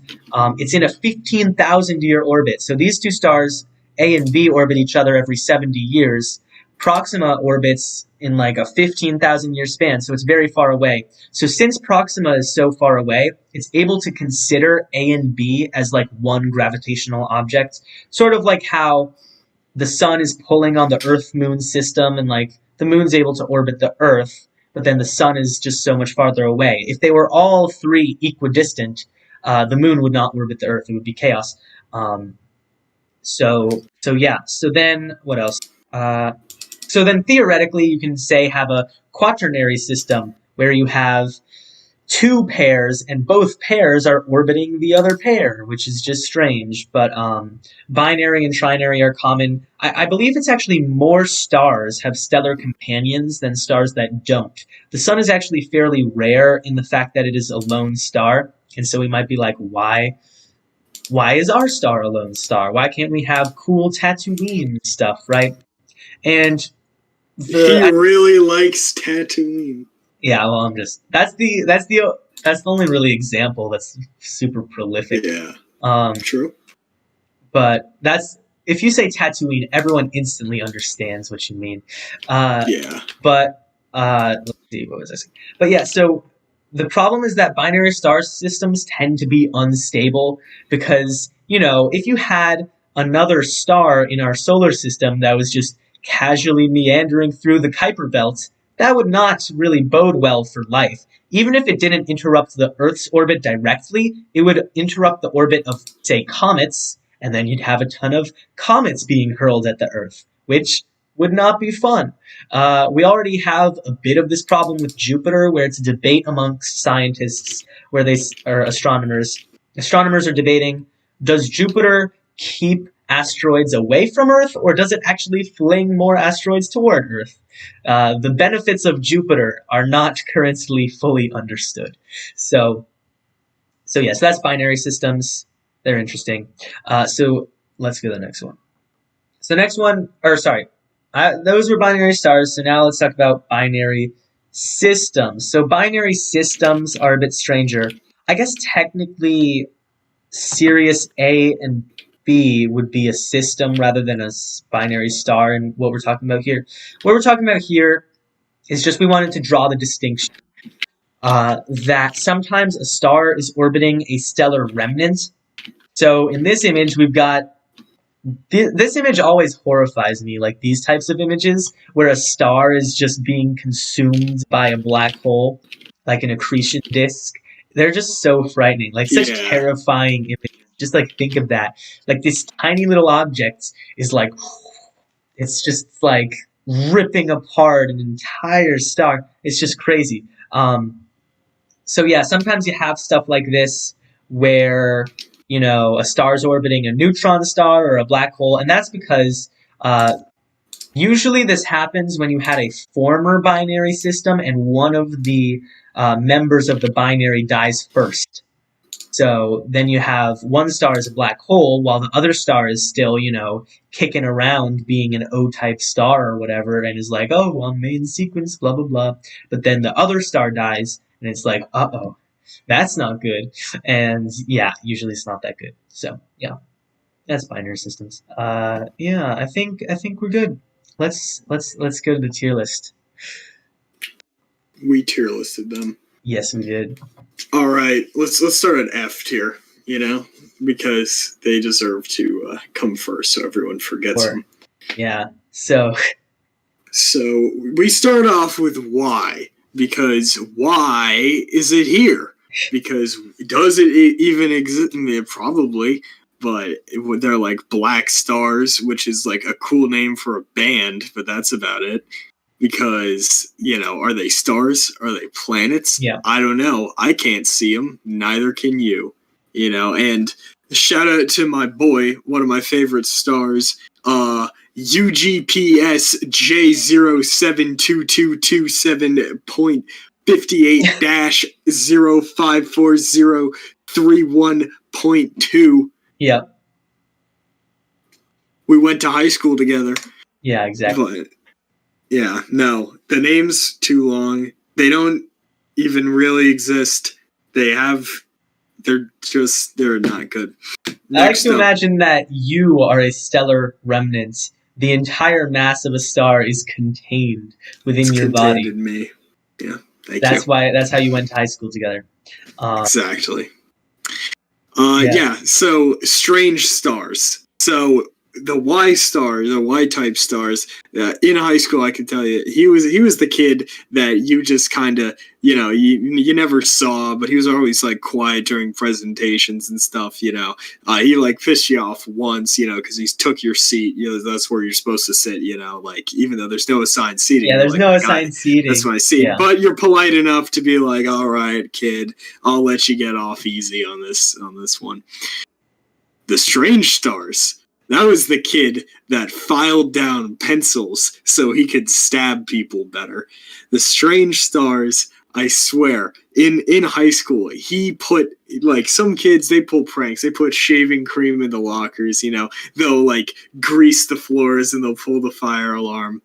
It's in a 15,000 year orbit. So these two stars, A and B, orbit each other every 70 years. Proxima orbits in like a 15,000 year span, so it's very far away. So since Proxima is so far away, it's able to consider A and B as like one gravitational object, sort of like how the sun is pulling on the Earth-Moon system, and like the moon's able to orbit the Earth, but then the sun is just so much farther away. If they were all three equidistant, the moon would not orbit the Earth. It would be chaos. So then what else? So then theoretically, you can say have a quaternary system where you have two pairs, and both pairs are orbiting the other pair, which is just strange. But binary and trinary are common. I believe it's actually more stars have stellar companions than stars that don't. The sun is actually fairly rare in the fact that it is a lone star, and so we might be like, why is our star a lone star? Why can't we have cool Tatooine stuff, right? And he really likes Tatooine. Yeah, well, that's the only really example that's super prolific. Yeah, true. But if you say Tatooine, everyone instantly understands what you mean. Yeah. But let's see, what was I saying? But yeah, so the problem is that binary star systems tend to be unstable because, if you had another star in our solar system that was just casually meandering through the Kuiper Belt, that would not really bode well for life. Even if it didn't interrupt the Earth's orbit directly, it would interrupt the orbit of, say, comets, and then you'd have a ton of comets being hurled at the Earth, which would not be fun. We already have a bit of this problem with Jupiter, where it's a debate amongst scientists, astronomers. Astronomers are debating, does Jupiter keep asteroids away from Earth, or does it actually fling more asteroids toward Earth? The benefits of Jupiter are not currently fully understood. So that's binary systems. They're interesting. So let's go to the next one. So the next one, those were binary stars. So now let's talk about binary systems. So binary systems are a bit stranger. I guess technically Sirius A and B would be a system rather than a binary star. And what we're talking about here is just we wanted to draw the distinction that sometimes a star is orbiting a stellar remnant. So in this image, we've got this image always horrifies me, like these types of images where a star is just being consumed by a black hole, like an accretion disk. They're just so frightening, like such Yeah. terrifying images. Just like think of that, like this tiny little object is like, it's just like ripping apart an entire star. It's just crazy. So yeah, sometimes you have stuff like this where a star's orbiting a neutron star or a black hole, and that's because usually this happens when you had a former binary system and one of the members of the binary dies first. So then you have one star as a black hole while the other star is still, kicking around being an O-type star or whatever and is like, oh, well, main sequence, blah, blah, blah. But then the other star dies and it's like, uh-oh, that's not good. And yeah, usually it's not that good. So yeah, that's binary systems. Yeah, I think we're good. Let's go to the tier list. We tier listed them. Yes, we did. All right, let's start at F tier. Because they deserve to come first, so everyone forgets them. Yeah. So we start off with Y, because why is it here? Because does it even exist? I mean, probably, but they're like Black Stars, which is like a cool name for a band, but that's about it. Because, are they stars? Are they planets? Yeah. I don't know. I can't see them. Neither can you. And shout out to my boy, one of my favorite stars, UGPS J072227.58-054031.2. Yeah. We went to high school together. Yeah, exactly. But yeah, no, the name's too long. They don't even really exist. They're not good. I like to imagine that you are a stellar remnant. The entire mass of a star is contained within your body. In me. Yeah, thank you. That's how you went to high school together. Exactly. Yeah. So strange stars. So the Y star, the Y type stars, in high school, I can tell you, he was the kid that you just kind of, you never saw, but he was always like quiet during presentations and stuff. He like pissed you off once, because he took your seat. That's where you're supposed to sit. Like even though there's no assigned seating. Yeah, there's no assigned seating. That's my seat. Yeah. But you're polite enough to be like, all right, kid, I'll let you get off easy on this one. The strange stars. That was the kid that filed down pencils so he could stab people better. The strange stars, I swear, in high school, he put, like, some kids, they pull pranks. They put shaving cream in the lockers, They'll, like, grease the floors and they'll pull the fire alarm.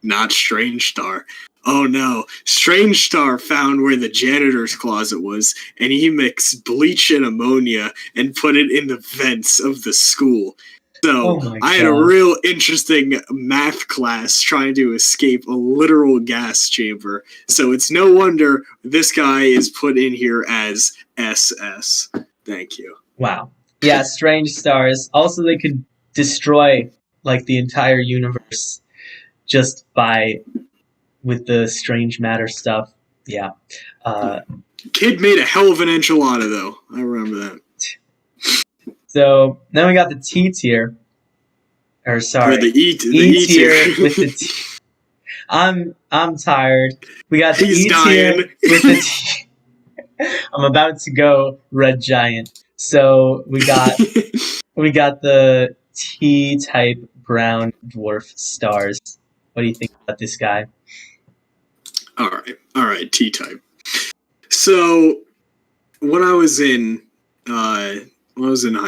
Not Strange Star. Oh no, Strange Star found where the janitor's closet was, and he mixed bleach and ammonia and put it in the vents of the school. So I had a real interesting math class trying to escape a literal gas chamber. So it's no wonder this guy is put in here as SS. Thank you. Wow. Yeah, Strange Stars. Also, they could destroy, like, the entire universe just with the strange matter stuff. Yeah. Kid made a hell of an enchilada, though. I remember that. So then we got the T tier. Or sorry, the E tier with the T. I'm tired. We got the He's E dying. tier with the T. I'm about to go Red Giant. So we got the T type brown dwarf stars. What do you think about this guy? All right, T type. So when I was in high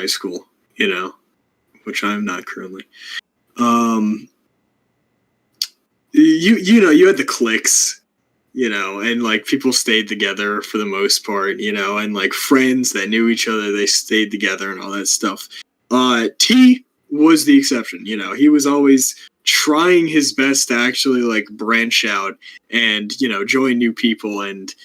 school, which I'm not currently, you had the cliques, and like people stayed together for the most part, and like friends that knew each other, they stayed together and all that stuff. T was the exception. He was always trying his best to actually like branch out and join new people and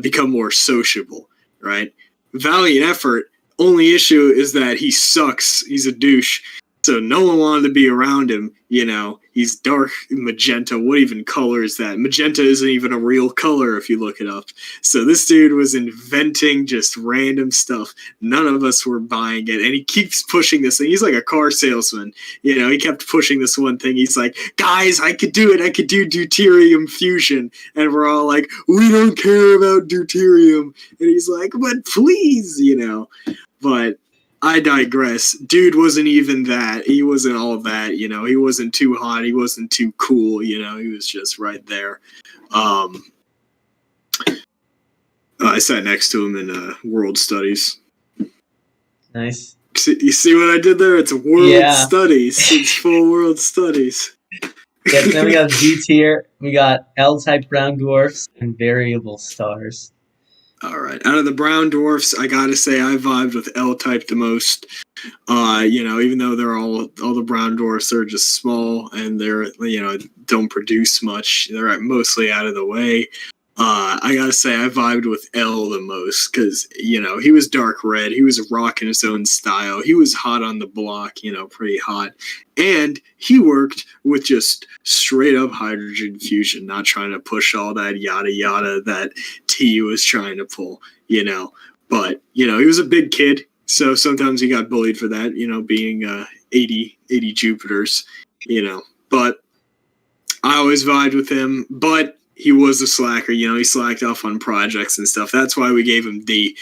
become more sociable, right? Valiant effort. Only issue is that he sucks. He's a douche. So no one wanted to be around him, you know. He's dark magenta. What even color is that? Magenta isn't even a real color if you look it up. So this dude was inventing just random stuff. None of us were buying it. And he keeps pushing this thing. He's like a car salesman. You know, he kept pushing this one thing. He's like, guys, I could do it. I could do deuterium fusion. And we're all like, we don't care about deuterium. And he's like, but please, you know. But I digress. Dude wasn't even that. He wasn't all that, you know. He wasn't too hot. He wasn't too cool, you know. He was just right there. I sat next to him in world studies. Nice. You see what I did there? It's world studies. It's full world studies. Yeah, then we got Z tier. We got L-type brown dwarfs and variable stars. All right. Out of the brown dwarfs, I gotta say I vibed with L-type the most. You know, even though they're all the brown dwarfs are just small and they're, you know, don't produce much. They're mostly out of the way. I gotta say I vibed with L the most because, you know, he was dark red. He was rocking his own style. He was hot on the block, you know, pretty hot. And he worked with just straight up hydrogen fusion, not trying to push all that yada yada that T was trying to pull, you know. But, you know, he was a big kid, so sometimes he got bullied for that, you know, being 80 Jupiters, you know. But I always vibed with him, but he was a slacker, you know, he slacked off on projects and stuff. That's why we gave him D,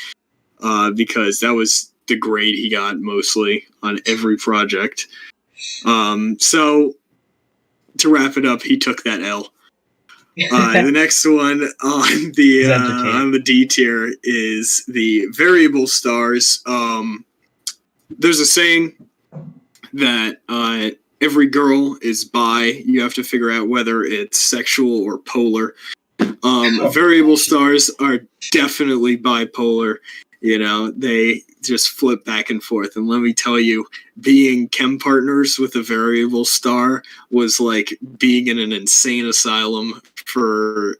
because that was the grade he got mostly on every project. So to wrap it up, he took that L. The next one on the D tier is the variable stars. There's a saying that every girl is bi. You have to figure out whether it's sexual or polar. Variable stars are definitely bipolar. You know, they just flip back and forth. And let me tell you, being chem partners with a variable star was like being in an insane asylum for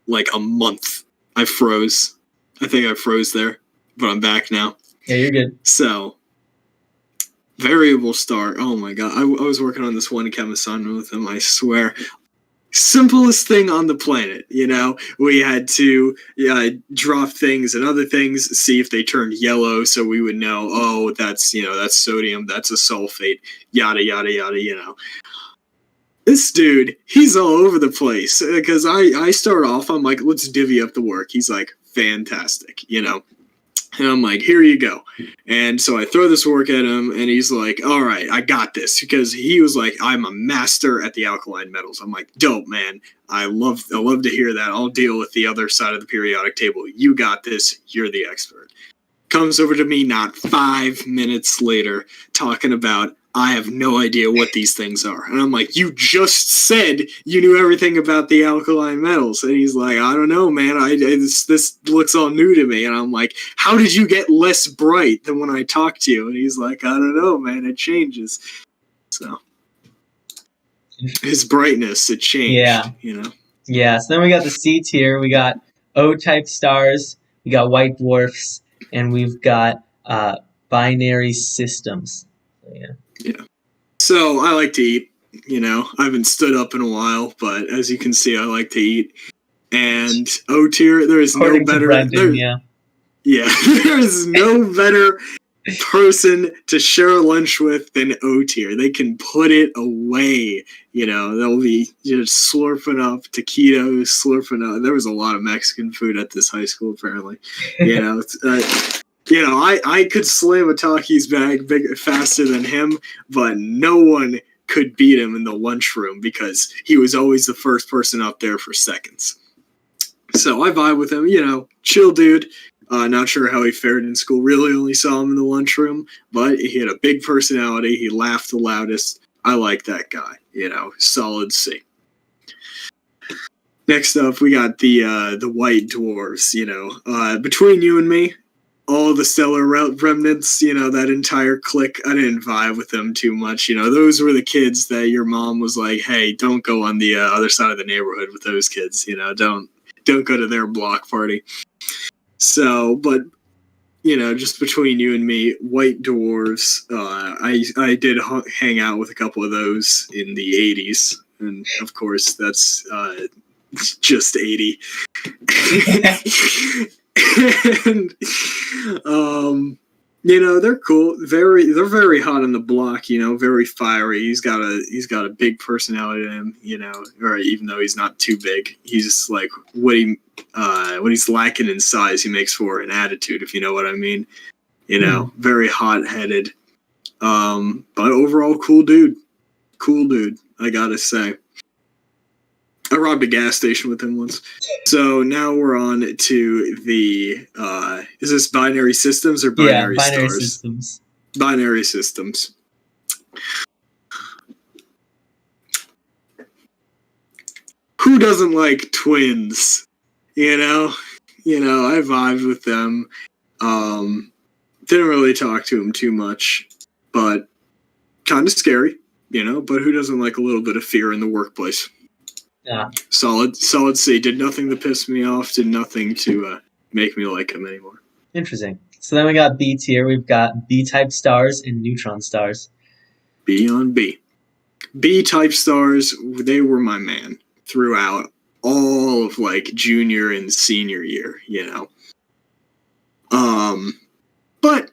like a month. I froze. I think I froze there, but I'm back now. Yeah, you're good. So, variable star. Oh my god. I was working on this one chem assignment with him, I swear. Simplest thing on the planet, you know. We had to drop things and other things, see if they turned yellow, so we would know, oh, that's, you know, that's sodium, that's a sulfate, yada yada yada, you know. This dude, he's all over the place because I start off, I'm like, let's divvy up the work. He's like, fantastic, you know. And I'm like, here you go. And so I throw this work at him, and he's like, all right, I got this. Because he was like, I'm a master at the alkaline metals. I'm like, dope, man. I love to hear that. I'll deal with the other side of the periodic table. You got this. You're the expert. Comes over to me not 5 minutes later talking about, I have no idea what these things are. And I'm like, you just said you knew everything about the alkaline metals. And he's like, I don't know, man. This looks all new to me. And I'm like, how did you get less bright than when I talked to you? And he's like, I don't know, man. It changes. So his brightness, it changed. Yeah. You know? Yeah. So then we got the C tier. We got O-type stars. We got white dwarfs. And we've got binary systems. So, yeah. Yeah. So I like to eat, you know. I haven't stood up in a while, but as you can see, I like to eat. And O tier, there is no better. Yeah, there is no better person to share lunch with than O tier. They can put it away. You know, they'll be just slurping up taquitos, slurping up. There was a lot of Mexican food at this high school, apparently. You know. You know, I could slam a Takis bag faster than him, but no one could beat him in the lunchroom because he was always the first person up there for seconds. So I vibe with him, you know, chill dude. Not sure how he fared in school. Really only saw him in the lunchroom, but he had a big personality. He laughed the loudest. I like that guy, you know, solid C. Next up, we got the white dwarves, you know. Between you and me, all the stellar remnants, you know, that entire clique, I didn't vibe with them too much. You know, those were the kids that your mom was like, hey, don't go on the other side of the neighborhood with those kids. You know, don't go to their block party. So, but, just between you and me, white dwarves. I did hang out with a couple of those in the 80s, and of course that's just 80. And they're cool. They're very hot on the block. Very fiery. He's got a big personality to him. Or even though he's not too big, he's like what he's lacking in size, he makes for an attitude. If you know what I mean. Very hot headed. But overall, cool dude. Cool dude. I gotta say. I robbed a gas station with him once. So now we're on to the is this binary systems or binary stars? Binary systems. Binary systems. Who doesn't like twins? I vibed with them. Didn't really talk to him too much, but kind of scary, but who doesn't like a little bit of fear in the workplace? Yeah. Solid C. Did nothing to piss me off. Did nothing to make me like him anymore. Interesting. So then we got B tier. We've got B-type stars and neutron stars. B on B. B-type stars, they were my man throughout all of junior and senior year, But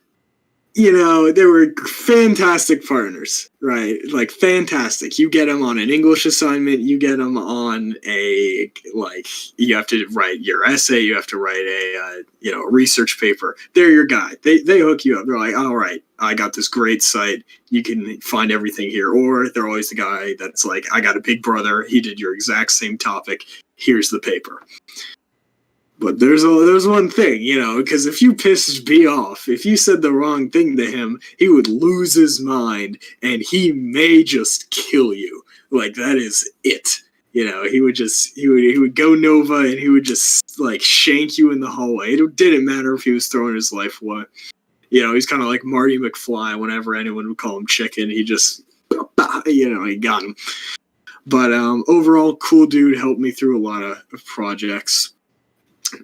they were fantastic partners, right? Fantastic. You get them on an English assignment. You get them on you have to write your essay. You have to write a research paper. They're your guy. They hook you up. They're like, all right, I got this great site. You can find everything here. Or they're always the guy that's like, I got a big brother. He did your exact same topic. Here's the paper. But there's one thing, because if you pissed B off, if you said the wrong thing to him, he would lose his mind and he may just kill you. That is it. He would go Nova and he would just shank you in the hallway. It didn't matter if he was throwing his life away. He's kind of like Marty McFly. Whenever anyone would call him chicken, he just, he got him. But overall, cool dude, helped me through a lot of projects.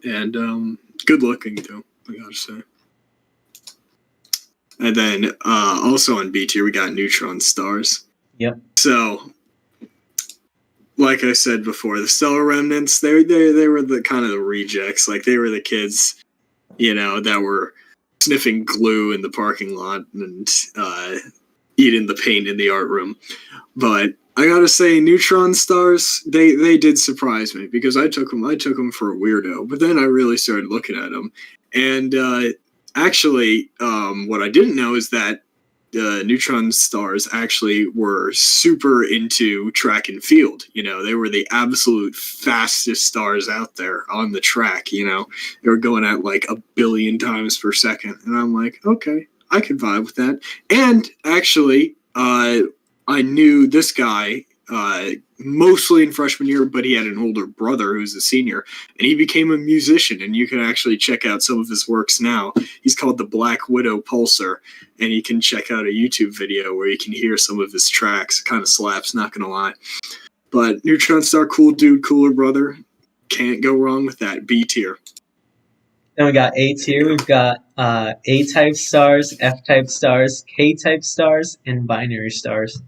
And good looking too, I gotta say. And then also on B tier we got Neutron Stars. Yep. So, like I said before, the Stellar Remnants, they were the kind of the rejects. They were the kids, that were sniffing glue in the parking lot and eating the paint in the art room. But I gotta say, Neutron Stars, they did surprise me because I took them for a weirdo, but then I really started looking at them, and actually, what I didn't know is that Neutron Stars actually were super into track and field. They were the absolute fastest stars out there on the track. They were going at 1 billion times per second, and I'm like, okay, I can vibe with that. And actually, I knew this guy mostly in freshman year, but he had an older brother who's a senior, and he became a musician, and you can actually check out some of his works now. He's called the Black Widow Pulsar, and you can check out a YouTube video where you can hear some of his tracks. It kind of slaps, not gonna lie. But Neutron Star, cool dude, cooler brother. Can't go wrong with that. B tier. Then we got A tier. We've got A-type stars, F-type stars, K-type stars, and binary stars.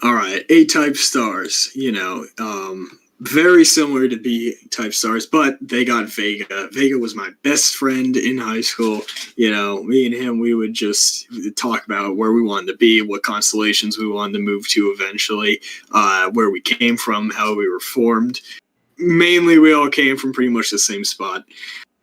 All right, A-type stars, very similar to B-type stars, but they got Vega. Vega was my best friend in high school. Me and him, we would just talk about where we wanted to be, what constellations we wanted to move to eventually, where we came from, how we were formed. Mainly, we all came from pretty much the same spot.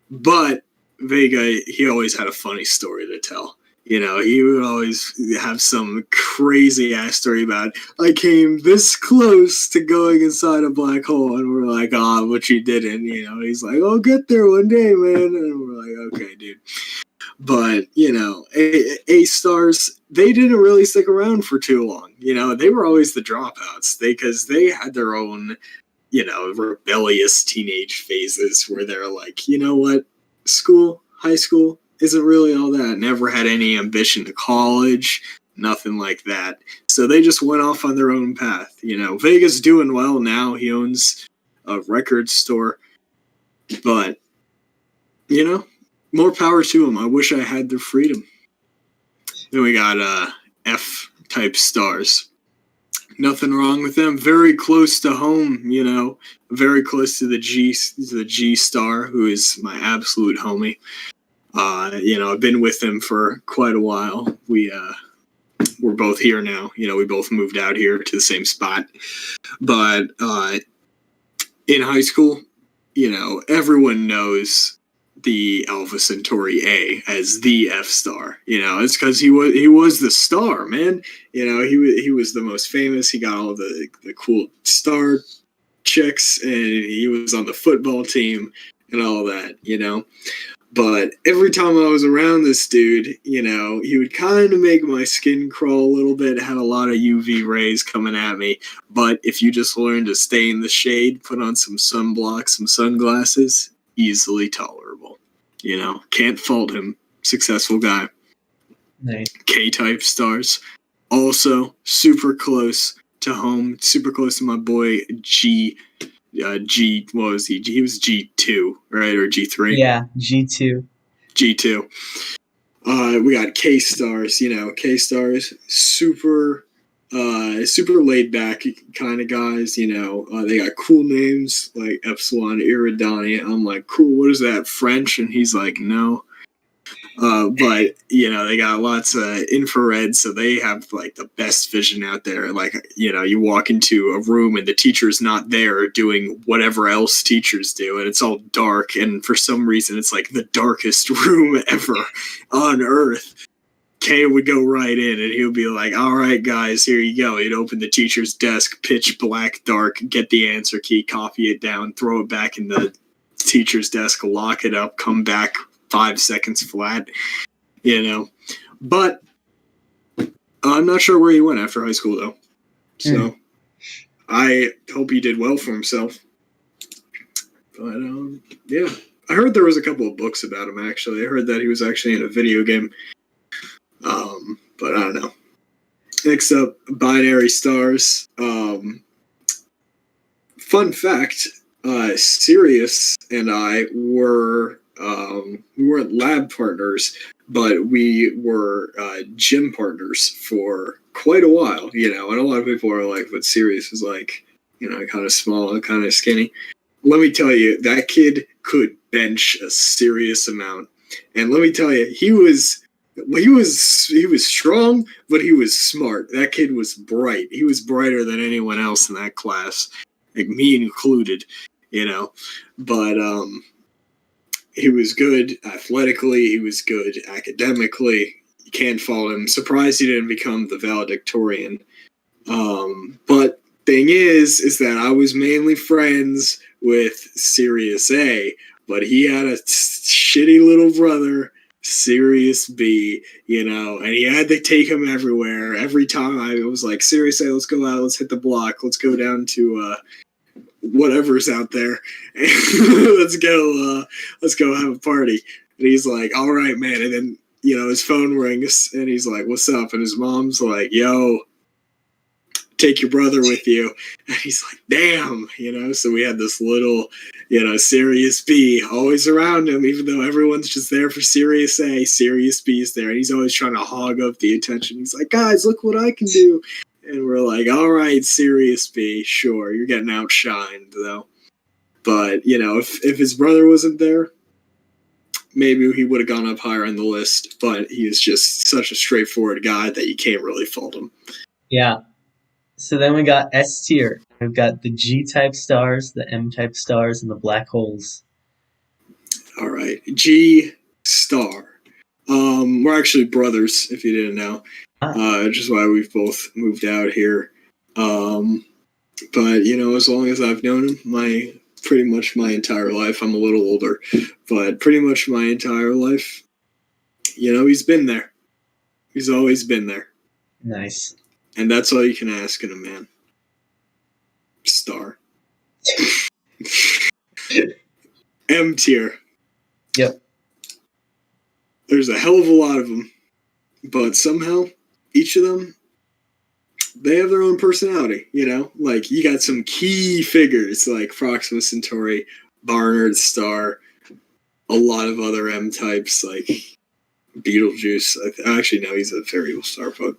But Vega, he always had a funny story to tell. He would always have some crazy ass story about, I came this close to going inside a black hole, and we're like, but you didn't, He's like, I'll get there one day, man. And we're like, okay, dude. But, A stars, they didn't really stick around for too long. They were always the dropouts. Because they had their own, rebellious teenage phases where they're like, you know what? High school, isn't really all that. Never had any ambition to college, nothing like that. So they just went off on their own path. Vega's doing well now. He owns a record store. But, more power to them. I wish I had their freedom. Then we got F-type stars. Nothing wrong with them. Very close to home, you know. Very close to the G star, who is my absolute homie. You know, I've been with him for quite a while. We're both here now. You know, we both moved out here to the same spot. But in high school, you know, everyone knows the Alpha Centauri A as the F star. You know, it's because he was the star, man. You know, he was the most famous. He got all the cool star chicks, and he was on the football team and all that. You know, but every time I was around this dude, you know, he would kind of make my skin crawl a little bit. Had a lot of UV rays coming at me. But if you just learn to stay in the shade, put on some sunblock, some sunglasses, easily tolerable. You know, can't fault him. Successful guy. Nice. K-type stars. Also, super close to home. Super close to my boy G. What was he? He was G2, right? Or G3? Yeah, G2. G2. We got K stars, you know, K stars, super laid back kind of guys, you know. They got cool names like Epsilon Iridani. I'm like, cool, what is that, French? And he's like, no. But you know, they got lots of infrared, so they have like the best vision out there. Like, you know, you walk into a room and the teacher's not there doing whatever else teachers do, and it's all dark, and for some reason it's like the darkest room ever on Earth. Kay would go right in and he would be like, all right, guys, here you go. He'd open the teacher's desk, pitch black dark, get the answer key, copy it down, throw it back in the teacher's desk, lock it up, come back 5 seconds flat, you know. But I'm not sure where he went after high school, though. So I hope he did well for himself. But, yeah. I heard there was a couple of books about him, actually. I heard that he was actually in a video game. But I don't know. Next up, binary stars. Fun fact, Sirius and I were... we weren't lab partners, but we were gym partners for quite a while, you know. And a lot of people are like, but Sirius is like, you know, kind of small and kind of skinny. Let me tell you, that kid could bench a serious amount. And let me tell you, he was strong, but he was smart. That kid was bright. He was brighter than anyone else in that class, like me included, you know. But he was good athletically. He was good academically. You can't fault him. Surprised he didn't become the valedictorian. But thing is that I was mainly friends with Sirius A, but he had a shitty little brother, Sirius B, you know, and he had to take him everywhere. Every time I was like, Sirius A, let's go out, let's hit the block, let's go down to whatever's out there. let's go have a party. And he's like, all right, man. And then, you know, his phone rings and he's like, what's up? And his mom's like, yo, take your brother with you. And he's like, damn, you know. So we had this little, you know, Sirius B always around him, even though everyone's just there for Sirius A. Sirius B is there, and he's always trying to hog up the attention. He's like, guys, look what I can do. And we're like, all right, Sirius B, sure, you're getting outshined, though. But, you know, if his brother wasn't there, maybe he would have gone up higher on the list. But he is just such a straightforward guy that you can't really fault him. Yeah. So then we got S tier. We've got the G-type stars, the M-type stars, and the black holes. All right, G star. We're actually brothers, if you didn't know. Which is why we've both moved out here. But, you know, as long as I've known him, pretty much my entire life, I'm a little older, but pretty much my entire life, you know, he's been there. He's always been there. Nice. And that's all you can ask in a man. Star. M tier. Yep. There's a hell of a lot of them, but somehow each of them, they have their own personality, you know? Like, you got some key figures like Proxima Centauri, Barnard Star, a lot of other M types like Beetlejuice. Actually, no, he's a variable star, but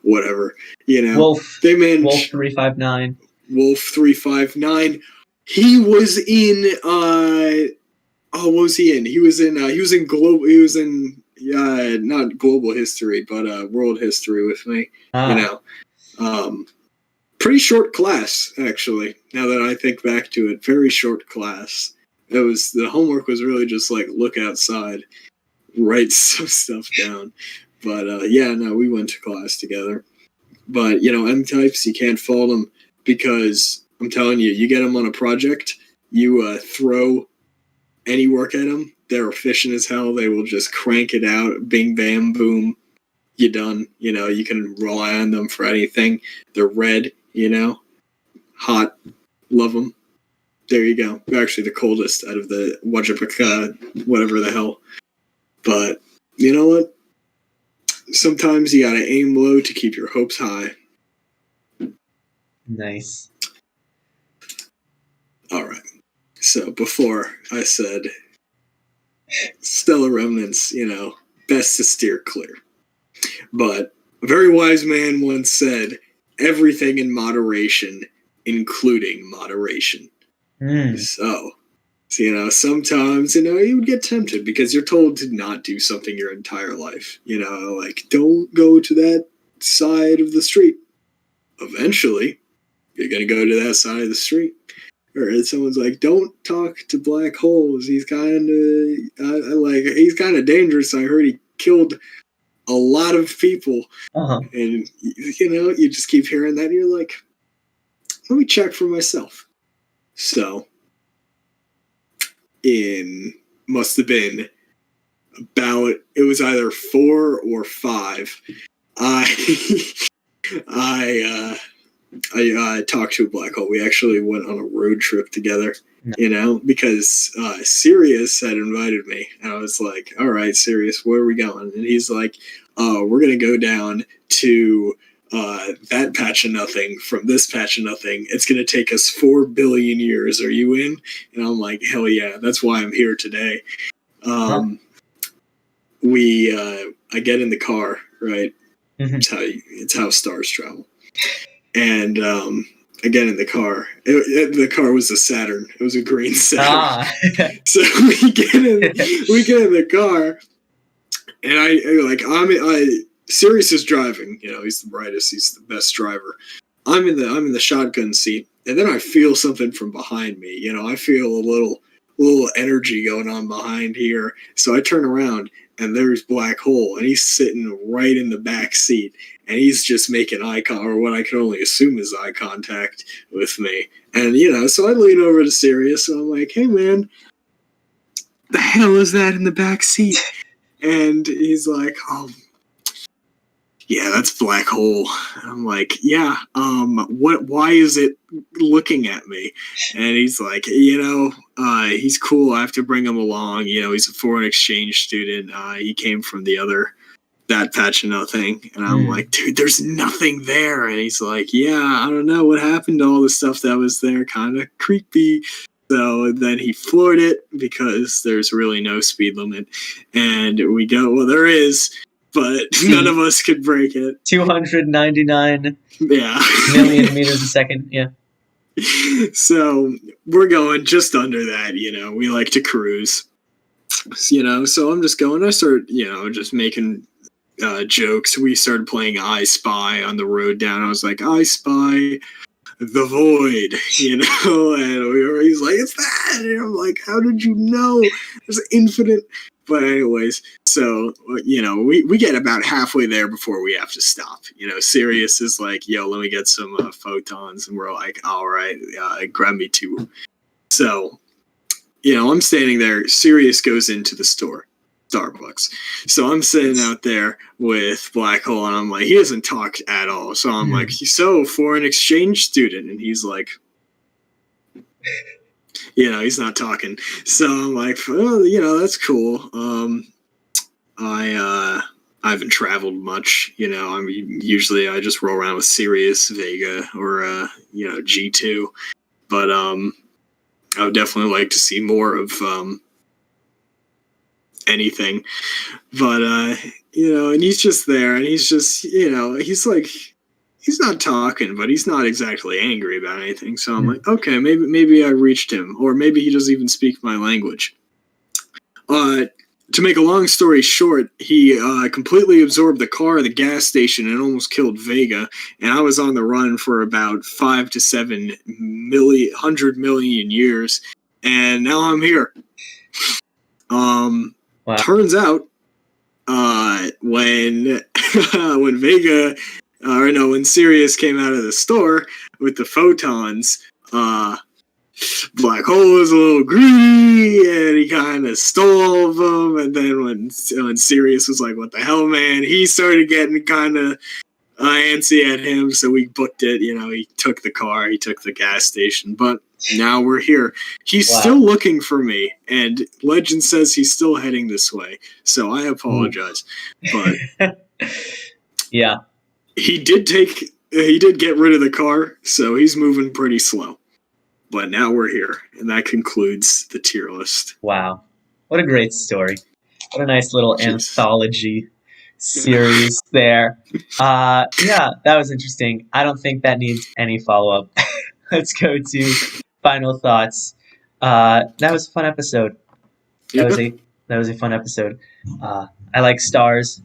whatever. Wolf. They managed. Wolf 359. Wolf 359. He was in. What was he in? He was in global. He was in not global history, but world history with me. Pretty short class actually. Now that I think back to it, very short class. The homework was really just like look outside, write some stuff down. But we went to class together. But M types, you can't fault them because I'm telling you, you get them on a project, you throw any work at them, they're efficient as hell. They will just crank it out, bing, bam, boom, you're done. You can rely on them for anything. They're red, hot, love them. There you go. They're actually the coldest out of the Wajapaka, whatever the hell. But you know what? Sometimes you gotta aim low to keep your hopes high. Nice. Alright. So before I said Stellar Remnants, best to steer clear. But a very wise man once said, everything in moderation, including moderation. So, sometimes, you would get tempted because you're told to not do something your entire life. Like, don't go to that side of the street. Eventually, you're going to go to that side of the street. Or someone's like, don't talk to black holes. He's kind of dangerous. I heard he killed a lot of people. Uh-huh. And, you just keep hearing that and you're like, let me check for myself. So, must have been about, it was either 4 or 5. I talked to a black hole. We actually went on a road trip together, because Sirius had invited me. And I was like, all right, Sirius, where are we going? And he's like, we're going to go down to that patch of nothing from this patch of nothing. It's going to take us 4 billion years. Are you in? And I'm like, hell yeah, that's why I'm here today. I get in the car, right? Mm-hmm. It's how stars travel. And I get in the car. The car was a Saturn. It was a green Saturn. So we get in the car, and Sirius is driving. He's the brightest. He's the best driver. I'm in the shotgun seat, and then I feel something from behind me. I feel a little energy going on behind here. So I turn around, and there's Black Hole, and he's sitting right in the back seat, and he's just making or what I can only assume is eye contact with me. And so I lean over to Sirius, and I'm like, "Hey, man, the hell is that in the back seat?" And he's like, "Oh, yeah, that's Black Hole." And I'm like, "Yeah, why is it looking at me?" And he's like, he's cool. I have to bring him along. He's a foreign exchange student. He came from that patch of nothing. And I'm like, dude, there's nothing there. And he's like, yeah, I don't know what happened to all the stuff that was there. Kind of creepy. So then he floored it because there's really no speed limit. And we go, well, there is, but none of us could break it. 299 million meters a second. Yeah. So we're going just under that. We like to cruise. So I'm just going. I start, just making jokes. We started playing I Spy on the road down. I was like, I spy the void, and he's like, it's that. And I'm like, how did you know? There's infinite. But anyways, so we get about halfway there before we have to stop. Sirius is like, yo, let me get some photons, and we're like, all right, grab me 2. So I'm standing there. Sirius goes into the store, Starbucks. So I'm sitting out there with Black Hole, and I'm like, he doesn't talk at all. So I'm like, so foreign exchange student, and he's like, he's not talking. So I'm like, well, that's cool. I haven't traveled much. I just roll around with Sirius, Vega, or G2. But I would definitely like to see more of anything. But and he's just there, and he's just he's like he's not talking, but he's not exactly angry about anything. So I'm like, okay, maybe I reached him, or maybe he doesn't even speak my language. To make a long story short, he completely absorbed the car at the gas station and almost killed Vega. And I was on the run for about 5 to 7 million, 100 million years, and now I'm here. Wow. Turns out, when Vega, when Sirius came out of the store with the photons, Black Hole was a little greedy, and he kind of stole all of them. And then when Sirius was like, "What the hell, man?" he started getting kind of antsy at him. So we booked it. He took the car, he took the gas station, but now we're here. He's still looking for me, and legend says he's still heading this way. So I apologize, but yeah, he did get rid of the car, so he's moving pretty slow. But now we're here, and that concludes the tier list. Wow. What a great story. What a nice little anthology series there. Yeah, that was interesting. I don't think that needs any follow-up. Let's go to final thoughts. That was a fun episode. That was a fun episode. I like stars.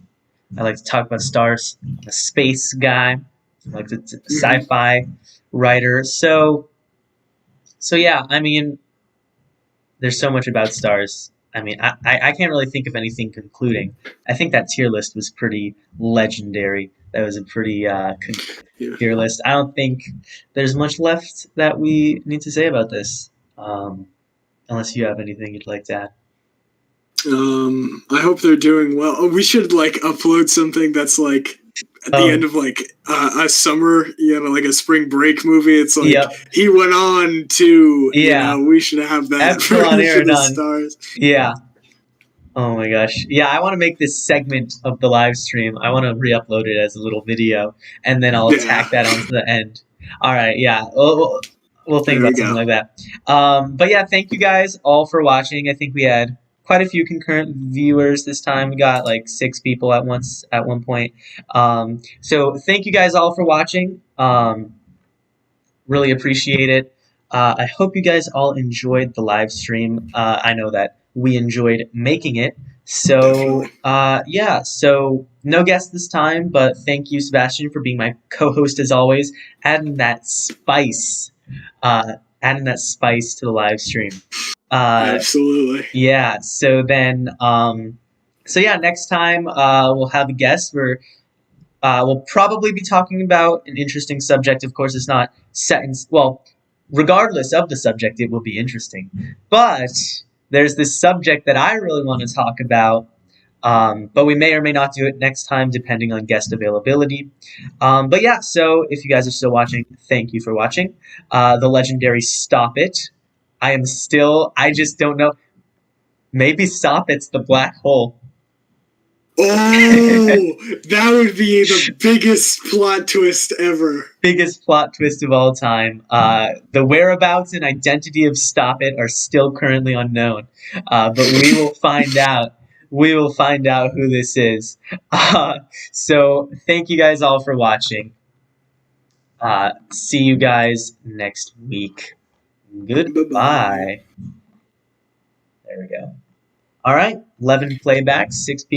I like to talk about stars. I'm a space guy. I like the sci-fi writer. So yeah, I mean, there's so much about stars. I mean, I can't really think of anything concluding. I think that tier list was pretty legendary. That was a pretty tier list. I don't think there's much left that we need to say about this, unless you have anything you'd like to add. I hope they're doing well. Oh, we should upload something that's at the end of a summer, like a spring break movie. It's he went on to, we should have that. Epsilon Aerodon. Stars. Yeah. Oh my gosh. Yeah, I want to make this segment of the live stream. I want to re-upload it as a little video, and then I'll tack that onto the end. All right. Yeah. We'll think about something like that. But yeah, thank you guys all for watching. I think we had quite a few concurrent viewers this time. We got 6 people at one point. So thank you guys all for watching. Really appreciate it. I hope you guys all enjoyed the live stream. I know that we enjoyed making it. So yeah, so no guest this time, but thank you, Sebastian, for being my co-host as always, adding that spice to the live stream. Absolutely. Yeah. So then, next time we'll have a guest. We'll probably be talking about an interesting subject. Of course, it's not set in. Well, regardless of the subject, it will be interesting. But there's this subject that I really want to talk about. But we may or may not do it next time, depending on guest availability. But yeah. So if you guys are still watching, thank you for watching. The legendary Stop It. I just don't know. Maybe Stop It's the black hole. Oh, that would be the biggest plot twist ever. Biggest plot twist of all time. The whereabouts and identity of Stop It are still currently unknown. But we will find out. We will find out who this is. So thank you guys all for watching. See you guys next week. Goodbye. There we go. All right, 11 playbacks, 6 people.